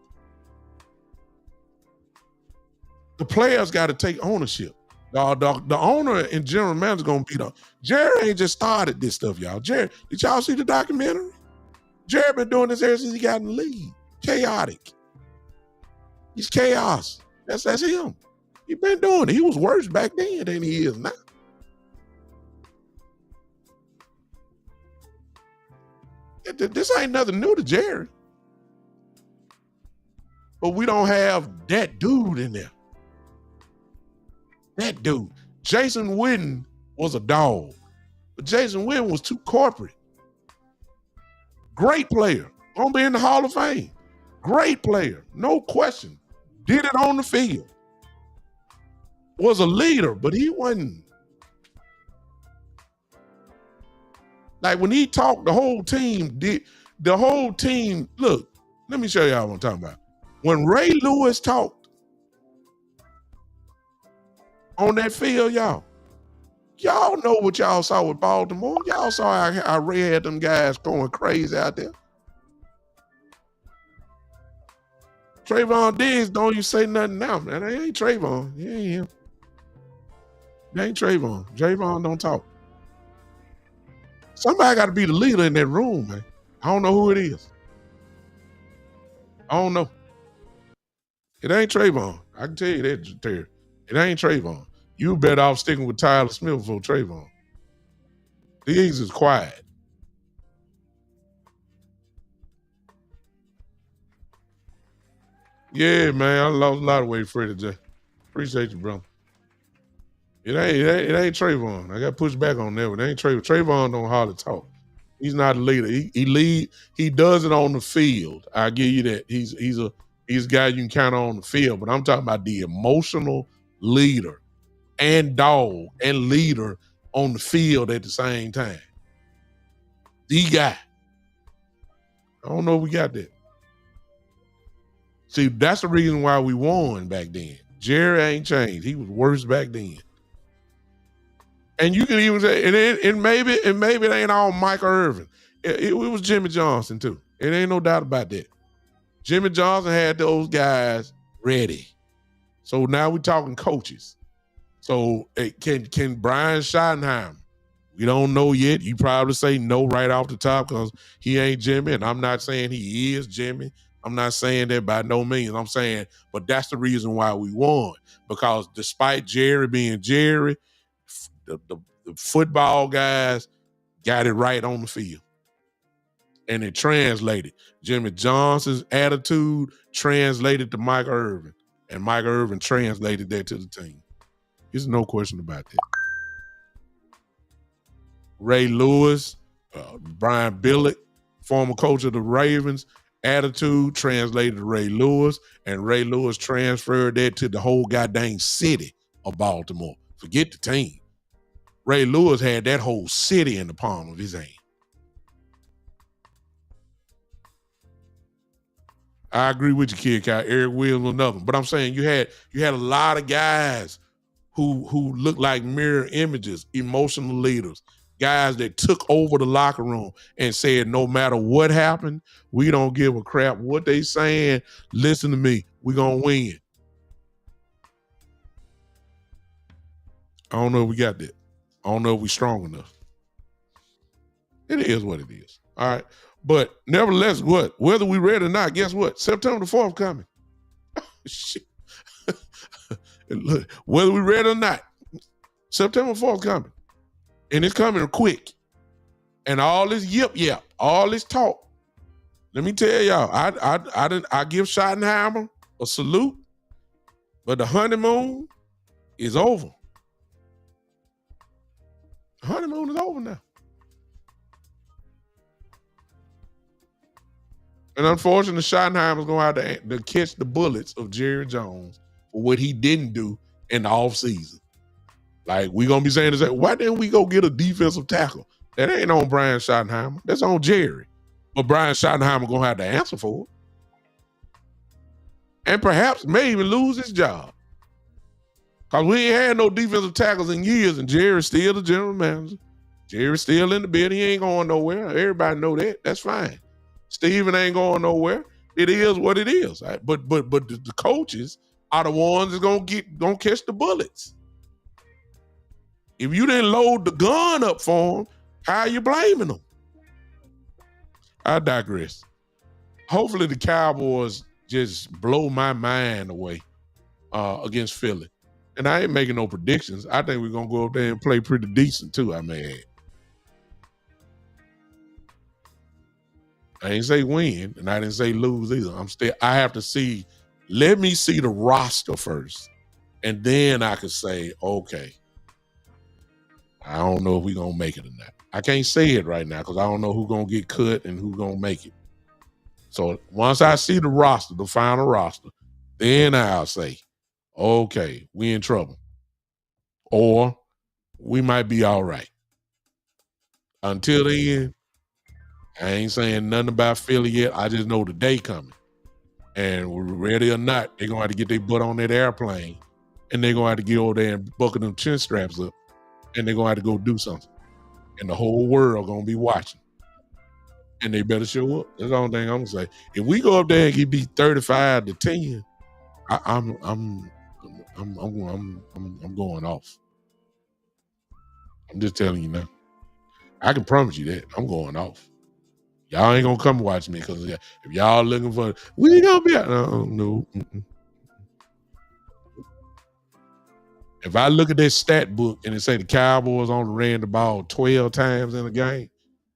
The players got to take ownership. The owner and general manager going to be Jerry ain't just started this stuff, y'all. Jerry, did y'all see the documentary? Jerry been doing this ever since he got in the league. Chaotic. He's chaos. That's him. He been doing it. He was worse back then than he is now. This ain't nothing new to Jerry. But we don't have that dude in there. That dude. Jason Witten was a dog. But Jason Witten was too corporate. Great player. Gonna be in the Hall of Fame. Great player. No question. Did it on the field. Was a leader, but he wasn't. Like when he talked, the whole team did. The whole team, look, let me show y'all what I'm talking about. When Ray Lewis talked on that field, y'all know what y'all saw with Baltimore. Y'all saw how Ray had them guys going crazy out there. Trayvon Diggs don't even say nothing now, man. That ain't Trayvon. He ain't him. That ain't Trayvon. Trayvon don't talk. Somebody got to be the leader in that room, man. I don't know who it is. I don't know. It ain't Trayvon. I can tell you that, Terry. It ain't Trayvon. You better off sticking with Tyler Smith before Trayvon. Diggs is quiet. Yeah, man. I lost a lot of weight, Freddie J. Appreciate you, brother. It ain't Trayvon. I got pushed back on that one. It ain't Trayvon. Trayvon don't hardly talk. He's not a leader. He does it on the field. I give you that. He's a guy you can count on the field. But I'm talking about the emotional leader and dog and leader on the field at the same time. The guy. I don't know if we got that. See, that's the reason why we won back then. Jerry ain't changed. He was worse back then. And you can even say, and maybe it ain't all Michael Irvin. It was Jimmy Johnson too. It ain't no doubt about that. Jimmy Johnson had those guys ready. So now we're talking coaches. So can Brian Schottenheimer? We don't know yet. You probably say no right off the top because he ain't Jimmy, and I'm not saying he is Jimmy. I'm not saying that by no means. I'm saying, but that's the reason why we won. Because despite Jerry being Jerry, the football guys got it right on the field. And it translated. Jimmy Johnson's attitude translated to Mike Irvin. And Mike Irvin translated that to the team. There's no question about that. Ray Lewis, Brian Billick, former coach of the Ravens, attitude translated to Ray Lewis, and Ray Lewis transferred that to the whole goddamn city of Baltimore. Forget the team. Ray Lewis had that whole city in the palm of his hand. I agree with you, Kid Cow. Eric Williams was another. But I'm saying you had a lot of guys who looked like mirror images, emotional leaders, guys that took over the locker room and said, no matter what happened, we don't give a crap what they saying. Listen to me. We're going to win. I don't know if we got that. I don't know if we're strong enough. It is what it is. All right. But nevertheless, whether we read or not, guess what? September the 4th coming. Shit. Look, whether we read or not, September 4th coming. And it's coming quick. And all this yip, all this talk. Let me tell y'all, I give Schottenheimer a salute, but the honeymoon is over. The honeymoon is over now. And unfortunately, Schottenheimer's going to have to catch the bullets of Jerry Jones for what he didn't do in the offseason. Like, we're going to be saying this, why didn't we go get a defensive tackle? That ain't on Brian Schottenheimer. That's on Jerry. But Brian Schottenheimer going to have to answer for it. And perhaps may even lose his job. Because we ain't had no defensive tackles in years, and Jerry's still the general manager. Jerry's still in the building. He ain't going nowhere. Everybody know that. That's fine. Steven ain't going nowhere. It is what it is. Right? But the coaches are the ones that's gonna catch the bullets. If you didn't load the gun up for them, how are you blaming them? I digress. Hopefully the Cowboys just blow my mind away against Philly. And I ain't making no predictions. I think we're going to go up there and play pretty decent too, I may add. I ain't say win, and I didn't say lose either. I have to see, let me see the roster first. And then I could say, okay, I don't know if we're going to make it or not. I can't say it right now because I don't know who's going to get cut and who's going to make it. So once I see the roster, the final roster, then I'll say, okay, we in trouble. Or we might be all right. Until then, I ain't saying nothing about Philly yet. I just know the day coming. And ready or not, they're going to have to get their butt on that airplane. And they're going to have to get over there and buckle them chin straps up. And they're going to have to go do something. And the whole world going to be watching. And they better show up. That's the only thing I'm going to say. If we go up there and get beat 35-10, I'm going off. I'm just telling you now. I can promise you that. I'm going off. Y'all ain't gonna come watch me because if y'all looking for, we gonna be out. No. If I look at this stat book and it say the Cowboys only ran the ball 12 times in a game,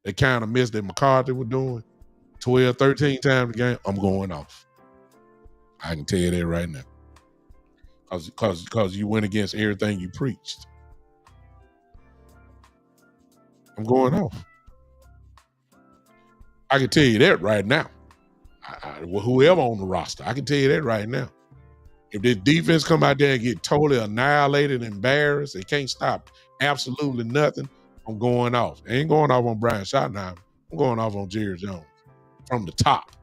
they kind of missed that McCarthy was doing 12, 13 times a game, I'm going off. I can tell you that right now. Because you went against everything you preached. I'm going off. I can tell you that right now. Whoever on the roster, I can tell you that right now. If this defense come out there and get totally annihilated, embarrassed, they can't stop absolutely nothing, I'm going off. I ain't going off on Brian Schottenheimer. I'm going off on Jerry Jones. From the top.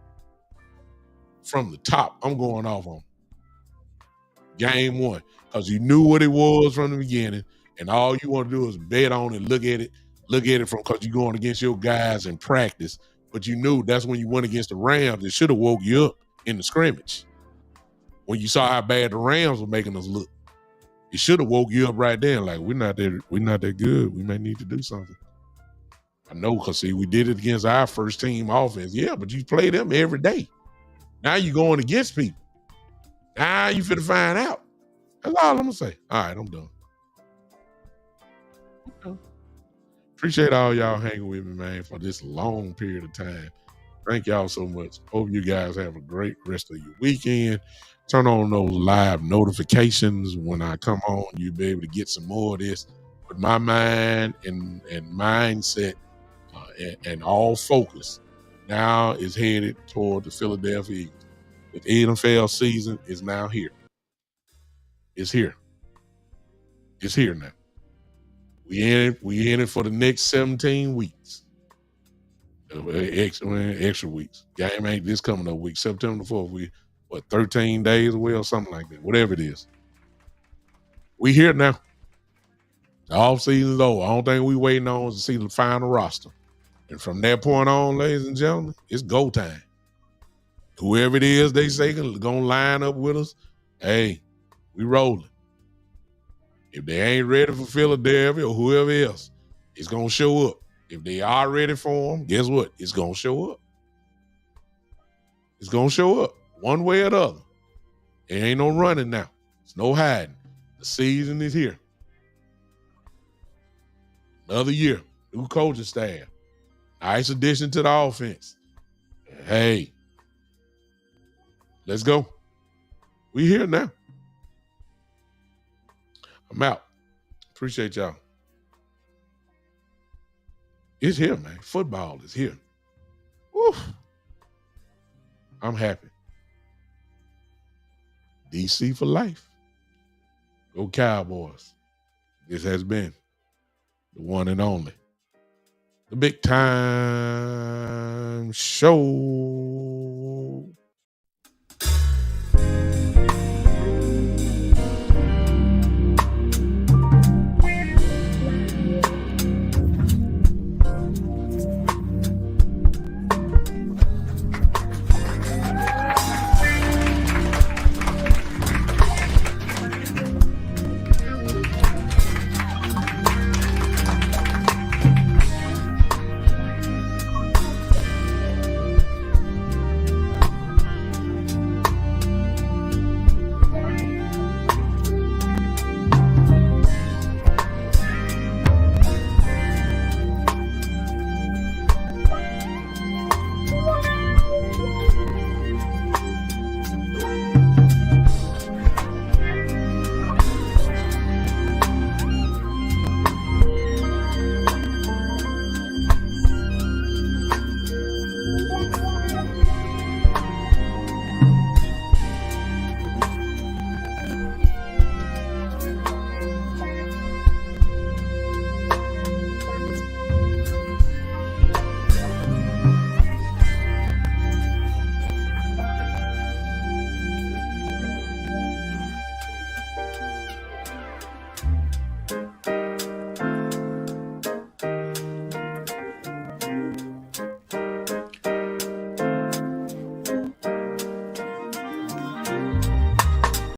I'm going off on game one. Because you knew what it was from the beginning, and all you want to do is bet on it, look at it from because you're going against your guys in practice. But you knew that's when you went against the Rams. It should have woke you up in the scrimmage. When you saw how bad the Rams were making us look. It should have woke you up right there. Like, we're not that good. We may need to do something. I know, because see, we did it against our first team offense. Yeah, but you play them every day. Now you're going against people. Now you finna find out. That's all I'm gonna say. All right, I'm done. Okay. Appreciate all y'all hanging with me, man, for this long period of time. Thank y'all so much. Hope you guys have a great rest of your weekend. Turn on those live notifications. When I come on, you'll be able to get some more of this. But my mind and mindset and all focus now is headed toward the Philadelphia Eagles. The NFL season is now here. It's here. It's here now. We in it for the next 17 weeks. Extra weeks. Game ain't this coming up week. September 4th. 13 days away or something like that. Whatever it is. We here now. The off season's over. I don't think we waiting on to see the final roster. And from that point on, ladies and gentlemen, it's go time. Whoever it is they say gonna line up with us, hey, we rolling. If they ain't ready for Philadelphia or whoever else, it's going to show up. If they are ready for them, guess what? It's going to show up. It's going to show up one way or the other. There ain't no running now. There's no hiding. The season is here. Another year. New coaching staff. Nice addition to the offense. Hey, let's go. We here now. I'm out. Appreciate y'all. It's here, man. Football is here. Woo. I'm happy. DC for life. Go Cowboys. This has been the one and only, the Big Time Show.